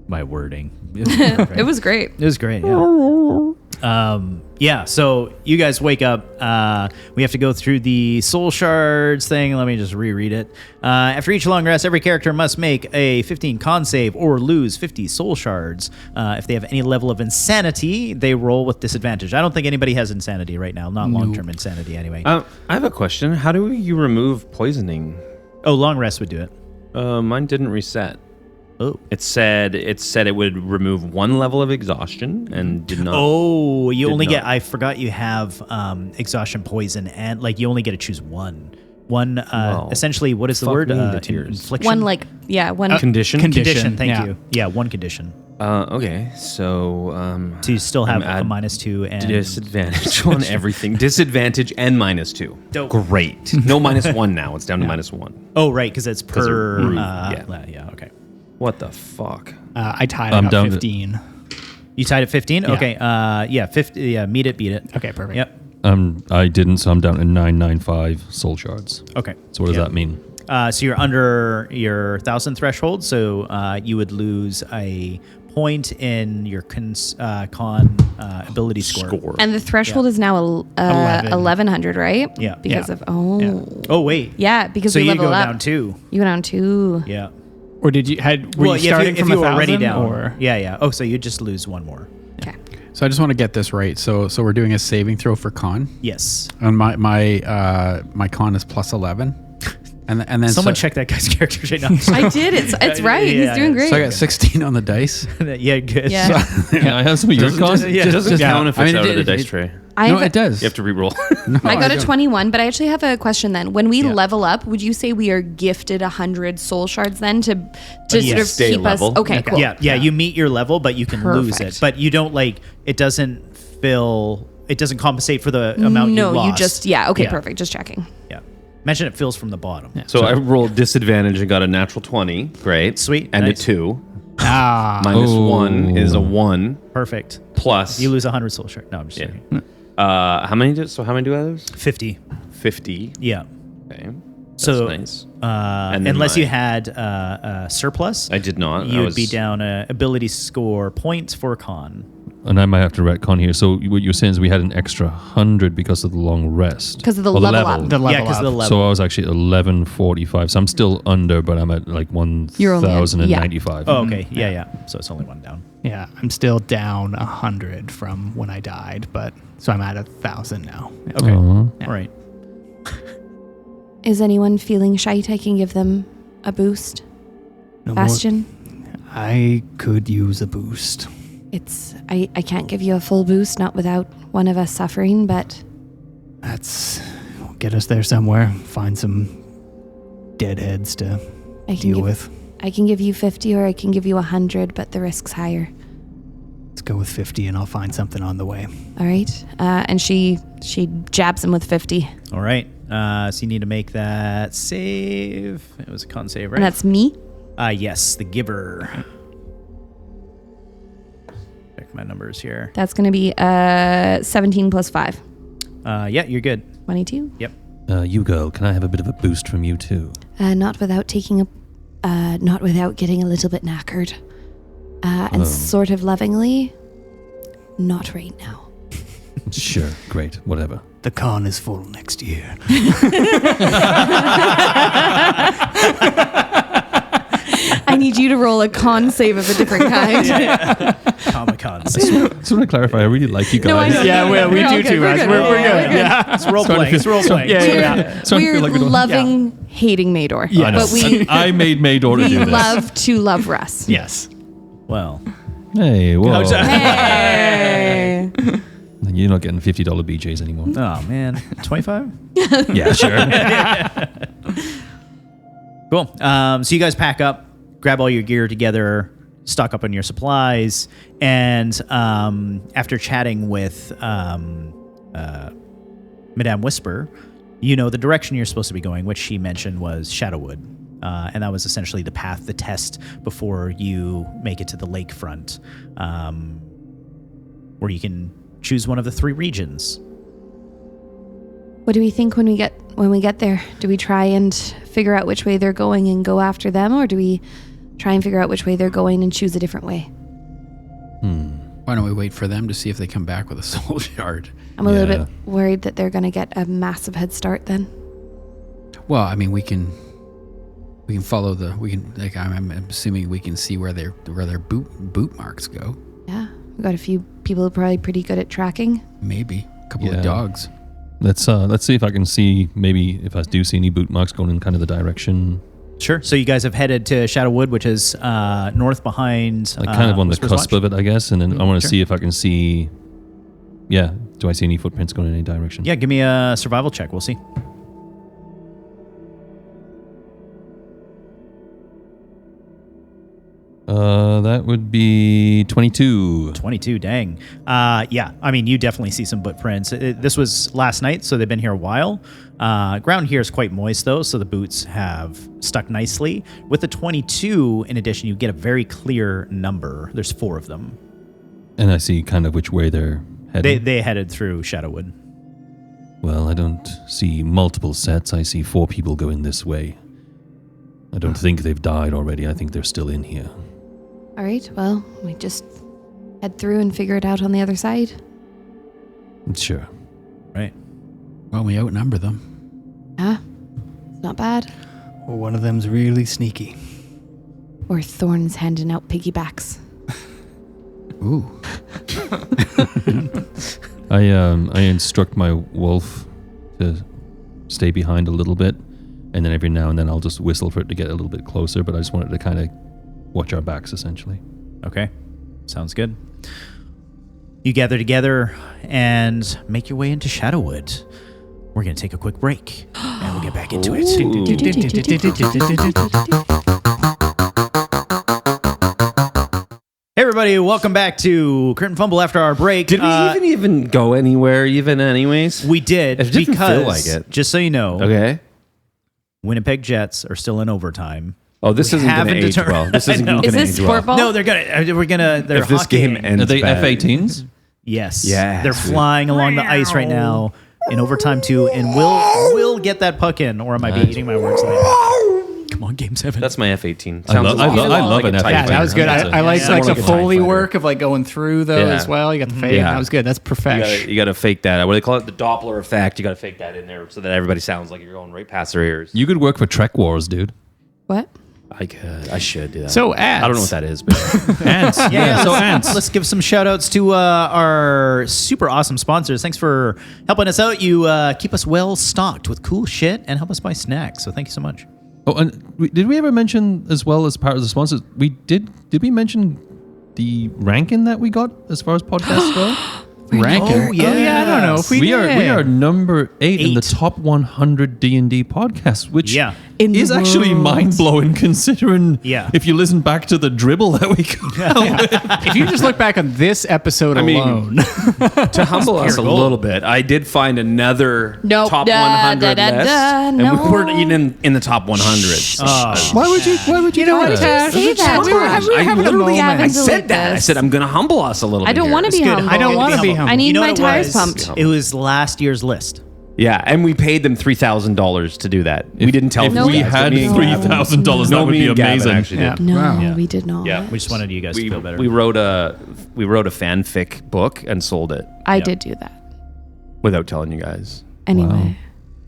A: My wording.
D: It was great.
A: It was great. Yeah. So you guys wake up. We have to go through the soul shards thing. Let me just reread it. After each long rest, every character must make a 15 con save or lose 50 soul shards. If they have any level of insanity, they roll with disadvantage. I don't think anybody has insanity right now. Not long-term insanity anyway.
E: I have a question. How do you remove poisoning?
A: Oh, long rest would do it.
E: Mine didn't reset.
A: Oh.
E: It said it would remove one level of exhaustion and did not.
A: Oh, you
E: Did
A: only get.
E: not.
A: I forgot you have exhaustion, poison, and like you only get to choose one.
E: Well,
A: Essentially, what is the
E: fuck
A: word?
E: me to tears.
A: Infliction.
D: One one.
E: Condition.
A: Condition. Thank
F: yeah.
A: you. Yeah, one condition.
E: Okay, so
A: So you still have
E: add
A: a -2 and
E: disadvantage on everything. Disadvantage and -2.
A: Dope.
E: Great. No -1 now. It's down to -1.
A: Oh, right, because it's per.
E: it-
A: Yeah. Okay.
E: What the fuck?
F: I tied
B: I'm
F: it
B: down
F: at
B: to-
F: 15.
A: You tied at 15.
F: Yeah.
A: Okay. Yeah. 50. Yeah. Meet it. Beat it.
F: Okay, perfect.
A: Yep.
B: I didn't, so I'm down to 995 soul shards.
A: Okay.
B: So what does
A: Yeah.
B: that mean?
A: So you're under your 1,000 threshold. So you would lose a point in your con ability score.
D: And the threshold is now 1100, right?
A: Yeah.
D: Because
F: Yeah.
D: of
A: Yeah. Oh wait.
D: because
A: So
D: we
A: you
D: level
A: go
D: up.
A: down 2.
D: You went down 2.
A: Yeah.
F: Or were you starting
A: if
F: from
A: you were
F: 1,000
A: already down?
F: Or?
A: Yeah. Oh, so you just lose one more.
D: Okay.
C: So I just want to get this right. So we're doing a saving throw for con,
A: Yes.
C: and my con is +11, and then
A: Someone
C: so,
A: check that guy's character sheet now.
D: I did. It's right.
A: Yeah,
D: He's doing great.
C: So I got 16 on the dice.
A: Yeah. Good.
D: Yeah.
B: Can I have some of your con?
E: It doesn't count if
C: I
E: it's
C: mean,
E: out of the
C: it-
E: dice
C: it-
E: tray.
C: No, it does.
E: You have to re-roll.
D: I got a
C: don't.
D: 21, but I actually have a question then. When we
A: Yeah.
D: level up, would you say we are gifted 100 soul shards then to sort
A: yes.
D: of
E: Stay
D: keep
E: level.
D: us? Okay, cool.
A: Yeah. You meet your level, but you can lose it.
D: Perfect.
A: But you don't it doesn't fill. It doesn't compensate for the amount you
D: No,
A: lost.
D: you just okay, perfect. Just checking.
A: Yeah. Imagine it fills from the bottom. Yeah.
E: So I rolled disadvantage and got a natural 20. Great.
A: Sweet.
E: And
A: Nice.
E: a 2.
F: Ah.
E: -1 is a 1
A: Perfect.
E: plus.
A: You lose 100 soul shard. No, I'm just kidding.
E: How many do I lose?
A: 50.
E: 50.
A: Yeah.
E: Okay. That's
A: So
E: nice. And then
A: unless
E: my-
A: you had surplus,
E: I did not.
A: you
E: I
A: would be
E: was-
A: down ability score points for con.
B: And I might have to retcon here. So what you're saying is we had an extra 100 because of the long rest.
D: Because of the
B: Or
D: level up.
F: The level
A: Yeah, because
F: up.
A: the level.
B: So I was actually at 1145. So I'm still under, but I'm at like
D: You're only at-
B: 1,095.
A: Oh, okay. Yeah. So it's only one down.
F: Yeah, I'm still down 100 from when I died, but so I'm at 1,000 now.
A: Okay.
B: Aw.
F: Yeah.
A: All right.
D: Is anyone feeling shite? I can give them a boost.
F: No more-
D: Bastion,
F: I could use a boost.
D: I can't give you a full boost, not without one of us suffering, but
F: That's get us there somewhere. Find some deadheads to
D: I can
F: deal
D: give,
F: with.
D: I can give you 50 or I can give you 100, but the risk's higher.
F: Let's go with 50, and I'll find something on the way.
D: All right. And she jabs him with 50.
A: All right. So you need to make that save. It was a con save, right?
D: And that's me.
A: Yes, the giver. Check my numbers here.
D: That's going to be 17 plus 5.
A: Yeah, you're good.
D: 22.
A: Yep.
B: You girl, can I have a bit of a boost from you too?
D: Not without not without getting a little bit knackered. And sort of lovingly, not right now.
B: Sure, great, whatever.
F: The con is full next year.
D: I need you to roll a con save of a different kind.
A: Comic-Con.
B: Just want to clarify, I really like you guys.
D: No, I know.
F: Yeah, we
D: We're all
F: do
D: good,
F: too,
D: we're
F: guys.
D: good.
F: We're
D: Yeah,
F: good.
D: we're
F: Yeah.
A: It's role playing. It's role playing.
F: Yeah.
B: So I
D: We're
B: feel like we don't-
D: loving hating Mador.
F: Yeah.
B: I know.
D: But we
B: I made Mador to
D: we
B: do this.
D: love to love Russ.
F: Yes.
A: Well,
B: Hey, whoa.
D: Hey.
B: You're not getting $50 BJs anymore.
A: oh man, 25.
B: Yeah, sure.
A: Cool. So you guys pack up, grab all your gear together, stock up on your supplies, and after chatting with Madame Whisper, you know the direction you're supposed to be going, which she mentioned was Shadowwood. And that was essentially the path, the test before you make it to the lakefront, where you can choose one of the 3 regions.
D: What do we think when we get there? Do we try and figure out which way they're going and go after them, or do we try and figure out which way they're going and choose a different way?
C: Why don't we wait for them to see if they come back with a soul shard?
D: I'm a little bit worried that they're going to get a massive head start then.
C: Well, I mean, we can follow I'm assuming we can see where their boot marks go.
D: Yeah, we've got a few people who are probably pretty good at tracking.
C: Maybe a couple of dogs.
B: Let's see if I can see, maybe if I do see any boot marks going in kind of the direction.
A: Sure. So you guys have headed to Shadowwood, which is north behind...
B: Like kind of on the
A: Whisper's
B: cusp
A: Watch.
B: of it, I guess. And then I want to
A: Sure.
B: see if I can see... Yeah. Do I see any footprints going in any direction?
A: Yeah, give me a survival check. We'll see.
B: That would be 22.
A: 22, dang. Yeah, I mean, you definitely see some footprints. This was last night, so they've been here a while. Ground here is quite moist, though, so the boots have stuck nicely. With the 22, in addition, you get a very clear number. There's 4 of them.
B: And I see kind of which way they're heading.
A: They headed through Shadowwood.
B: Well, I don't see multiple sets. I see 4 people going this way. I don't think they've died already. I think they're still in here.
D: All right, well, we just head through and figure it out on the other side.
B: Sure.
A: Right.
C: Well, we outnumber them.
D: Yeah, it's not bad.
F: Well, one of them's really sneaky.
D: Or Thorn's handing out piggybacks.
C: Ooh.
B: I instruct my wolf to stay behind a little bit, and then every now and then I'll just whistle for it to get a little bit closer, but I just want it to kind of watch our backs, essentially.
A: Okay. Sounds good. You gather together and make your way into Shadowwood. We're going to take a quick break, and we'll get back into it. Hey, everybody. Welcome back to Curtain Fumble after our break.
E: Did we even go anywhere, anyways?
A: We did,
E: It didn't
A: because,
E: feel like it.
A: just so you know,
E: Okay.
A: Winnipeg Jets are still in overtime.
E: Oh, this isn't going to
A: haven't
E: age
A: determined-
E: well. This
A: I
E: isn't
A: know.
E: going to
D: Is
E: age
D: this
E: well.
D: sport ball?
A: No, they're
E: If this game
A: hockeying.
E: ends
B: Are they
E: bad.
B: F-18s?
A: Yes.
E: Yes.
A: They're flying along the ice right now in overtime too, and will get that puck in, or I might be eating my words later. Come on, Game 7.
E: That's my F-18.
B: I love an
E: a
B: F-18.
E: TIE
F: Yeah, that was good.
B: That's
F: I like
B: yeah.
F: like
E: More
F: the
E: like a TIE
F: Foley
E: fighter.
F: work of like going through those
E: Yeah.
F: as well. You got the fade.
E: Yeah.
F: That was good. That's professional.
E: You got to fake that. What do they call it? The Doppler effect. You got to fake that in there so that everybody sounds like you're going right past their ears.
B: You could work for Trek Wars, dude.
D: What?
E: I could. I should do that.
F: So ads.
E: I don't know what that is, but
B: Ants.
A: Yeah,
B: so
A: let's,
B: ants.
A: let's give some shout outs to our super awesome sponsors. Thanks for helping us out. You keep us well stocked with cool shit and help us buy snacks. So thank you so much.
B: Oh, and did we ever mention, as well as part of the sponsors, did we mention the ranking that we got as far as podcasts go?
C: Ranking.
A: Oh, yeah.
F: Oh, yeah, I don't know if we
B: We are number 8 in the
A: 8.
B: top 100 D&D podcasts, which
A: Yeah.
D: In the
B: is actually
D: world.
B: mind-blowing considering
A: Yeah.
B: if you listen back to the dribble that we got.
F: If you just look back on this episode
E: mean,
F: alone,
E: to humble us a
A: goal.
E: little bit, I did find another
D: Nope.
E: top
D: Da,
E: 100
D: da, da,
E: list,
D: da,
E: and
D: no.
E: we weren't even in the top 100.
B: Why would you do
F: what,
B: that?
F: Tash?
D: Say that,
F: We were
D: Tash.
F: having- we were
E: I
F: having a
E: literally,
F: moment.
E: I
D: to
E: said
D: like
E: that. I
D: this.
E: said I'm going to humble us a little bit.
D: I don't want to be
A: Good.
D: humble.
F: I don't wanna be humble.
D: I need
A: You know
D: my
A: what it
D: tires
A: was?
D: pumped.
A: It was last year's list.
E: Yeah, and we paid them $3,000 to do that. We didn't tell
B: If
E: them.
B: we
E: guys, but
B: had
E: me and Gavin-
B: $3,000, that
E: No,
B: would
E: me
B: be
E: and Gavin
B: amazing.
E: actually
F: Yeah.
E: did.
D: No,
A: Yeah.
D: we did not.
E: Yeah.
A: We just wanted you guys to feel better.
E: We wrote a fanfic book and sold it
D: I did do that.
E: without telling you guys.
D: Anyway,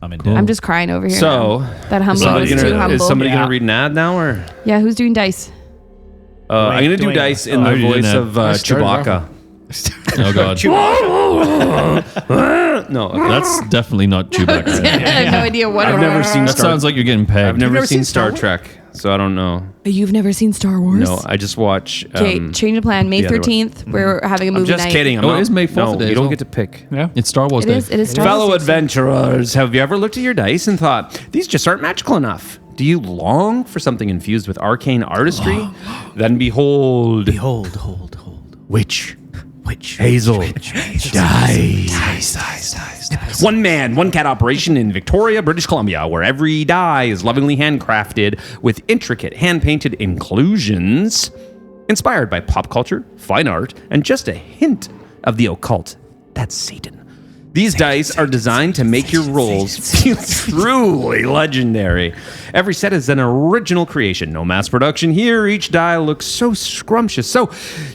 A: I'm in
B: Cool.
A: debt.
D: I'm just crying over here.
E: So,
D: now. That humble was too humble.
E: is somebody
F: Yeah.
E: going to read an ad now, or
D: Yeah, who's doing dice?
E: I'm going to do
A: Dwayne.
E: dice in
B: Oh,
E: the
B: you didn't
E: voice
B: have-
E: of
C: I started
E: Chewbacca.
B: Oh, God.
E: No, okay.
B: That's definitely not Chewbacca.
D: I have no idea what.
E: I've never seen
B: That
E: Star.
B: sounds like you're getting pegged.
E: I've never
F: never
E: seen
F: seen Star
E: Star Trek, so I don't know.
D: You've never seen Star Wars?
E: No, I just watch.
D: Okay, change of plan. May
E: the other one.
D: 13th, we're having a
E: I'm
D: movie
E: just
D: night.
E: kidding. I'm
B: Oh, it
E: not-
B: is May 4th
E: No,
B: today
E: you
B: as
E: don't
B: well.
E: get to pick.
F: yeah.
B: It's Star Wars
D: It
B: Day.
D: is. It is Star
E: Fellow
D: Wars.
E: adventurers, have you ever looked at your dice and thought, these just aren't magical enough? Do you long for something infused with arcane artistry? Then behold,
A: Behold, hold. Which
E: Hazel dies. One man, one cat operation in Victoria, British Columbia, where every die is lovingly handcrafted with intricate hand-painted inclusions inspired by pop culture, fine art, and just a hint of the occult. That's Satan. These dice are designed to make your rolls feel truly legendary. Every set is an original creation. No mass production here. Each die looks so scrumptious, so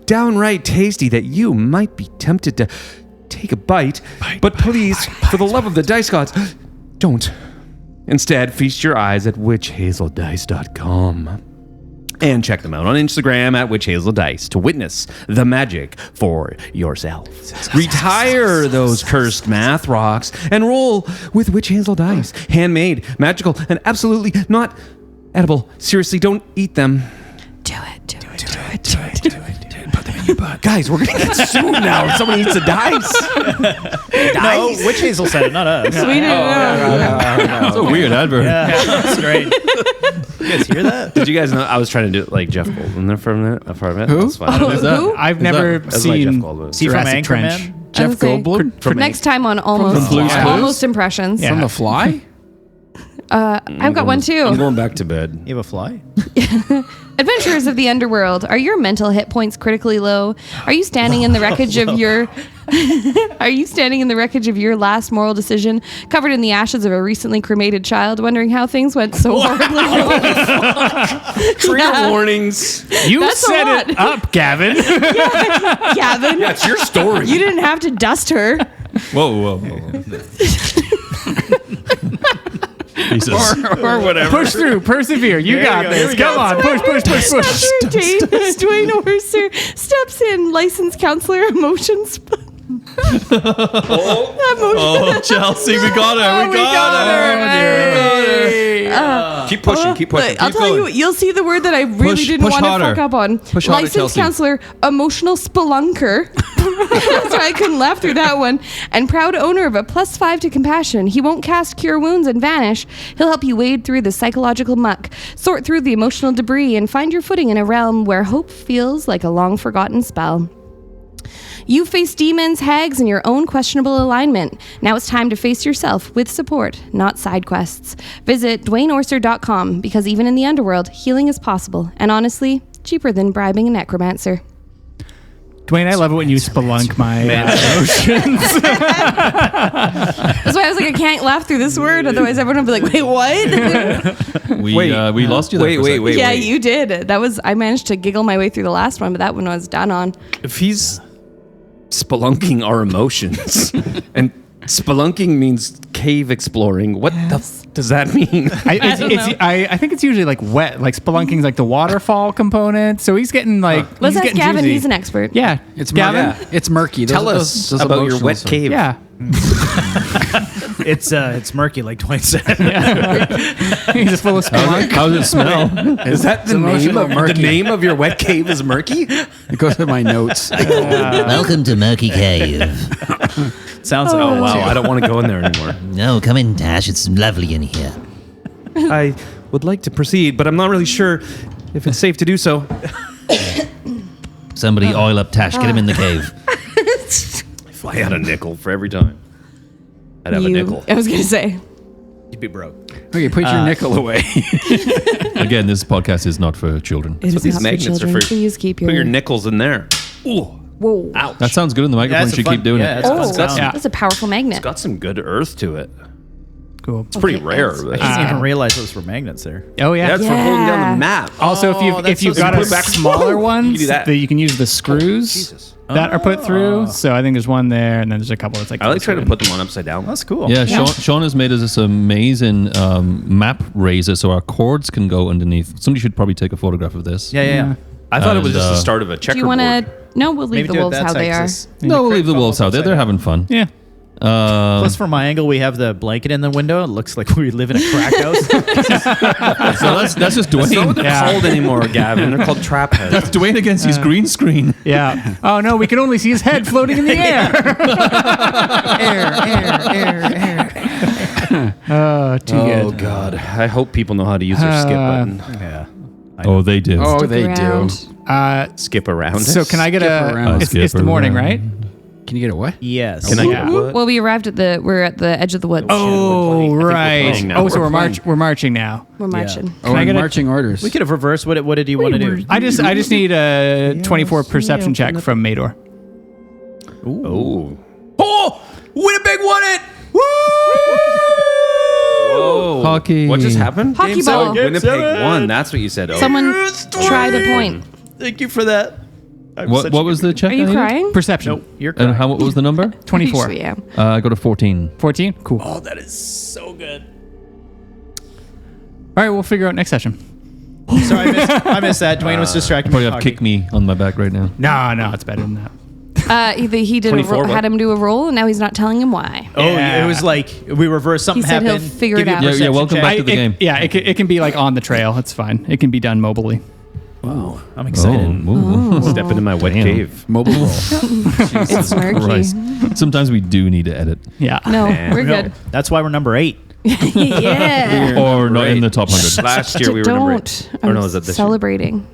E: downright tasty that you might be tempted to take a bite. But please, for the love of the dice gods, don't. Instead, feast your eyes at witchhazeldice.com. And check them out on Instagram at witchhazeldice to witness the magic for yourself. Retire those cursed math rocks and roll with Witch Hazel Dice. Handmade, magical, and absolutely not edible. Seriously, don't eat them.
D: Do it.
E: Put them in your butt. Guys, we're going to get sued now if someone eats a dice.
A: No, Witch Hazel said it, not us.
D: We didn't know.
B: That's a weird advert.
A: Yeah, that's great. You guys hear that?
E: Did you guys know I was trying to do it like Jeff Goldblum for a minute?
C: Who?
E: That's fine.
B: Is that?
D: Who?
F: I've never
E: That's like Jeff
F: seen
E: Goldblum.
A: See from
F: Jurassic Trench.
A: Anchorman?
C: Jeff
D: I was gonna say,
C: Goldblum
D: Next time on
C: From
D: Almost
C: Blue's Clues?
D: Almost Impressions.
F: Yeah.
C: from The Fly.
D: I've got one
E: I'm
D: too.
E: going back to bed.
A: You have a fly?
D: Adventurers of the Underworld. Are your mental hit points critically low? Are you standing in the wreckage of your Are you standing in the wreckage of your last moral decision, covered in the ashes of a recently cremated child, wondering how things went so horribly wrong?
E: Trigger warnings.
F: You
D: That's a
F: set
D: lot.
F: it up, Gavin.
D: Gavin,
E: Yeah, it's your story.
D: you didn't have to dust her.
B: Whoa. Jesus.
E: or whatever.
F: Push through, persevere. You got this. Come on, push.
D: That's where Dwayne Orser steps in, licensed counselor, emotions.
B: Oh, Chelsea, we got her. We got her.
E: Keep pushing. Keep pushing.
D: I'll tell you, you'll see the word that I really
B: Push-
D: didn't
B: push
D: want to
B: harder.
D: fuck up on.
B: Push harder,
D: Licensed
B: Chelsea.
D: counselor, emotional spelunker. That's why I couldn't laugh through that one. And proud owner of a +5 to compassion. He won't cast cure wounds and vanish. He'll help you wade through the psychological muck, sort through the emotional debris, and find your footing in a realm where hope feels like a long forgotten spell. You face demons, hags, and your own questionable alignment. Now it's time to face yourself with support, not side quests. Visit DwayneOrser.com because even in the underworld, healing is possible, and honestly, cheaper than bribing a necromancer.
F: Dwayne, I love it when you spelunk my emotions.
D: That's why I was like, I can't laugh through this word, otherwise everyone would be like, wait, what?
B: We lost you there. for a second.
E: Wait.
D: Yeah, you did. I managed to giggle my way through the last one, but that one I was done on.
E: If he's spelunking our emotions, and spelunking means cave exploring, what the does that mean?
F: I think it's usually like wet, like spelunking's like the waterfall component. So he's getting like.
D: Let's
F: he's
D: ask
F: getting
D: Gavin.
F: juicy.
D: He's an expert.
F: Yeah,
C: It's
F: Gavin.
C: murky. It's murky.
E: Tell us
C: those
E: about your
C: emotional
E: wet
C: stuff.
E: cave.
F: Yeah,
A: It's murky, like Dwayne said.
F: he's just full of spelunk.
B: How does it smell?
E: Is that the name of your wet cave is murky?
C: It goes in my notes.
G: Welcome to Murky Cave.
A: Sounds like
E: Oh wow, I don't want to go in there anymore.
G: No, come in, Tash. It's lovely in here.
E: I would like to proceed, but I'm not really sure if it's safe to do so.
G: Somebody oil up Tash. Get him in the cave.
E: If I had a nickel for every time, I'd have a nickel.
D: I was going to say.
A: you'd be broke.
C: Okay, put your nickel away.
B: Again, this podcast is not for children.
D: It is
E: These
D: not for
E: magnets are
D: children.
E: for.
D: Please keep
E: Put your
D: your...
E: nickels in there. Ooh,
D: Whoa.
E: ouch.
B: That sounds good in the microphone. You should keep doing
A: yeah,
B: it.
A: It's a fun
D: Oh,
A: sound.
F: Yeah.
D: that's a powerful magnet.
E: Got some good earth to it.
F: Cool.
E: It's pretty
D: Okay,
E: rare.
D: that's-
E: But
A: I didn't even realize those were magnets there.
F: Oh yeah.
E: that's for holding down
D: Yeah.
E: the map.
F: Also,
A: Oh,
F: if
A: that's
F: you've
A: so
F: got
A: smart.
F: a
E: Put it back.
F: smaller
E: Woo!
F: ones,
E: You can do that.
F: you can use the screws
E: Jesus.
F: that are put through. So I think there's one there, and then there's a couple that's like.
E: I like trying to put them on upside down.
A: That's cool.
B: Yeah, Sean has made us this amazing map raiser so our cords can go underneath. Somebody should probably take a photograph of this.
A: Yeah.
E: I thought it was
B: And,
E: just the start of a
D: Do
E: checkerboard.
D: you want to... No, we'll leave
A: Maybe
D: the
A: do it
D: wolves
A: that
D: how
A: side,
D: they are.
A: 'cause
B: No, we'll leave the wolves out there.
A: upside
B: They're
A: down.
B: having fun.
F: Yeah.
A: Plus, from my angle, we have the blanket in the window. It looks like we live in a crack house.
B: So that's just
E: That's not what
B: Dwayne.
E: they're called anymore, Gavin. They're called trap heads.
B: That's Dwayne against his green screen.
F: Yeah. Oh no, we can only see his head floating in the air. Too
E: Oh
F: good.
E: God! I hope people know how to use their skip button.
A: Yeah.
B: Oh, they do.
C: Oh, they
D: Around.
C: do.
E: Skip around.
F: So can I get
C: around.
F: It's the morning, right?
C: Can you get a what?
A: Yes.
E: Can I
F: Yeah.
E: get what?
D: Well, we're at the edge of the woods.
F: Oh,
E: we're
F: right.
E: playing now.
F: Oh, so
E: We're
F: we're marching now.
D: We're marching.
C: Oh,
F: I
C: and
F: get a-
C: marching orders.
A: We could have reversed. What did you want to do?
F: I just need a 24 perception check from Mador.
E: Oh.
A: Oh, Winnipeg won it!
E: Whoa.
B: Hockey.
E: What just happened?
D: Hockey
A: Game
D: ball.
A: seven, game
E: Winnipeg
A: seven.
E: won. That's what you said. Oh.
D: Someone tried a point.
A: Thank you for that.
B: What was the check?
D: Are you
B: I needed?
D: crying?
F: Perception.
A: Nope, you're crying.
B: And what was the number?
F: 24.
D: Usually am.
B: I got a 14.
F: 14? Cool.
A: Oh, that is so good.
F: All right, we'll figure out next session.
A: Sorry, I missed that. Dwayne was distracted.
B: Probably
A: by
B: have
A: hockey.
B: kick me on my back right now.
F: No, it's better than that.
D: He did
E: 24,
D: had him do a roll, and now he's not telling him why.
A: Oh,
F: Yeah.
A: it was like we reversed something
D: He said he'll
A: happened.
D: figure
A: give
D: it
A: you a
D: out.
B: Yeah,
A: perception
B: welcome
A: check.
B: back to the game.
F: Yeah, it can be like on the trail. It's fine. It can be done mobily.
A: Wow, I'm excited.
B: ooh.
E: Step into my wet
B: Damn.
E: cave.
C: Mobile roll.
D: It's murky.
B: Christ. Sometimes we do need to edit.
F: Yeah.
D: No,
E: Man.
D: we're
A: No,
D: good.
A: that's why we're number 8.
D: Yeah.
B: Or not in the top 100.
E: Last year we were number
D: Don't.
E: 8. Or
D: I'm
E: no, is that this year?
D: celebrating.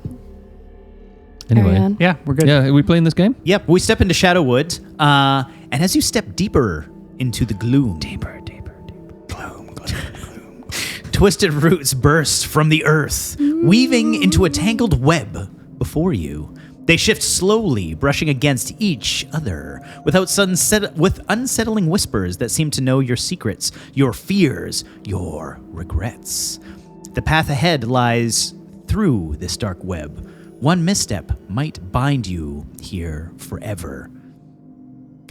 D: Carry
B: Anyway.
D: on.
F: Yeah, we're good.
B: Yeah, are we playing this game?
A: Yep, we step into Shadowwood, and as you step deeper into the gloom, gloom, twisted roots burst from the earth, weaving into a tangled web before you. They shift slowly, brushing against each other, with unsettling whispers that seem to know your secrets, your fears, your regrets. The path ahead lies through this dark web. One misstep might bind you here forever.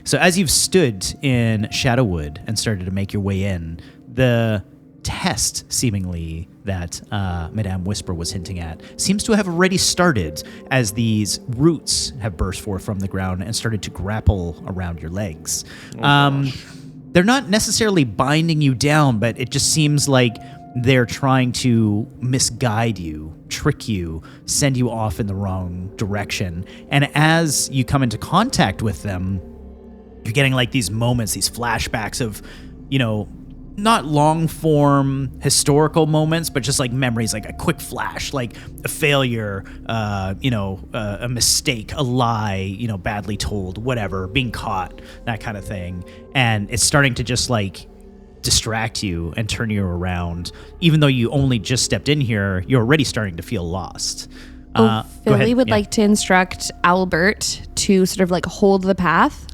A: So as you've stood in Shadowwood and started to make your way in, the test, seemingly, that Madame Whisper was hinting at seems to have already started as these roots have burst forth from the ground and started to grapple around your legs. They're not necessarily binding you down, but it just seems like they're trying to misguide you, trick you, send you off in the wrong direction. And as you come into contact with them, you're getting like these moments, these flashbacks of, not long form historical moments, but just like memories, like a quick flash, like a failure, a mistake, a lie, badly told, whatever, being caught, that kind of thing. And it's starting to just like distract you and turn you around. Even though you only just stepped in here, you're already starting to feel lost. Go ahead.
D: Philly would
A: Yeah.
D: like to instruct Albert to sort of like hold the path,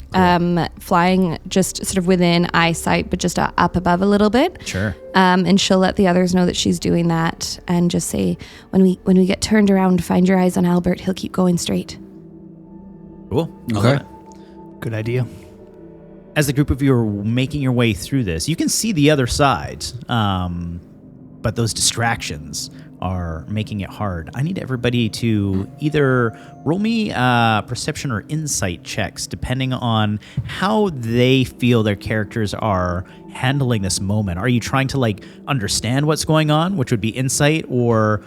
D: flying just sort of within eyesight, but just up above a little bit.
A: Sure.
D: And she'll let the others know that she's doing that, and just say, when we get turned around, find your eyes on Albert. He'll keep going straight.
A: Cool. I
C: Okay.
A: love it.
F: Good idea.
A: As the group of you are making your way through this, you can see the other side, but those distractions are making it hard. I need everybody to either roll me perception or insight checks, depending on how they feel their characters are handling this moment. Are you trying to like understand what's going on, which would be insight, or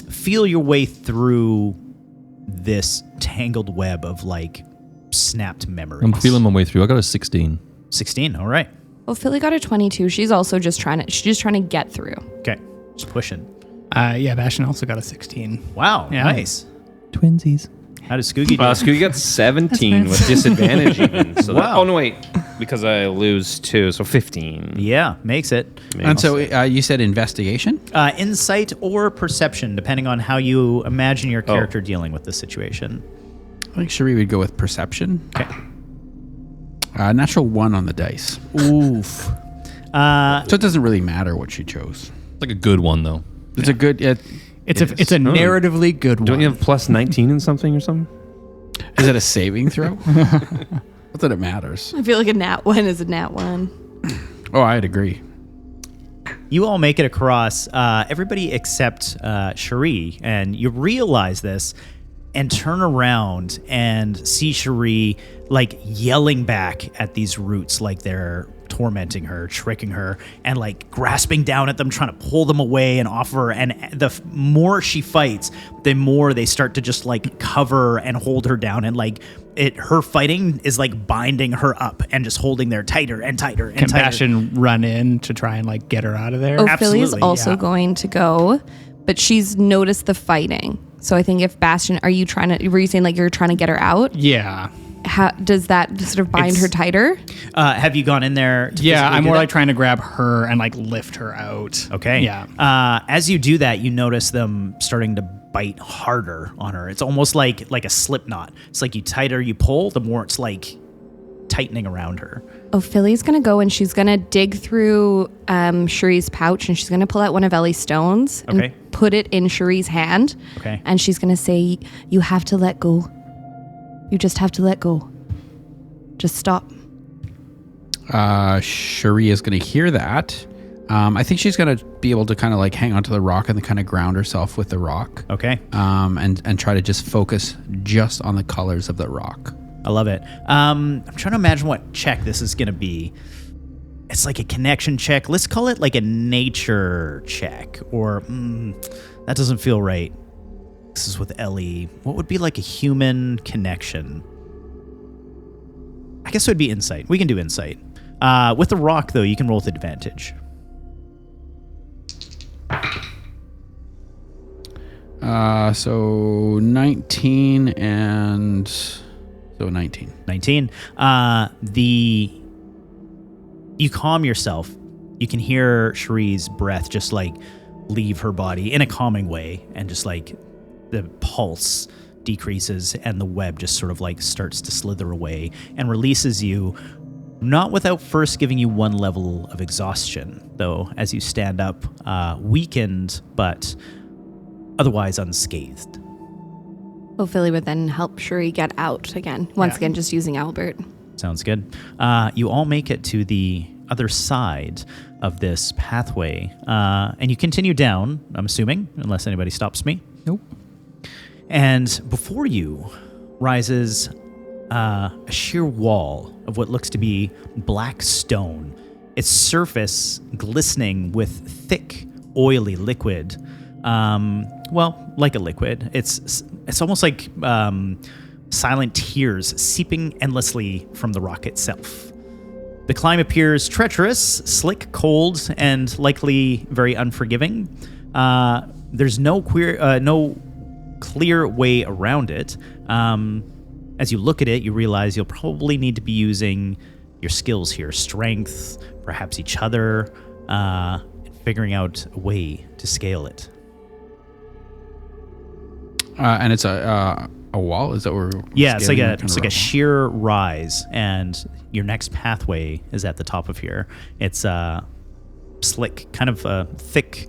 A: feel your way through this tangled web of like snapped memories?
B: I'm feeling my way through. I got a 16.
A: 16. All right.
D: Well, Philly got a 22. She's also just trying to get through.
A: Okay. Just pushing.
F: Yeah, Bastion also got a 16.
A: Wow.
F: Yeah.
A: Nice.
B: Twinsies.
A: How does Scoogie do?
E: Scooty got 17 with disadvantage even. So
A: Wow.
E: oh, no, wait. Because I lose 2, so 15.
A: Yeah, makes it.
C: And so you said investigation?
A: Insight or perception, depending on how you imagine your character dealing with the situation.
C: I think Cherie would go with perception.
A: Okay.
C: Natural 1 on the dice.
A: Oof.
C: So it doesn't really matter what she chose.
B: It's like a good one, though.
C: It's a good...
F: It's a narratively good one.
E: Don't you have plus 19 in something or something?
C: Is it a saving throw? Not that it matters.
D: I feel like a nat 1 is a nat 1.
C: Oh, I'd agree.
A: You all make it across, everybody except Cherie, and you realize this and turn around and see Cherie like yelling back at these roots like they're tormenting her, tricking her, and like grasping down at them, trying to pull them away and off her. And the more she fights, the more they start to just like cover and hold her down. And like her fighting is like binding her up and just holding there tighter and tighter and
F: Can
A: tighter.
F: Bastion run in to try and like get her out of there?
D: Oh, Philly's
A: Absolutely,
D: also
A: yeah.
D: going to go but she's noticed the fighting. So I think if Bastion, were you saying like you're trying to get her out?
F: Yeah.
D: How does that sort of bind her tighter?
A: Have you gone in there? To
F: Yeah,
A: physically
F: I'm
A: do
F: more
A: that?
F: like trying to grab her and like lift her out.
A: Okay.
F: Yeah.
A: As you do that, you notice them starting to bite harder on her. It's almost like a slip knot. It's like you tighter you pull, the more it's like tightening around her.
D: Oh, Philly's going to go and she's going to dig through Cherie's pouch and she's going to pull out one of Ellie's stones
A: Okay.
D: and put it in Cherie's hand.
A: Okay.
D: And she's going to say, you have to let go. You just have to let go. Just stop.
C: Cherie is going to hear that. I think she's going to be able to kind of like hang onto the rock and then kind of ground herself with the rock.
A: Okay.
C: And try to just focus just on the colors of the rock.
A: I love it. I'm trying to imagine what check this is going to be. It's like a connection check. Let's call it like a nature check. Or that doesn't feel right. This is with Ellie. What would be like a human connection? I guess it would be insight. We can do insight. With the rock, though, you can roll with advantage.
C: So 19 and... So 19.
A: 19. You calm yourself. You can hear Cherie's breath just like leave her body in a calming way, and just like the pulse decreases and the web just sort of like starts to slither away and releases you, not without first giving you one level of exhaustion, though, as you stand up, weakened but otherwise unscathed.
D: Oh, Philly would then help Cherie get out again. Once again, just using Albert.
A: Sounds good. You all make it to the other side of this pathway, and you continue down, I'm assuming, unless anybody stops me.
F: Nope.
A: And before you rises a sheer wall of what looks to be black stone, its surface glistening with thick, oily liquid. Well, like a liquid. It's almost like silent tears seeping endlessly from the rock itself. The climb appears treacherous, slick, cold, and likely very unforgiving. There's no clear way around it. As you look at it, you realize you'll probably need to be using your skills here, strength, perhaps each other, figuring out a way to scale it.
C: And it's a wall? Is that where we're
A: Yeah, it's like
C: scaling
A: a
C: rock?
A: sheer rise, and your next pathway is at the top of here. It's slick, kind of a thick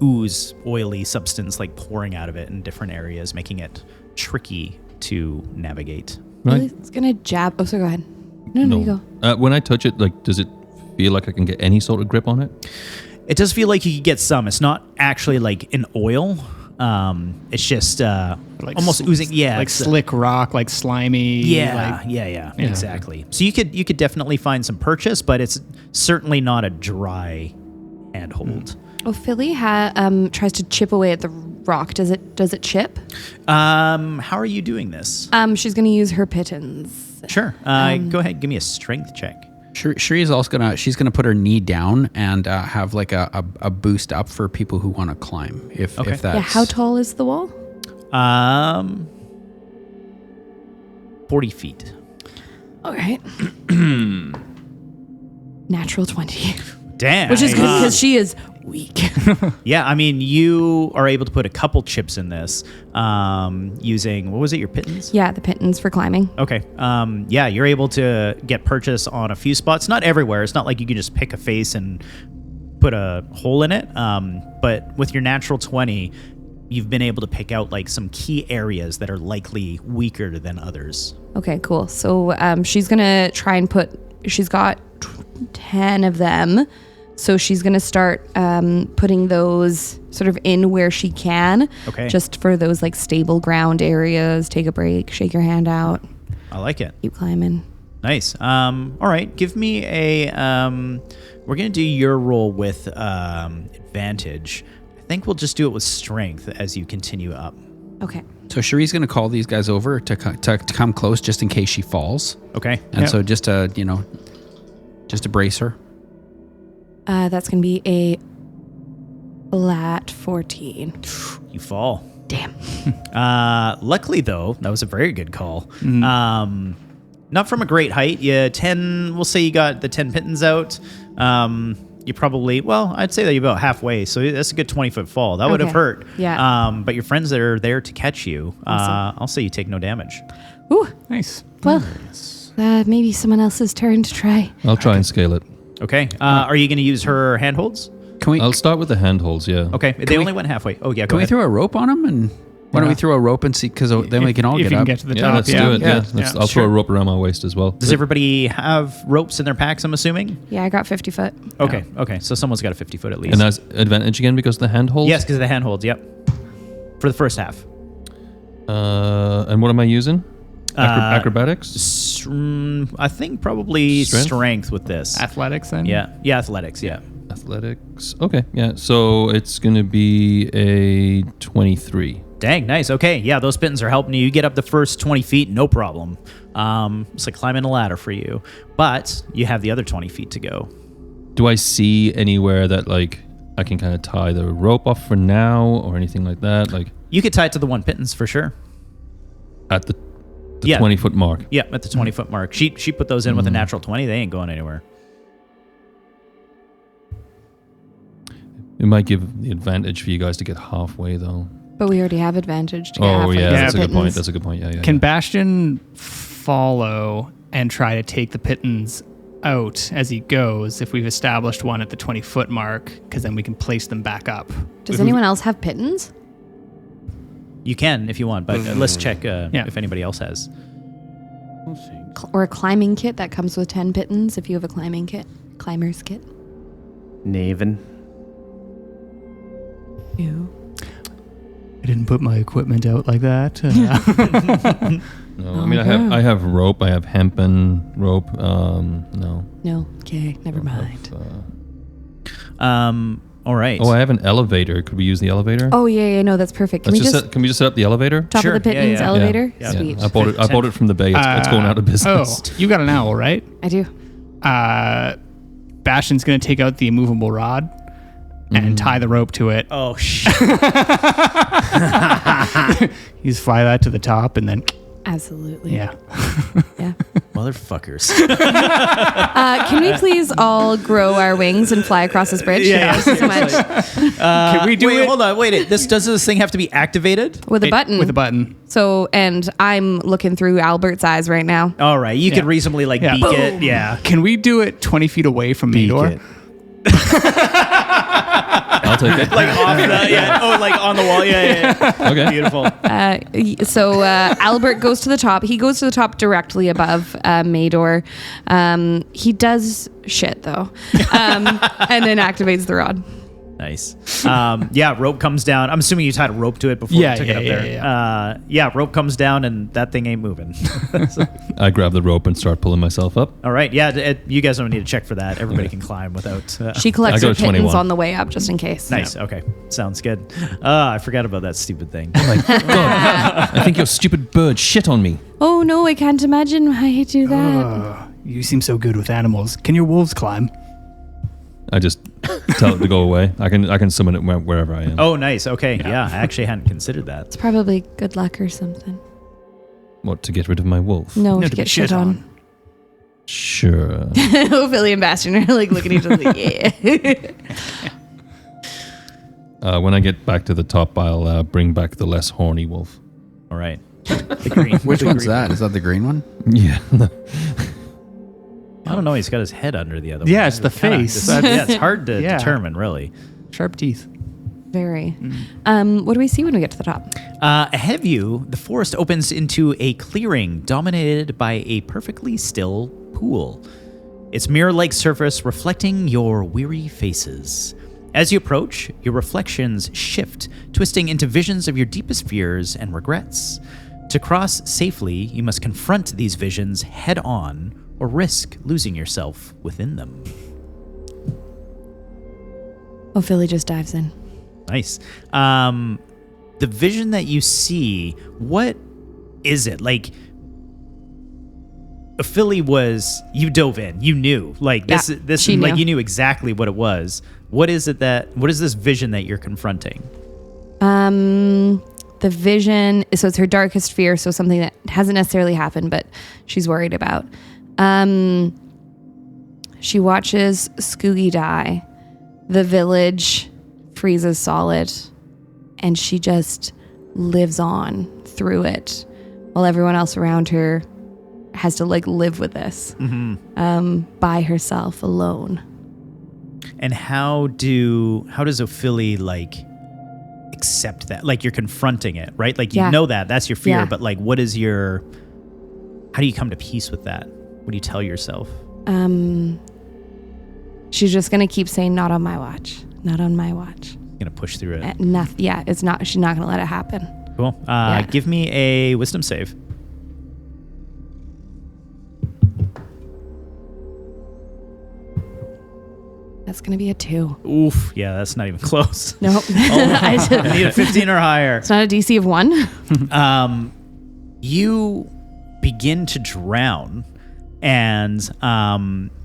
A: ooze, oily substance like pouring out of it in different areas, making it tricky to navigate.
B: Right.
D: Philly's going to jab. Oh, so go ahead. No, you go.
B: When I touch it, like, does it feel like I can get any sort of grip on it?
A: It does feel like you could get some. It's not actually like an oil. It's just almost oozing. Yeah,
F: Like
A: it's,
F: slick rock, like slimy.
A: Yeah,
F: like-
A: yeah, exactly. So you could definitely find some purchase, but it's certainly not a dry handhold.
D: Oh, Philly tries to chip away at the rock. Does it chip?
A: How are you doing this?
D: She's going to use her pittons.
A: Sure. Go ahead. Give me a strength check.
C: Cherie is also gonna put her knee down and have like a boost up for people who want to climb. If that's
D: Yeah, how tall is the wall?
A: 40 feet.
D: All right. Natural 20.
A: Damn.
D: Which is good because she is weak.
A: Yeah, I mean, you are able to put a couple chips in this using, what was it, your pittance?
D: Yeah, the pittons for climbing.
A: Okay. Yeah, you're able to get purchase on a few spots. Not everywhere. It's not like you can just pick a face and put a hole in it. But with your natural 20, you've been able to pick out like some key areas that are likely weaker than others.
D: Okay, cool. So she's going to try and she's got 10 of them. So she's going to start putting those sort of in where she can.
A: Okay.
D: Just for those like stable ground areas. Take a break, shake your hand out,
A: I like it.
D: keep climbing.
A: Nice. All right. Give me a. We're gonna do your roll with advantage. I think we'll just do it with strength as you continue up.
D: Okay.
C: So Cherie's gonna call these guys over to come close just in case she falls.
A: Okay.
C: And so just to brace her.
D: That's going to be a Flat 14.
A: You fall.
D: Damn.
A: Luckily, though, that was a very good call. Not from a great height. We'll say you got the 10 pittons out. You probably, I'd say that you're about halfway. So that's a good 20-foot fall. That would have hurt.
D: Yeah.
A: But your friends that are there to catch you,
D: Awesome.
A: I'll say you take no damage.
D: Ooh.
F: Nice.
D: Well, maybe someone else's turn to try.
B: I'll try and scale it.
A: Okay. Are you going to use her handholds?
C: Can we?
B: I'll start with the handholds, yeah.
A: Okay. They only went halfway. Oh, yeah, go
C: Can we
A: ahead.
C: throw a rope on him? And why don't we throw a rope and see? Because then we can all
F: if
C: get
F: you
C: up.
F: can get to the
B: Yeah,
F: top.
B: let's do it. Yeah, I'll throw a
F: sure.
B: rope around my waist as well.
A: Does everybody have ropes in their packs, I'm assuming?
D: Yeah, I got 50 foot.
A: Okay. Okay. So someone's got a 50-foot at least.
B: And that's advantage again because of the handholds?
A: Yes, because of the handholds. Yep. For the first half.
B: And what am I using? Acrobatics?
A: I think probably
B: Strength?
A: strength with this.
F: Athletics then?
A: Yeah. Yeah, athletics. Yeah.
B: Athletics. Okay, yeah. So it's going to be a 23.
A: Dang, nice. Okay. Yeah, those pittons are helping you. You get up the first 20 feet, no problem. It's like climbing a ladder for you. But you have the other 20 feet to go.
B: Do I see anywhere that, like, I can kind of tie the rope off for now or anything like that? Like,
A: You could tie it to the one pittons for sure.
B: at the
A: Yeah.
B: 20-foot mark?
A: Yeah, at the 20-foot mark. She put those in with a natural 20. They ain't going anywhere.
B: It might give the advantage for you guys to get halfway, though.
D: But we already have advantage to get
B: Oh,
D: halfway
B: yeah,
D: to
B: that's
D: the
B: a good point.
D: pittance.
B: That's a good point. Yeah.
F: Can Bastion follow and try to take the pittons out as he goes if we've established one at the 20-foot mark? Because then we can place them back up.
D: Does anyone else have pittons?
A: You can if you want, but let's check if anybody else has.
D: Or a climbing kit that comes with 10 pittons if you have a climbing kit. Climber's kit.
E: Naven.
D: Ew.
F: I didn't put my equipment out like that.
B: No, I mean, I have rope. I have hempen rope. No.
D: No. Okay, never mind.
A: All right.
B: Oh, I have an elevator. Could we use the elevator?
D: Oh, yeah, no, that's perfect. Can we just
B: Can we just set up the elevator?
D: top
A: Sure,
D: of the
A: yeah,
D: pittons
A: yeah.
D: elevator?
A: Yeah.
D: Sweet.
B: I bought it from the bay. It's going out of business.
F: Oh, you got an owl, right?
D: I do.
F: Bastion's going to take out the immovable rod and tie the rope to it.
A: Oh, shit.
F: You just fly that to the top and then,
D: Absolutely.
F: yeah.
D: Yeah.
A: Motherfuckers.
D: Can we please all grow our wings and fly across this bridge?
A: Yeah,
D: Thank you so much.
F: Can we do
A: Wait,
F: it
A: hold on. Wait. Does this thing have to be activated?
D: With a button.
F: with a button?
D: So, and I'm looking through Albert's eyes right now.
A: All right. You could
F: Yeah.
A: reasonably beak it. Yeah.
F: Can we do it 20 feet away from
A: Beak
F: Mador?
A: it.
B: I'll take it.
A: Like off the, yeah. Oh, like on the wall. Yeah.
B: Okay.
A: Beautiful.
D: So Albert goes to the top. He goes to the top directly above Mador. He does shit though, and then activates the rod.
A: Nice. Yeah, rope comes down. I'm assuming you tied a rope to it before
F: Yeah,
A: you took
F: yeah,
A: it up there. Yeah, rope comes down and that thing ain't moving.
B: I grab the rope and start pulling myself up.
A: All right. Yeah, you guys don't need to check for that. Everybody can climb without.
D: She collects
B: I go
D: her
B: to
D: pittons
B: 21.
D: on the way up just in case.
A: Nice. Okay. Sounds good. I forgot about that stupid thing.
B: I think your stupid bird shit on me.
D: Oh no, I can't imagine why you do that.
F: You seem so good with animals. Can your wolves climb?
B: I just tell it to go away. I can summon it wherever I am.
A: Oh, nice. Okay. Yeah, I actually hadn't considered that.
D: It's probably good luck or something.
B: What, to get rid of my wolf?
D: No, to
F: to
D: get
F: be
D: shit on.
B: Sure.
D: Ophelia and Bastion are like looking at each other like, yeah.
B: When I get back to the top, I'll bring back the less horny wolf.
A: All right. The green.
C: Which
A: the
C: one's
A: green.
C: that? Is that the green one?
B: Yeah.
A: I don't know. He's got his head under the other one.
F: Yeah, it's the
A: kinda
F: face.
A: yeah, it's hard to
F: Yeah.
A: determine, really.
F: Sharp teeth.
D: Very. What do we see when we get to the top?
A: Ahead of you, the forest opens into a clearing dominated by a perfectly still pool. Its mirror-like surface reflecting your weary faces. As you approach, your reflections shift, twisting into visions of your deepest fears and regrets. To cross safely, you must confront these visions head-on or risk losing yourself within them.
D: Ophelia just dives in.
A: Nice. The vision that you see, what is it? Like, Philly was, you dove in, you knew, like this,
D: Yeah,
A: this,
D: she
A: like
D: knew.
A: you knew exactly what it was. What is this vision that you're confronting?
D: The vision, so it's her darkest fear, so something that hasn't necessarily happened, but she's worried about. She watches Skoogie die. The village freezes solid, and she just lives on through it, while everyone else around her has to like live with this by herself, alone.
A: And how does Ophelia like accept that? Like you're confronting it, right? Like you
D: Yeah.
A: know that's your fear,
D: Yeah.
A: but like how do you come to peace with that? What do you tell yourself?
D: She's just gonna keep saying, "Not on my watch. Not on my watch."
A: You're gonna push through it.
D: Yeah, it's not. She's not gonna let it happen.
A: Cool.
D: Yeah.
A: Give me a wisdom save.
D: That's gonna be a 2.
A: Oof. Yeah, that's not even close.
D: Nope.
A: I need a 15 or higher.
D: It's not a DC of 1.
A: You begin to drown, and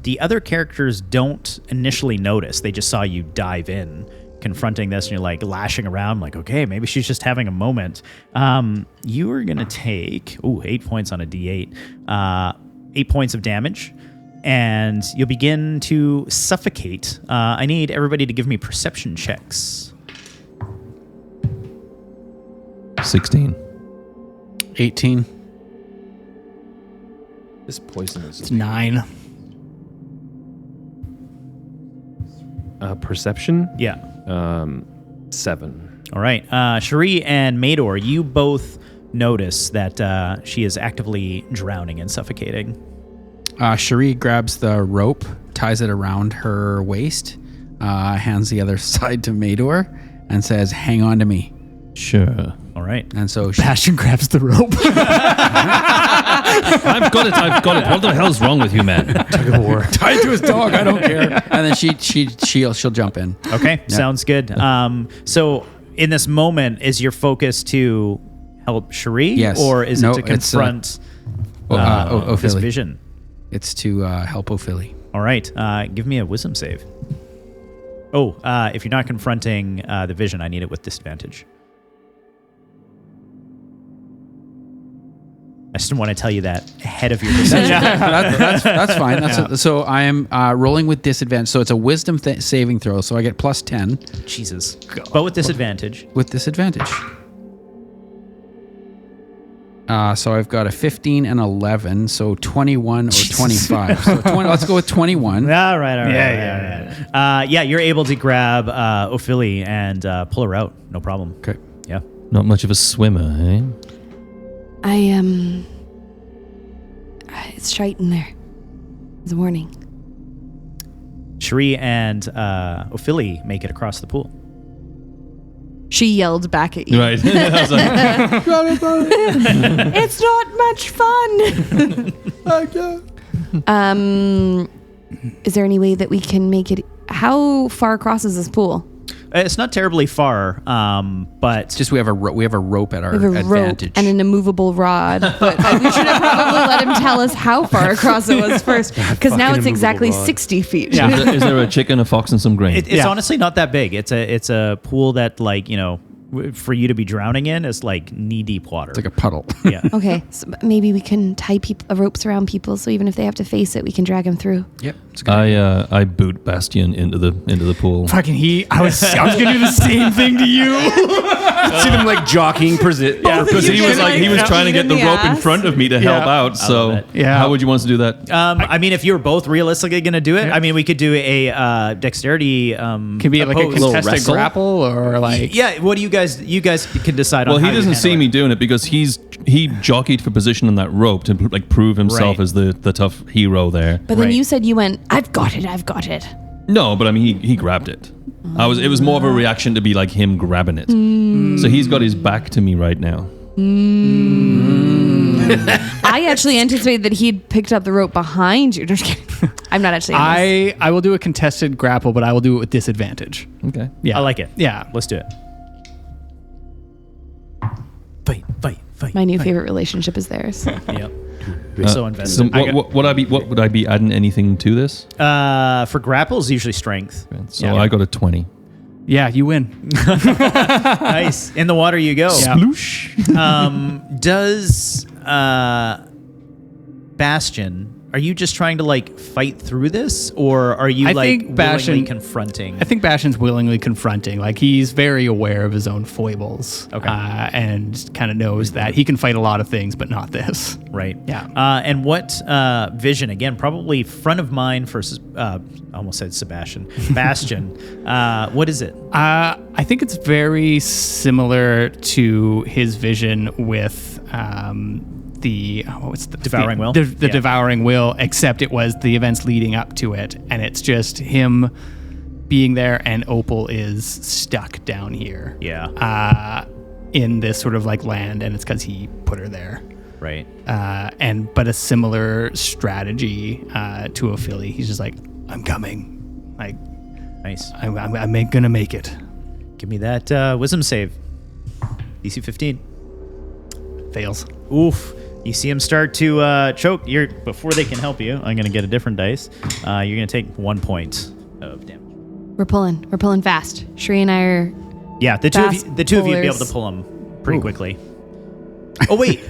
A: the other characters don't initially notice. They just saw you dive in, confronting this, and you're like lashing around, like, okay, maybe she's just having a moment. You are going to take 8 points on a D8, 8 points of damage, and you'll begin to suffocate. I need everybody to give me perception checks.
B: 16.
C: 18.
E: This poison is
F: It's 9.
E: perception.
A: Yeah.
E: 7.
A: All right. Cherie and Mador, you both notice that she is actively drowning and suffocating.
C: Cherie grabs the rope, ties it around her waist, hands the other side to Mador, and says, "Hang on to me."
B: Sure.
A: All right.
C: And so she,
F: Bastion grabs the rope.
B: I've got it. What the hell's wrong with you, man?
C: tied to his dog. I don't care. And then she'll jump in.
A: Okay. Sounds good. So in this moment, is your focus to help Cherie?
C: Yes.
A: Or is
C: No,
A: it to confront this
C: Ophelia.
A: vision?
C: It's to help Ophelia.
A: All right. Give me a wisdom save. Oh, if you're not confronting the vision, I need it with disadvantage. I just didn't want to tell you that ahead of your decision.
C: That's fine. So I am rolling with disadvantage. So it's a wisdom saving throw. So I get plus 10
A: Jesus. But with disadvantage.
C: with disadvantage. So I've got a 15 and 11, so 21 or 25. So 20, let's go with 21.
A: All right. Yeah, you're able to grab Ophelia and pull her out. No problem.
C: Okay.
A: Yeah.
B: Not much of a swimmer, eh?
D: It's shite in there. It's a warning.
A: Cherie and Ophelia make it across the pool.
D: She yelled back at you.
B: Right. I was like,
D: It's not much fun. Is there any way that we can make it? How far across is this pool?
A: It's not terribly far, but
C: It's just we have a rope at our
D: We have a
C: advantage.
D: rope and an immovable rod, but we should have probably let him tell us how far across it was first, because now it's exactly 60 feet.
B: is there a chicken, a fox, and some grain?
A: it's honestly not that big. It's a pool that, like, for you to be drowning in is like knee-deep water.
C: It's like a puddle.
A: Yeah.
D: Okay, so maybe we can tie ropes around people, so even if they have to face it, we can drag them through.
C: Yep. It's good.
B: I boot Bastion into the pool.
F: Fucking I was gonna do the same thing to you.
E: See them like jockeying.
B: Because he was trying to get the rope in front of me to help out. So
A: love it.
F: Yeah.
B: how would you want us to do that?
A: I mean, if you were both realistically going to do it, I mean, we could do a dexterity.
F: Can be like a
A: opposed.
F: contested
B: wrestle?
F: grapple or like.
A: Yeah. What do you guys can decide on?
B: Well,
A: how
B: he
A: you
B: doesn't
A: handle
B: see
A: it.
B: me doing it because he jockeyed for position on that rope to like prove himself
A: Right.
B: as the tough hero there.
D: But then
A: Right.
D: you said you went, I've got it.
B: No, but I mean he grabbed it. It was more of a reaction to be like him grabbing it. So he's got his back to me right now.
D: I actually anticipated that he'd picked up the rope behind you. Just kidding. I'm not actually.
F: I will do a contested grapple, but I will do it with disadvantage.
B: Okay.
F: Yeah,
A: I like it.
F: Yeah.
A: Let's do it.
D: My new favorite relationship is theirs.
A: Yep. So invested.
B: So what would I be adding anything to this?
A: For grapples, usually strength.
B: So I got a 20.
F: Yeah, you win.
A: Nice. In the water you go.
F: Yeah.
A: Does Bastion, are you just trying to like fight through this, or are you
F: I
A: like
F: think Bastion-
A: willingly confronting?
F: I think Bastion's willingly confronting. Like, he's very aware of his own foibles.
A: Okay.
F: And kind of knows that he can fight a lot of things, but not this.
A: Right.
F: Yeah.
A: And what vision, again, probably front of mind for, I almost said Sebastian, Bastion. What is it?
F: I think it's very similar to his vision with the
A: Devouring Will?
F: The
A: Yeah.
F: Devouring Will, except it was the events leading up to it, and it's just him being there, and Opal is stuck down here.
A: Yeah.
F: In this sort of like land, and it's because he put her there.
A: Right.
F: But a similar strategy to Ophelia. He's just like, I'm coming. Like,
A: Nice.
F: I'm gonna make it.
A: Give me that wisdom save. DC 15.
F: Fails.
A: Oof. You see him start to choke. Before they can help you, I'm going to get a different dice. You're going to take 1 point of damage.
D: We're pulling fast. Shree and I are.
A: Yeah, the two
D: Fast
A: of you'd be able to
D: pullers.
A: pull him pretty quickly. Oh, wait.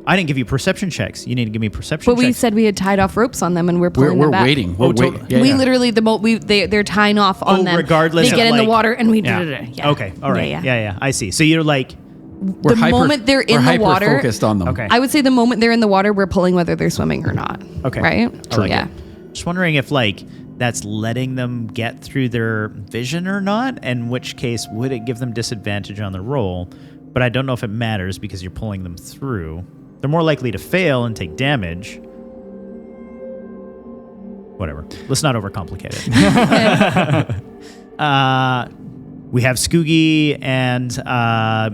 A: I didn't give you perception checks. You need to give me perception
D: But we
A: checks.
D: said we had tied off ropes on them, and we're pulling
C: We're
D: them back.
C: waiting.
A: Oh,
C: We're
A: totally.
C: waiting. Yeah,
D: we
C: yeah.
D: literally they're tying off on them.
A: regardless
D: They
A: of,
D: get in the
A: like-
D: water, and we
F: Yeah.
D: yeah.
A: Okay, all right.
D: Yeah.
A: Yeah, I see. So you're like,
C: We're
D: The moment they're in
C: we're
D: the water-
C: hyper-focused on them.
A: okay.
D: I would say the moment they're in the water, we're pulling whether they're swimming or not.
A: Okay.
D: Right?
A: I like
D: yeah.
A: it. Just wondering if like that's letting them get through their vision or not, in which case would it give them disadvantage on the roll? But I don't know if it matters because you're pulling them through. They're more likely to fail and take damage. Whatever. Let's not overcomplicate it. We have Skoogie and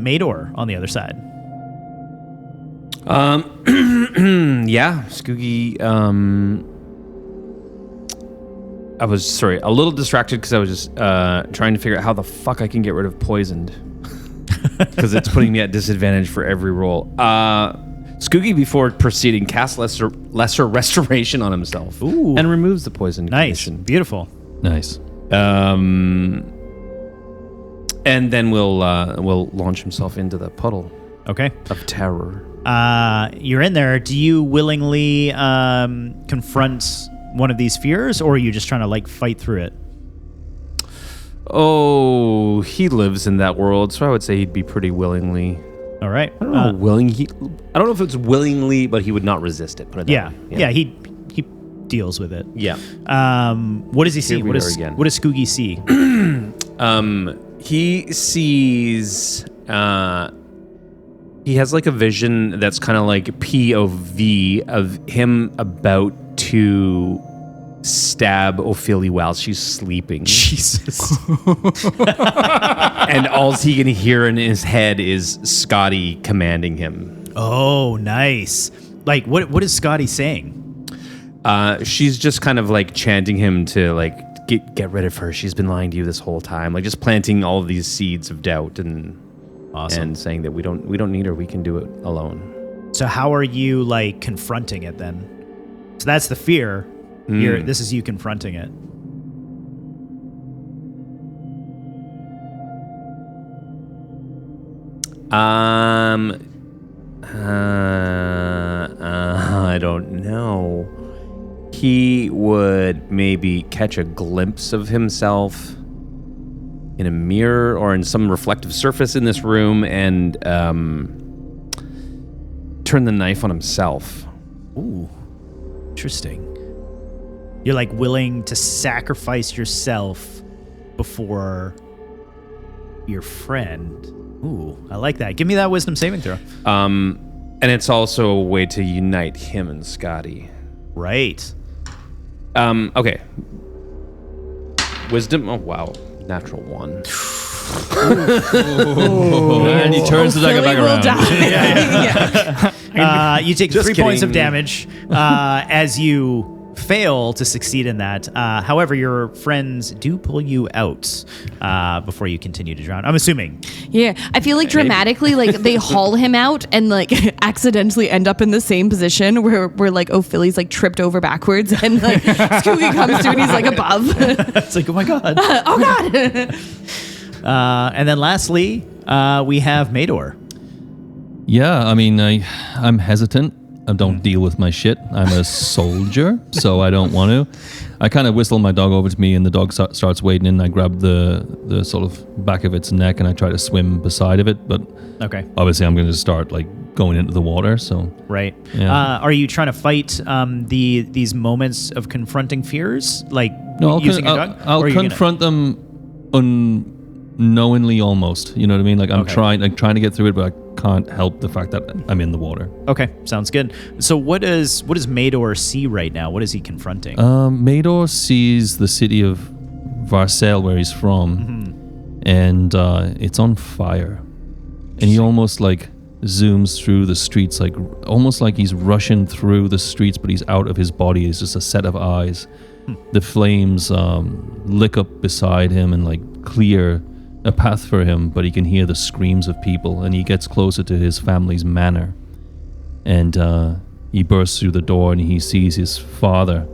A: Mador on the other side.
E: Yeah, Skoogie. I was a little distracted because I was just trying to figure out how the fuck I can get rid of poisoned, because it's putting me at disadvantage for every roll. Skoogie, before proceeding, casts lesser restoration on himself.
A: Ooh.
E: And removes the poison
A: Nice.
E: condition.
A: Beautiful.
B: Nice.
E: And then will launch himself into the puddle
A: Okay.
E: of terror.
A: You're in there. Do you willingly confront one of these fears, or are you just trying to like fight through it?
E: Oh, he lives in that world, so I would say he'd be pretty willingly.
A: All right.
E: I don't know, I don't know if it's willingly, but he would not resist it. Put it that
A: Yeah.
E: way.
A: Yeah. He deals with it.
E: Yeah.
A: What does he see?
E: Here we
A: What
E: are
A: does
E: again.
A: Skoogie see?
E: He sees. He has like a vision that's kind of like POV of him about to stab Ophelia while she's sleeping.
A: Jesus.
E: And all he can hear in his head is Scotty commanding him.
A: Oh, nice. Like, what is Scotty saying?
E: She's just kind of like chanting him to like get rid of her. She's been lying to you this whole time. Like just planting all of these seeds of doubt and saying that we don't need her. We can do it alone.
A: So how are you like confronting it then? So that's the fear. This is you confronting it.
E: I don't know. He would maybe catch a glimpse of himself in a mirror or in some reflective surface in this room and turn the knife on himself.
A: Ooh, interesting. You're like willing to sacrifice yourself before your friend. Ooh, I like that. Give me that wisdom saving throw.
E: And it's also a way to unite him and Scotty.
A: Right.
E: Okay. Wisdom. Oh wow, natural 1.
B: And he turns the dagger back around.
A: You take
E: Just
A: 3 points of
E: kidding.
A: damage as you fail to succeed in that. However, your friends do pull you out before you continue to drown. I'm assuming.
D: Yeah, I feel like dramatically, like they haul him out and like accidentally end up in the same position where like Philly's like tripped over backwards and like Scooby comes to and he's like above.
A: It's like, oh my god.
D: Oh god.
A: And then lastly, we have Mador.
B: Yeah, I mean, I'm hesitant. I don't deal with my shit. I'm a soldier, so I don't want to. I kind of whistle my dog over to me, and the dog starts wading in. I grab the sort of back of its neck, and I try to swim beside of it. But
A: Okay.
B: obviously, I'm going to start like going into the water. So
A: Right.
B: Yeah.
A: Are you trying to fight these moments of confronting fears, like
B: no,
A: using a dog?
B: I'll
A: Or are you gonna-
B: confront them unknowingly, almost. You know what I mean? Like I'm
A: Okay.
B: trying to get through it, but I can't help the fact that I'm in the water.
A: Okay, sounds good. So what does Mador see right now? What is he confronting?
B: Mador sees the city of Varcel, where he's from, and it's on fire. And he almost like zooms through the streets, like almost like he's rushing through the streets, but he's out of his body. It's just a set of eyes. The flames lick up beside him and like clear a path for him, but he can hear the screams of people, and he gets closer to his family's manor. And he bursts through the door, and he sees his father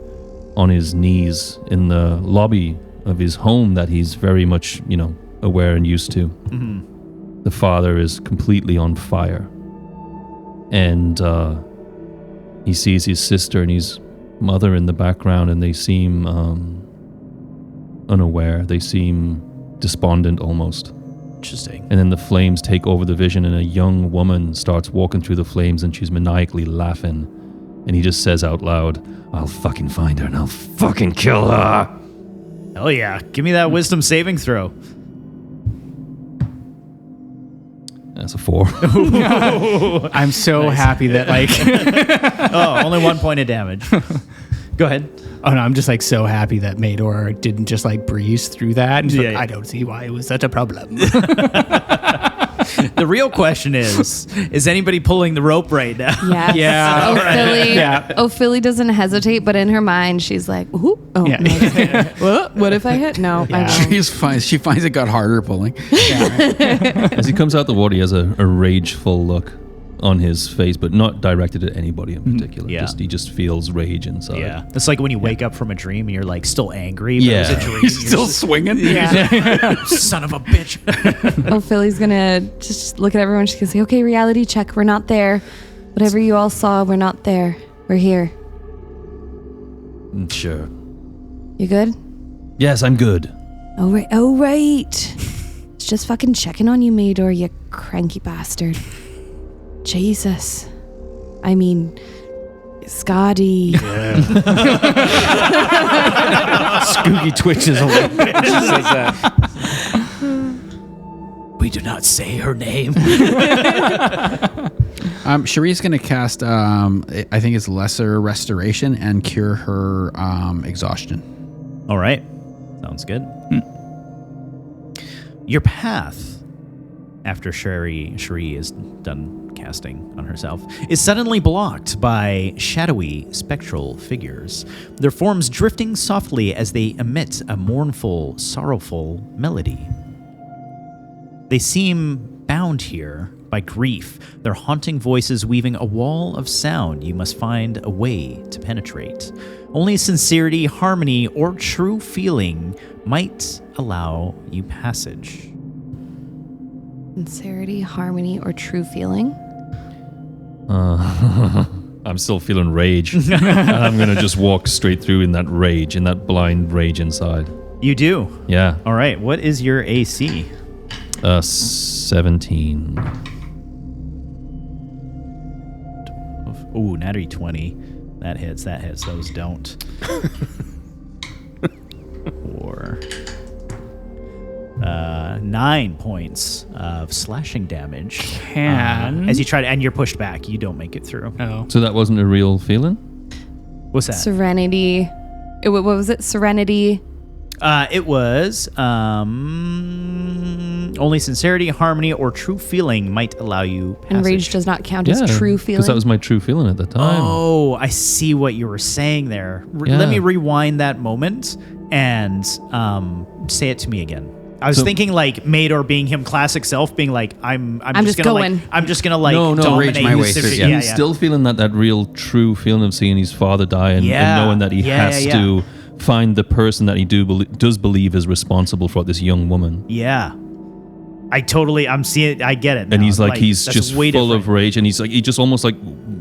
B: on his knees in the lobby of his home that he's very much, aware and used to. The father is completely on fire. And he sees his sister and his mother in the background, and they seem unaware. They seem despondent almost.
A: Interesting.
B: And then the flames take over the vision, and a young woman starts walking through the flames, and she's maniacally laughing. And he just says out loud, "I'll fucking find her and I'll fucking kill her."
A: Hell yeah. Give me that wisdom saving throw.
B: That's a 4.
F: I'm so happy that like
A: Oh, only 1 point of damage. Go ahead.
F: oh no, I'm just like so happy that Mador didn't just like breeze through that and just,
A: Yeah,
F: like,
A: yeah.
F: I don't see why it was such a problem.
A: The real question is anybody pulling the rope right now?
D: Yes.
F: Yeah.
D: Philly.
F: Yeah.
D: Philly doesn't hesitate, but in her mind, she's like, "Ooh, oh,
F: Yeah.
D: no. What if I hit? No, I don't."
C: She finds it got harder pulling.
B: As he comes out the water, he has a rageful look on his face, but not directed at anybody in particular.
A: Yeah.
B: He just feels rage inside.
A: Yeah. It's like when you wake up from a dream and you're like still angry, but
B: Yeah.
A: it was a dream.
C: He's
A: You're
C: still
A: just-
C: swinging.
A: son of a bitch.
D: Philly's gonna just look at everyone. She's gonna say, "Okay, reality check. We're not there. Whatever you all saw, we're not there. We're here.
B: Sure.
D: You good?
B: Yes, I'm good.
D: Oh right. Oh right. It's just fucking checking on you, Mador, you cranky bastard. Jesus. I mean, Scotty.
C: Scoogy twitches a little bit.
E: Says that.
A: We do not say her name.
C: Cherie's going to cast, I think it's Lesser Restoration and cure her exhaustion.
A: All right. Sounds good. Your path, after Cherie is done casting on herself, is suddenly blocked by shadowy, spectral figures, their forms drifting softly as they emit a mournful, sorrowful melody. They seem bound here by grief, their haunting voices weaving a wall of sound you must find a way to penetrate. Only sincerity, harmony, or true feeling might allow you passage.
D: Sincerity, harmony, or true feeling.
B: I'm still feeling rage. And I'm going to just walk straight through in that rage, in that blind rage inside.
A: You do.
B: Yeah.
A: All right. What is your AC?
B: 17.
A: Ooh, natty 20. That hits. Those don't. 4. 9 points of slashing damage. As you try to, and you're pushed back. You don't make it through.
F: Oh.
B: So that wasn't a real feeling?
A: What's that?
D: Serenity. What was it? Serenity.
A: It was only sincerity, harmony, or true feeling might allow you passage.
D: And rage does not count as true feeling.
B: Because that was my true feeling at the time.
A: Oh, I see what you were saying there.
B: Yeah.
A: Let me rewind that moment and say it to me again. I was thinking like Mador being him classic self, being like, I'm just gonna
D: going.
A: I'm just gonna like
C: No,
A: dominate
C: rage my way
A: this
C: through,
A: shit.
C: yeah.
A: Yeah,
B: He's still feeling that real true feeling of seeing his father die and knowing that he has to find the person that he does believe is responsible for this young woman.
A: Yeah. I'm seeing it. I get it.
B: And
A: now.
B: he's like he's
A: that's
B: just
A: way
B: full
A: different.
B: of rage, and he's like he just almost like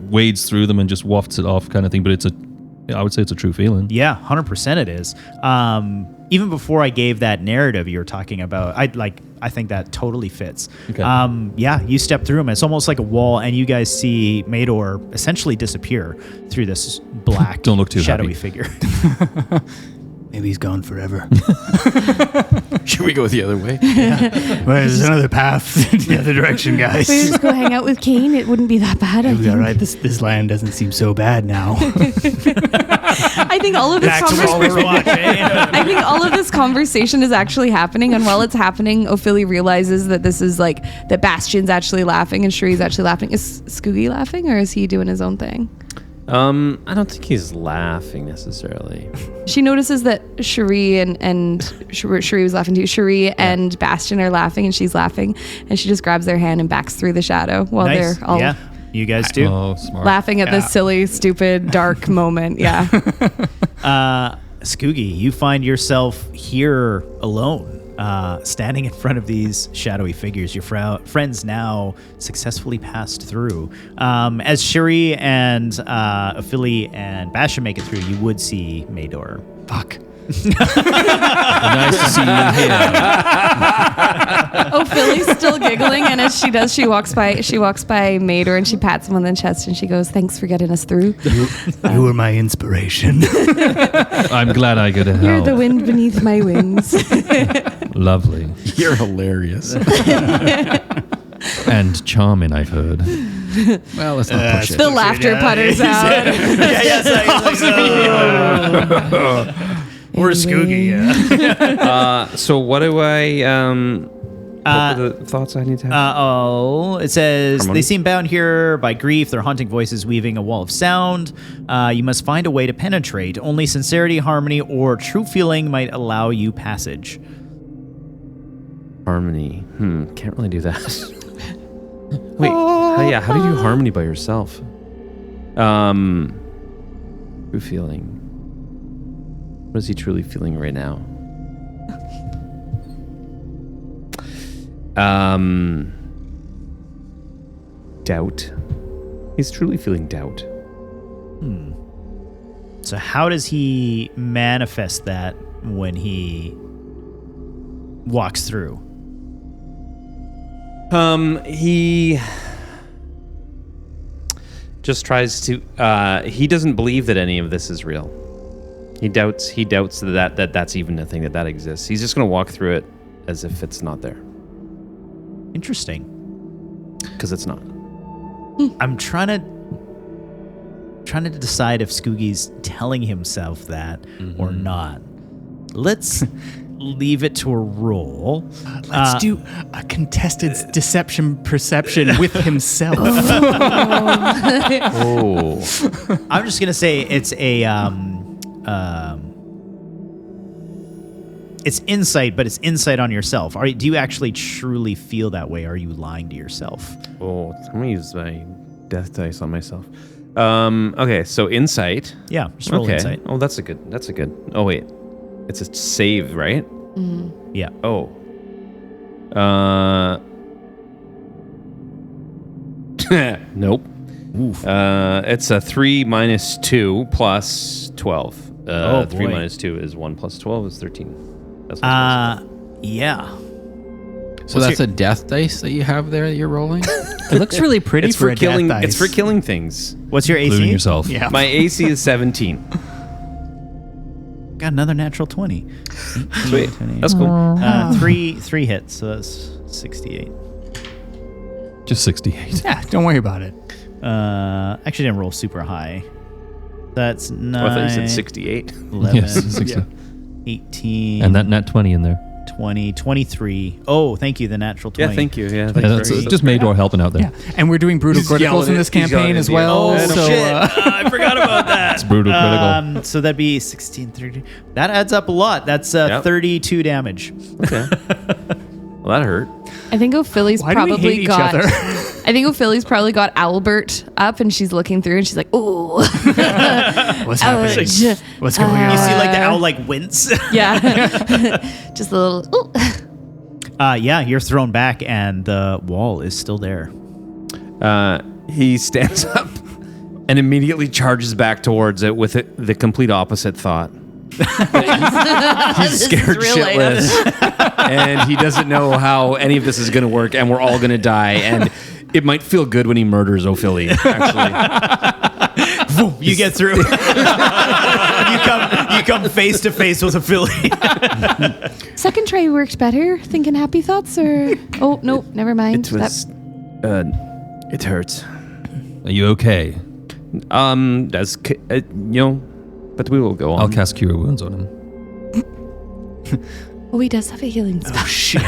B: wades through them and just wafts it off kind of thing. But I would say it's a true feeling.
A: Yeah, 100% it is. Even before I gave that narrative you were talking about, I think that totally fits.
B: Okay.
A: Yeah, you step through him. It's almost like a wall, and you guys see Mador essentially disappear through this black,
B: Don't look too
A: shadowy
B: happy.
A: figure.
F: Maybe he's gone forever.
C: Should we go the other way?
F: Well, there's another path in the other direction, guys.
D: We just go hang out with Kane. It wouldn't be that bad. I
F: It'll be all
D: think.
F: right. This land doesn't seem so bad now.
D: I think all of this
A: Back to
D: conversation.
A: Overwatch, eh?
D: I think all of this conversation is actually happening, and while it's happening, Ophelia realizes that this is like that Bastion's actually laughing and Shuri's actually laughing. Is Skoogie laughing, or is he doing his own thing?
E: I don't think he's laughing necessarily.
D: She notices that Shuri and Shuri was laughing too. Shuri and Bastion are laughing, and she's laughing, and she just grabs their hand and backs through the shadow while
A: Nice.
D: they're all
A: Yeah, you guys do.
B: Oh, smart.
D: laughing at this silly, stupid, dark moment. Yeah.
A: Skoogie, you find yourself here alone, standing in front of these shadowy figures. Your friends now successfully passed through. As Shuri and Ophelia and Basha make it through, you would see Mador.
F: Fuck.
B: Nice to see you here.
D: Ophelia's still giggling, and as she does, she walks by Mador and she pats him on the chest and she goes, "Thanks for getting us through.
F: You were my inspiration.
B: I'm glad I could help.
D: You're the wind beneath my wings."
B: Lovely.
C: You're hilarious.
B: And charming, I've heard.
C: Well, let's not push it.
D: The laughter putters out.
A: Or Skoogie, yeah.
E: So what do I? What are the thoughts I need to have?
A: It says,
E: Harmony?
A: they seem bound here by grief, their haunting voices weaving a wall of sound. You must find a way to penetrate. Only sincerity, harmony, or true feeling might allow you passage.
E: Harmony. Can't really do that. Wait. How do you do harmony by yourself? True feeling. What is he truly feeling right now? Doubt. He's truly feeling doubt.
A: So how does he manifest that when he walks through?
E: He just tries to. He doesn't believe that any of this is real. He doubts that that's even a thing that exists. He's just gonna walk through it as if it's not there,
A: Interesting.
E: because it's not.
A: I'm trying to decide if Skoogie's telling himself that or not. Let's leave it to a roll.
F: Let's do a contested deception perception with himself.
E: Oh,
A: I'm just gonna say it's a it's insight, but it's insight on yourself. Do you actually truly feel that way? Are you lying to yourself?
E: oh! I'm gonna use my death dice on myself. Okay, so insight.
A: Yeah, just roll insight.
E: Oh, that's a good. Oh wait, it's a save, right?
A: Yeah.
E: Oh. Nope. It's a 3 minus 2 plus 12. 3
A: boy.
E: minus 2 is 1 plus 12 is 13. That's what's
A: Yeah.
C: So that's a death dice that you have there that you're rolling?
F: It looks really pretty
E: it's
F: for
E: for
F: a
E: killing.
F: death dice.
E: It's for killing things.
A: What's your AC?
B: Including yourself.
F: Yeah.
E: My AC is 17.
A: Got another natural 20.
E: Sweet. That's cool.
A: Three hits, so that's 68.
B: Just 68.
F: Yeah, don't worry about it.
A: Actually didn't roll super high. That's 9.
E: Oh, I thought you said 68.
A: 11.
B: Yes, 60.
F: Yeah.
A: 18.
B: And that nat 20 in there.
A: 20, 23. Oh, thank you, the natural 20.
E: Yeah, thank you. Yeah,
B: Yeah,
E: thanks
B: that's
E: very
B: just Mador helping out there.
F: Yeah. And we're doing brutal
E: He's yelling
F: criticals in this
E: it- he's yelling
F: campaign
E: at
F: as
E: the
F: well.
E: end.
F: So
A: I forgot about that.
B: It's brutal critical.
A: So that'd be 16, 30. That adds up a lot. That's
E: Yep.
A: 32 damage.
E: Okay. Well, that hurt.
D: I think Ophilly's
F: why do we
D: probably
F: hate each
D: got.
F: other?
D: I think Ophilly's probably got Albert up, and she's looking through, and she's like, "Ooh,
F: What's happening?
D: ouch."
F: What's going
A: You
F: on?
A: see like the owl like wince.
D: Yeah, just a little. Ooh.
A: Yeah, you're thrown back and the wall is still there.
E: He stands up and immediately charges back towards it with the complete opposite thought. He's scared shitless, and he doesn't know how any of this is going to work, and we're all going to die. And it might feel good when he murders Ophilia. Actually,
A: You get through. you come face to face with a Philly.
D: Second try worked better. Thinking happy thoughts, or oh nope, never mind.
E: it hurts.
B: Are you okay?
E: But we will go on.
B: I'll cast Cure Wounds on him.
D: Oh, he does have a healing spell.
A: Shit.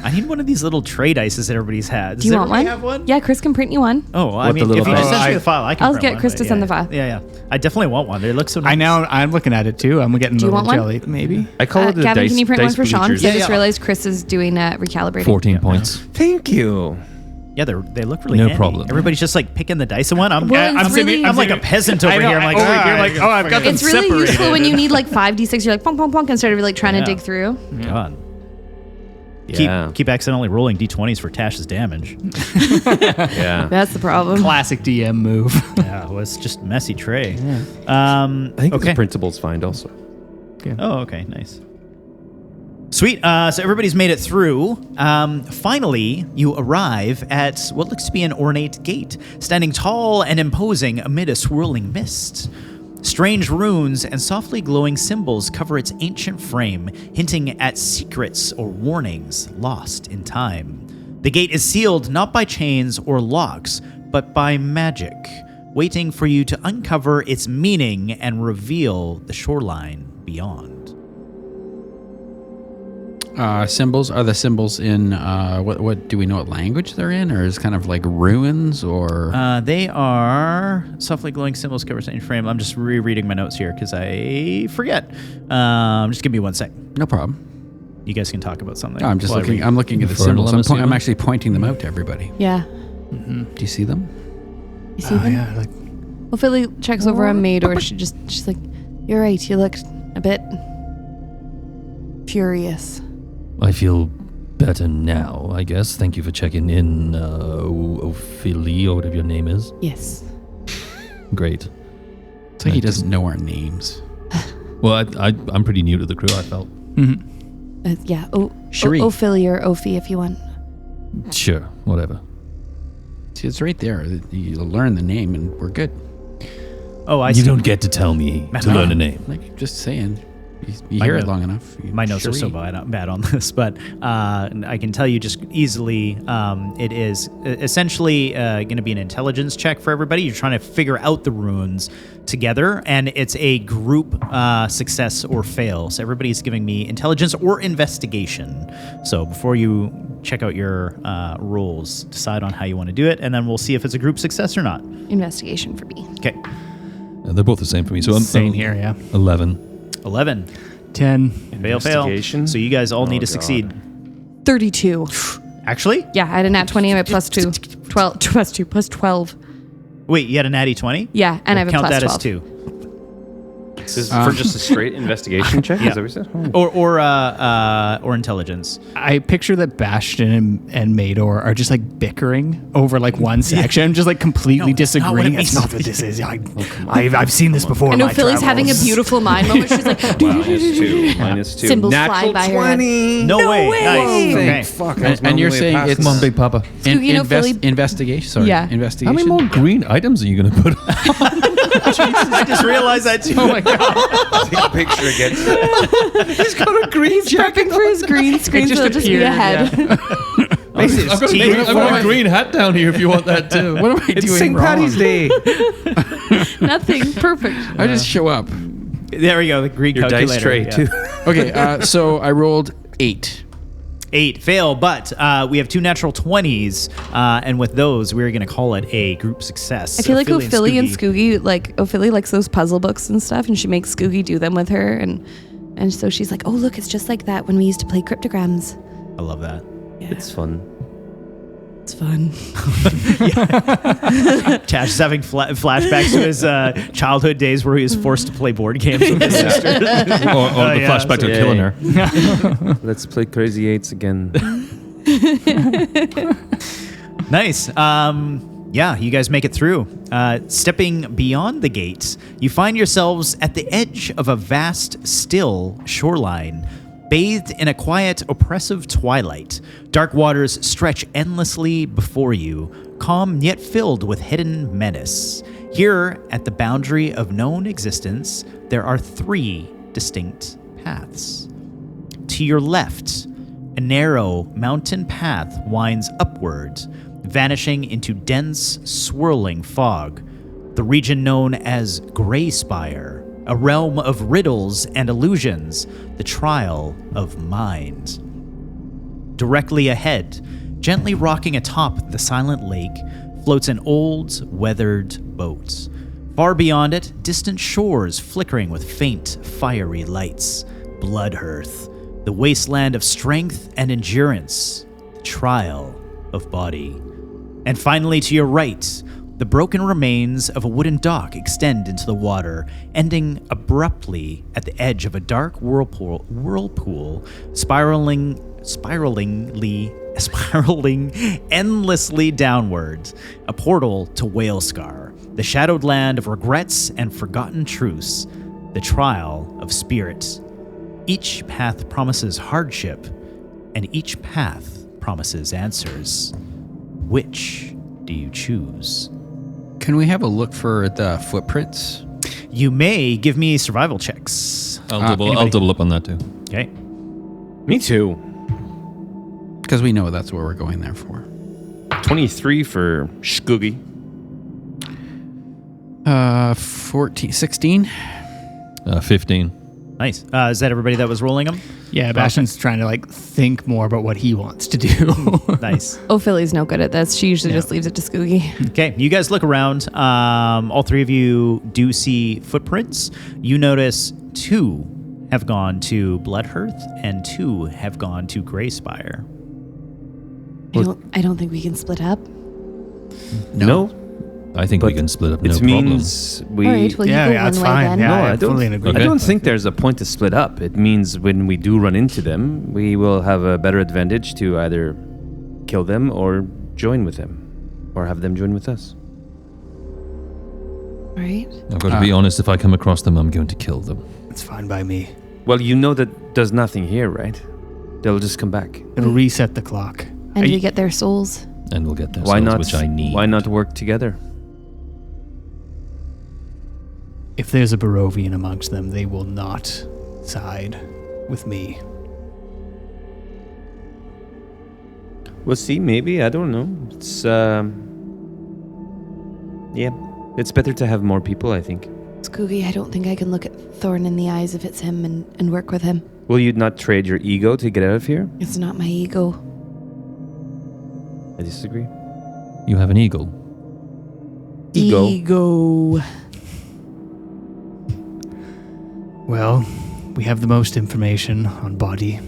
A: I need one of these little tray dices that everybody's had. Does
D: Do you want
A: everybody
D: one?
A: have one?
D: Yeah, Chris can print you one.
A: Oh, I
E: What,
A: mean,
E: the
A: if you
E: little
A: just
E: dice?
A: send me the file, I can
D: I'll
A: print
D: get
A: one,
D: Chris
A: but
D: to send the file.
A: Yeah. I definitely want one. They look so nice.
F: I know. I'm looking at it too. I'm getting
D: Do you
F: a little
D: want one?
F: jelly, maybe.
E: I call it the
D: Gavin,
E: dice.
D: can you print one
E: dice
D: for Sean?
E: bleachers.
D: Because I just
A: Yeah.
D: realized Chris is doing recalibrating.
B: 14 points.
E: Thank you.
A: Yeah, they look really
B: No
A: handy.
B: problem.
A: Everybody's just like picking the dice in one. I'm
D: Well, it's really-
A: I'm like a peasant over
F: I know,
A: here. I'm like,
F: you're like, oh, I've got them
D: It's really
F: separated.
D: useful when you need like 5d6. You're like, pong, pong, pong, instead of like trying
A: Yeah.
D: to dig through.
A: God.
E: Yeah.
A: Keep accidentally rolling d20s for Tash's damage.
E: Yeah.
D: That's the problem.
F: Classic DM move.
A: Yeah, well, it's just messy tray.
E: I think
A: Okay.
E: the principal's fine also.
A: Oh, okay, nice. Sweet. So everybody's made it through. Finally, you arrive at what looks to be an ornate gate, standing tall and imposing amid a swirling mist. Strange runes and softly glowing symbols cover its ancient frame, hinting at secrets or warnings lost in time. The gate is sealed not by chains or locks, but by magic, waiting for you to uncover its meaning and reveal the shoreline beyond.
C: Symbols are the symbols in what do we know what language they're in, or is it kind of like ruins or
A: They are softly glowing symbols cover its ancient frame. I'm just rereading my notes here because I forget. Just give me 1 sec.
C: no problem.
A: You guys can talk about something.
C: No, I'm just
A: while I
C: looking.
A: read.
C: I'm looking at the
B: Infernal,
C: symbols.
B: I'm
C: I'm
B: assuming?
C: actually pointing them out to everybody.
D: Yeah.
C: Do you see them?
D: You see them?
F: yeah, like
D: Well, Philly checks over on Mador. She's like, "You're right. You look a bit furious."
B: I feel better now, I guess. Thank you for checking in, Ophelia, or whatever your name is.
D: Yes.
B: Great.
C: It's like he doesn't know our names.
B: Well, I'm pretty new to the crew, I felt.
D: Yeah.
C: Cherie.
D: Ophilia or Ophi if you want.
B: Sure, whatever.
C: See, it's right there. You learn the name, and we're good.
A: Oh, I
B: You
A: see.
B: don't get to tell me to learn a name.
C: Like just saying, you hear it long enough.
A: My notes are so bad on this, but I can tell you just easily it is essentially going to be an intelligence check for everybody. You're trying to figure out the runes together, and it's a group success or fail. So everybody's giving me intelligence or investigation. So before you check out your rules, decide on how you want to do it, and then we'll see if it's a group success or not.
D: Investigation for me.
A: Okay.
B: They're both the same for me, so I'm
F: same here. Yeah.
B: 11.
A: 11.
F: 10.
A: Fail.
E: Investigation?
A: So you guys all need to
E: God.
A: succeed.
D: 32.
A: Actually?
D: Yeah, I had a nat 20 and my plus 2. 12. Plus 12.
A: Wait, you had a natty 20?
D: Yeah, and I have a
A: Count
D: plus
A: that
D: 12.
A: as 2.
E: This is for just a straight investigation check?
A: Yeah.
E: Is that what you said?
A: Or intelligence.
F: I picture that Bastion and Mador are just like bickering over like one section, just like completely
A: No, that's not what it
F: disagreeing. It's
A: means.
F: not what this is. I've seen this before.
D: I
F: in
D: know
F: my
D: Philly's having a
F: travels.
D: beautiful mind moment. She's like,
E: Minus 2.
D: Symbols fly
E: Natural
D: by her head.
E: 20.
A: No way.
D: way.
A: Nice. Okay.
E: Fuck.
C: And you're saying it's
B: Come on, Big Papa.
D: You know, Philly-
C: investigation. Sorry,
D: Yeah.
B: How
C: investigation.
B: many more green items are you going to put on?
A: I just realized that too.
F: Oh my god!
E: Take a picture again.
D: He's prepping for his green screen,
F: just
D: so it'll just be
F: appeared,
D: ahead.
A: Nice is
B: I've got
A: tea.
B: a green hat down here if you want that too.
C: What am I
E: It's
C: doing
E: St.
C: wrong?
E: Patty's Day.
D: Nothing. Perfect.
C: I just show up.
A: There we go. The Greek
E: Your dice
A: calculator.
E: tray,
A: yeah.
E: too.
C: Okay, so I rolled 8.
A: 8 fail, but we have 2 natural 20s, and with those, we're going to call it a group success.
D: I feel like
A: Ophelia
D: Ophelia and Skoogie, like Ophelia likes those puzzle books and stuff, and she makes Skoogie do them with her, and so she's like, oh look, it's just like that when we used to play cryptograms.
A: I love that.
E: It's fun.
D: It's fun.
A: Tash is having flashbacks to his childhood days where he was forced to play board games with his sister.
B: or the
A: yeah,
B: flashback to
E: so-
B: killing her.
E: Let's play Crazy Eights again.
A: Nice. Yeah, you guys make it through. Stepping beyond the gates, you find yourselves at the edge of a vast, still shoreline, bathed in a quiet, oppressive twilight. Dark waters stretch endlessly before you, calm yet filled with hidden menace. Here, at the boundary of known existence, there are 3 distinct paths. To your left, a narrow mountain path winds upward, vanishing into dense, swirling fog. The region known as Greyspire, a realm of riddles and illusions, the trial of mind. Directly ahead, gently rocking atop the silent lake, floats an old, weathered boat. Far beyond it, distant shores flickering with faint, fiery lights. Bloodhearth, the wasteland of strength and endurance, the trial of body. And finally, to your right, the broken remains of a wooden dock extend into the water, ending abruptly at the edge of a dark whirlpool spiraling endlessly downwards, a portal to Whalescar, the shadowed land of regrets and forgotten truths, the trial of spirit. Each path promises hardship, and each path promises answers. Which do you choose?
C: Can we have a look for the footprints?
A: You may give me survival checks.
B: I'll double up on that too.
A: Okay.
E: Me too.
C: Because we know that's what we're going there for.
E: 23 for Skoogie.
C: 16.
B: 15.
A: Nice. Is that everybody that was rolling them?
F: Yeah, Bastion's trying to like think more about what he wants to do.
A: Nice.
D: Ophelia's no good at this. She usually just leaves it to Skoogie.
A: Okay, you guys look around. All 3 of you do see footprints. You notice 2 have gone to Bloodhearth and 2 have gone to Greyspire.
D: I don't think we can split up.
E: No.
B: I think we can split up.
E: It
B: No problem.
E: means we.
D: All right, well, you go
F: that's
D: one way
F: fine.
D: then.
F: Yeah,
E: No,
F: I
E: I don't-
F: fully in agreement.
E: I don't think there's a point to split up. It means when we do run into them, we will have a better advantage to either kill them or join with them, or have them join with us.
D: Right?
B: I've got to be honest. If I come across them, I'm going to kill them.
F: It's fine by me.
E: Well, you know that does nothing here, right? They'll just come back.
F: It'll reset the clock.
D: And we get their souls.
B: And we'll get their
E: Why
B: souls,
E: not?
B: which I need.
E: Why not work together?
F: If there's a Barovian amongst them, they will not side with me.
E: We'll see. Maybe, I don't know. It's yeah, it's better to have more people, I think.
D: Skoogie, I don't think I can look at Thorn in the eyes if it's him and work with him.
E: Will you not trade your ego to get out of here?
D: It's not my ego.
E: I disagree.
B: You have an eagle.
D: Ego.
F: Well, we have the most information on body.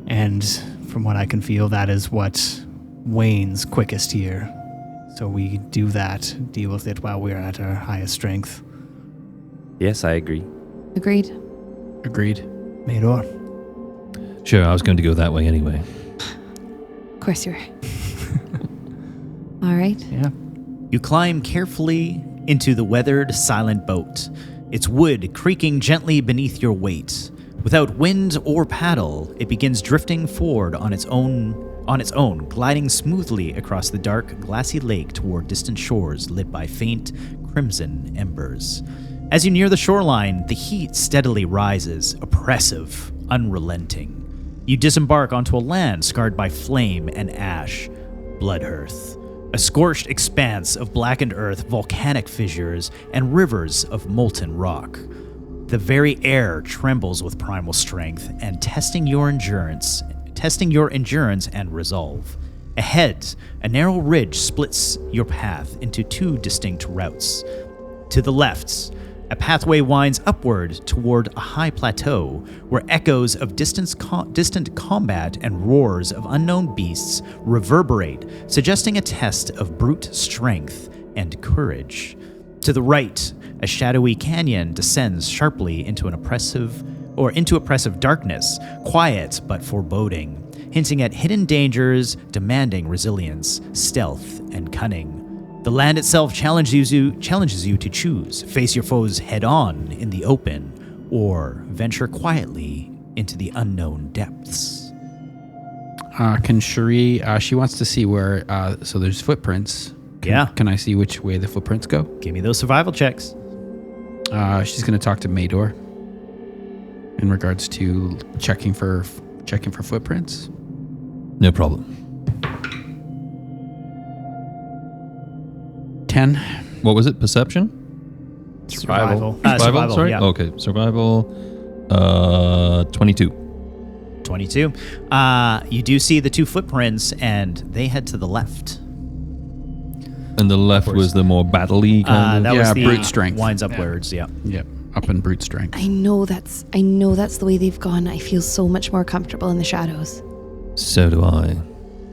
F: And from what I can feel, that is what wanes quickest here. So we do that, deal with it while we're at our highest strength.
E: Yes, I agree.
D: Agreed.
C: Agreed.
F: Mador.
B: Sure, I was going to go that way anyway.
D: Of course you're. All right.
F: Yeah.
A: You climb carefully into the weathered, silent boat, its wood creaking gently beneath your weight. Without wind or paddle, it begins drifting forward on its own, gliding smoothly across the dark, glassy lake toward distant shores lit by faint, crimson embers. As you near the shoreline, the heat steadily rises, oppressive, unrelenting. You disembark onto a land scarred by flame and ash, Bloodhearth, a scorched expanse of blackened earth, volcanic fissures, and rivers of molten rock. The very air trembles with primal strength and testing your endurance and resolve. Ahead, a narrow ridge splits your path into two distinct routes. To the left, a pathway winds upward toward a high plateau where echoes of distant combat and roars of unknown beasts reverberate, suggesting a test of brute strength and courage. To the right, a shadowy canyon descends sharply into oppressive darkness, quiet but foreboding, hinting at hidden dangers demanding resilience, stealth, and cunning. The land itself challenges you to choose: face your foes head-on in the open, or venture quietly into the unknown depths.
C: Can Cherie, she wants to see where, so there's footprints. Can I see which way the footprints go?
A: Give me those survival checks.
C: She's going to talk to Mador in regards to checking for footprints.
B: No problem.
C: 10.
B: What was it? Perception?
A: Survival.
B: Sorry.
A: Yeah.
B: Okay. Survival. 22.
A: 22. You do see the two footprints, and they head to the left.
B: And the left was the more battle-y kind of.
A: That was the
C: brute strength.
A: winds upwards. Yeah.
C: Yep. Up in brute strength.
D: I know that's the way they've gone. I feel so much more comfortable in the shadows.
B: So do I.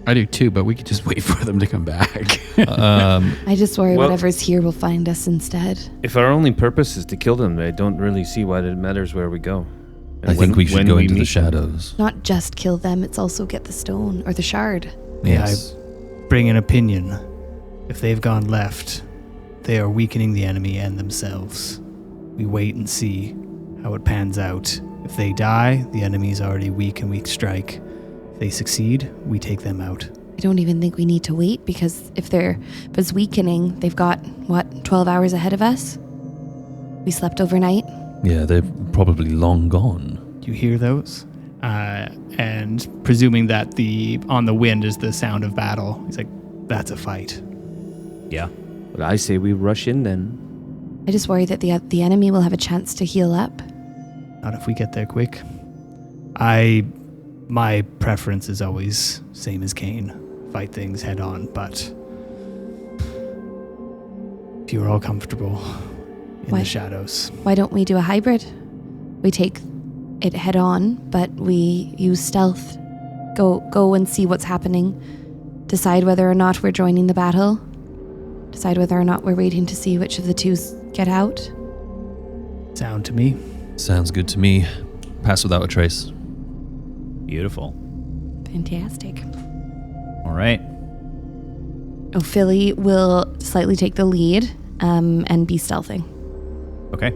C: I do too, but we could just wait for them to come back.
D: I just worry
E: Well-
D: whatever's here will find us instead.
E: If our only purpose is to kill them, I don't really see why it matters where we go. And
B: I think we should go into the
E: meet them.
B: shadows.
D: Not just kill them, it's also get the stone or the shard.
B: Yes.
F: Bring an opinion. If they've gone left, they are weakening the enemy and themselves. We wait and see how it pans out. If they die, the enemy's already weak and we strike. If they succeed, we take them out.
D: I don't even think we need to wait because if it's weakening, they've got, 12 hours ahead of us? We slept overnight?
B: Yeah, they're probably long gone.
F: Do you hear those? And presuming that on the wind is the sound of battle, he's like, that's a fight.
A: Yeah.
E: But I say we rush in then.
D: I just worry that the enemy will have a chance to heal up.
F: Not if we get there quick. My preference is always same as Kane. Fight things head on, but if you're all comfortable in
D: Why?
F: the shadows.
D: Why don't we do a hybrid? We take it head on, but we use stealth. Go and see what's happening. Decide whether or not we're joining the battle. Decide whether or not we're waiting to see which of the two get out.
F: Sound to me.
B: Sounds good to me. Pass without a trace.
A: Beautiful.
D: Fantastic.
A: All right.
D: Philly will slightly take the lead and be stealthing.
A: Okay.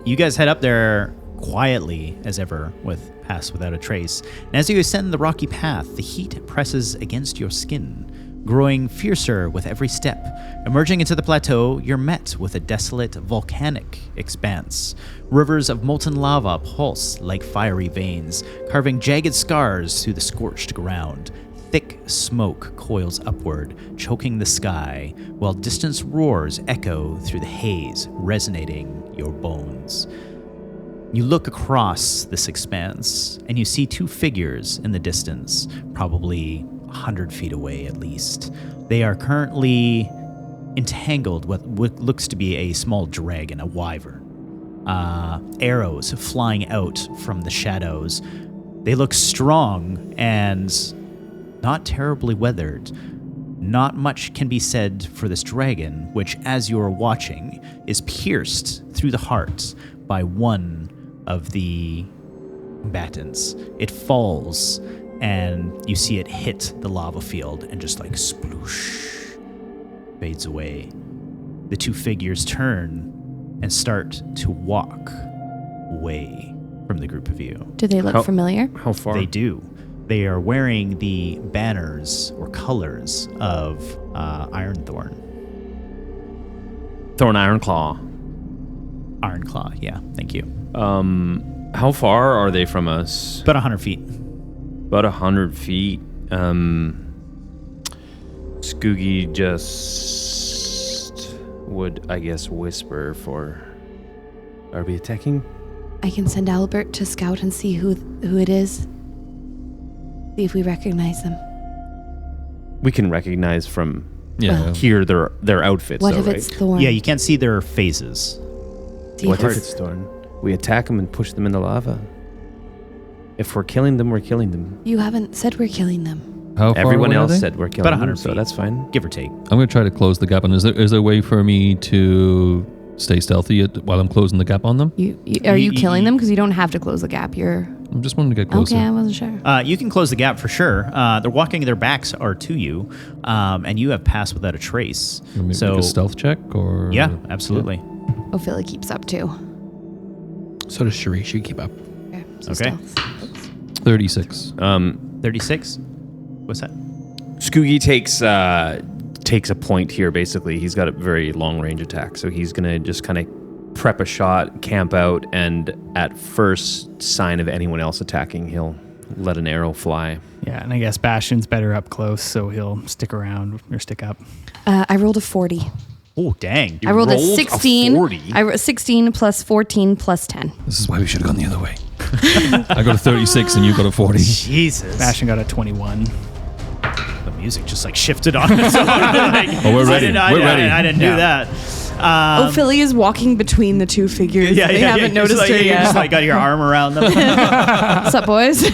A: You guys head up there quietly as ever with Pass Without a Trace. And as you ascend the rocky path, the heat presses against your skin, growing fiercer with every step. Emerging into the plateau, you're met with a desolate volcanic expanse. Rivers of molten lava pulse like fiery veins, carving jagged scars through the scorched ground. Thick smoke coils upward, choking the sky, while distant roars echo through the haze, resonating your bones. You look across this expanse, and you see two figures in the distance, probably 100 feet away at least. They are currently entangled with what looks to be a small dragon, a wyvern. Arrows flying out from the shadows. They look strong and not terribly weathered. Not much can be said for this dragon, which, as you are watching, is pierced through the heart by one of the combatants. It falls, and you see it hit the lava field and just like sploosh, fades away. The two figures turn and start to walk away from the group of you.
D: Do they look familiar?
E: How far?
A: They do. They are wearing the banners or colors of Ironthorn.
E: Thorn Ironclaw.
A: Ironclaw, yeah, thank you.
E: How far are they from us?
A: About 100 feet.
E: About 100 feet. Skoogie just would, I guess, whisper for... Are we attacking?
D: I can send Albert to scout and see who it is. See if we recognize them.
E: We can recognize from
B: Yeah.
E: here their outfits.
D: What
E: though,
D: if
E: right?
D: it's Thorn?
A: Yeah, you can't see their faces.
D: See
E: What
D: if
E: if it's Thorn? We attack them and push them in the lava. If we're killing them, we're killing them.
D: You haven't said we're killing them.
B: How far
E: Everyone
B: away are
E: else
B: they?
E: said we're killing
A: About
E: them,
A: 100
E: so
A: feet.
E: that's fine.
A: Give or take.
B: I'm going to try to close the gap on. Is there a way for me to stay stealthy while I'm closing the gap on them?
D: Are you killing them? Because you don't have to close the gap. You're
B: I'm just wanting to get closer.
D: okay. I wasn't sure.
A: You can close the gap for sure. They're walking; their backs are to you, and you have passed without a trace.
B: You want me to
A: So
B: make a stealth check or?
A: yeah, absolutely.
D: Ophelia keeps up too.
C: So does Cherie. She keep up.
D: Okay. So
A: Okay.
D: stealth. Oops.
B: 36.
A: 36. What's that?
E: Skoogie takes a point here. Basically, he's got a very long range attack, so he's gonna just kind of prep a shot, camp out, and at first sign of anyone else attacking, he'll let an arrow fly.
F: Yeah, and I guess Bastion's better up close, so he'll stick around or stick up.
D: I rolled a 40.
A: Oh, dang!
D: I rolled a
E: rolled a
D: 16.
E: 40?
D: I rolled 16 plus 14 plus 10.
B: This is why we should have gone the other way. I got a 36 and you got a 40.
A: Jesus.
F: Bastion got a 21.
A: The music just like shifted on its own. Like,
B: Oh, we're ready.
A: We're
B: ready.
A: I didn't do
F: Yeah.
A: that.
D: Ophelia is walking between the two figures.
A: Yeah,
D: they
A: yeah,
D: haven't
A: yeah.
D: noticed
A: Just
D: her
A: like, you
D: yet.
A: just like got your arm around them.
D: What's up, boys?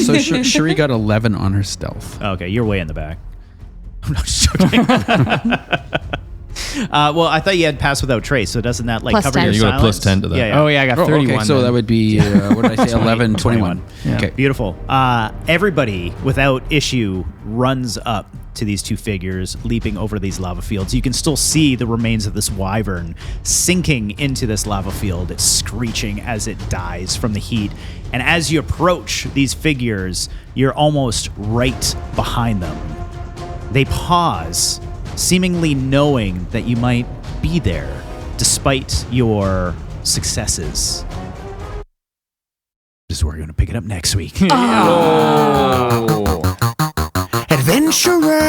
C: So Cherie got 11 on her stealth.
A: Okay, you're way in the back. I'm not just joking. Well, I thought you had passed without trace, so doesn't that like
D: Plus
A: cover
D: 10.
A: your
B: You got a
A: silence?
B: plus 10 to that.
A: Yeah, yeah.
F: Oh, yeah, I got 31.
C: Okay, so
F: then.
C: that would be, what did I say, 11, 21.
F: Yeah.
C: Okay.
A: Beautiful. Everybody, without issue, runs up to these two figures, leaping over these lava fields. You can still see the remains of this wyvern sinking into this lava field. It's screeching as it dies from the heat. And as you approach these figures, you're almost right behind them. They pause, seemingly knowing that you might be there, despite your successes. This is where we're going to pick it up next week.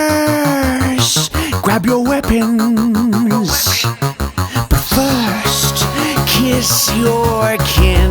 H: Adventurers, grab your weapons. But first, kiss your kin.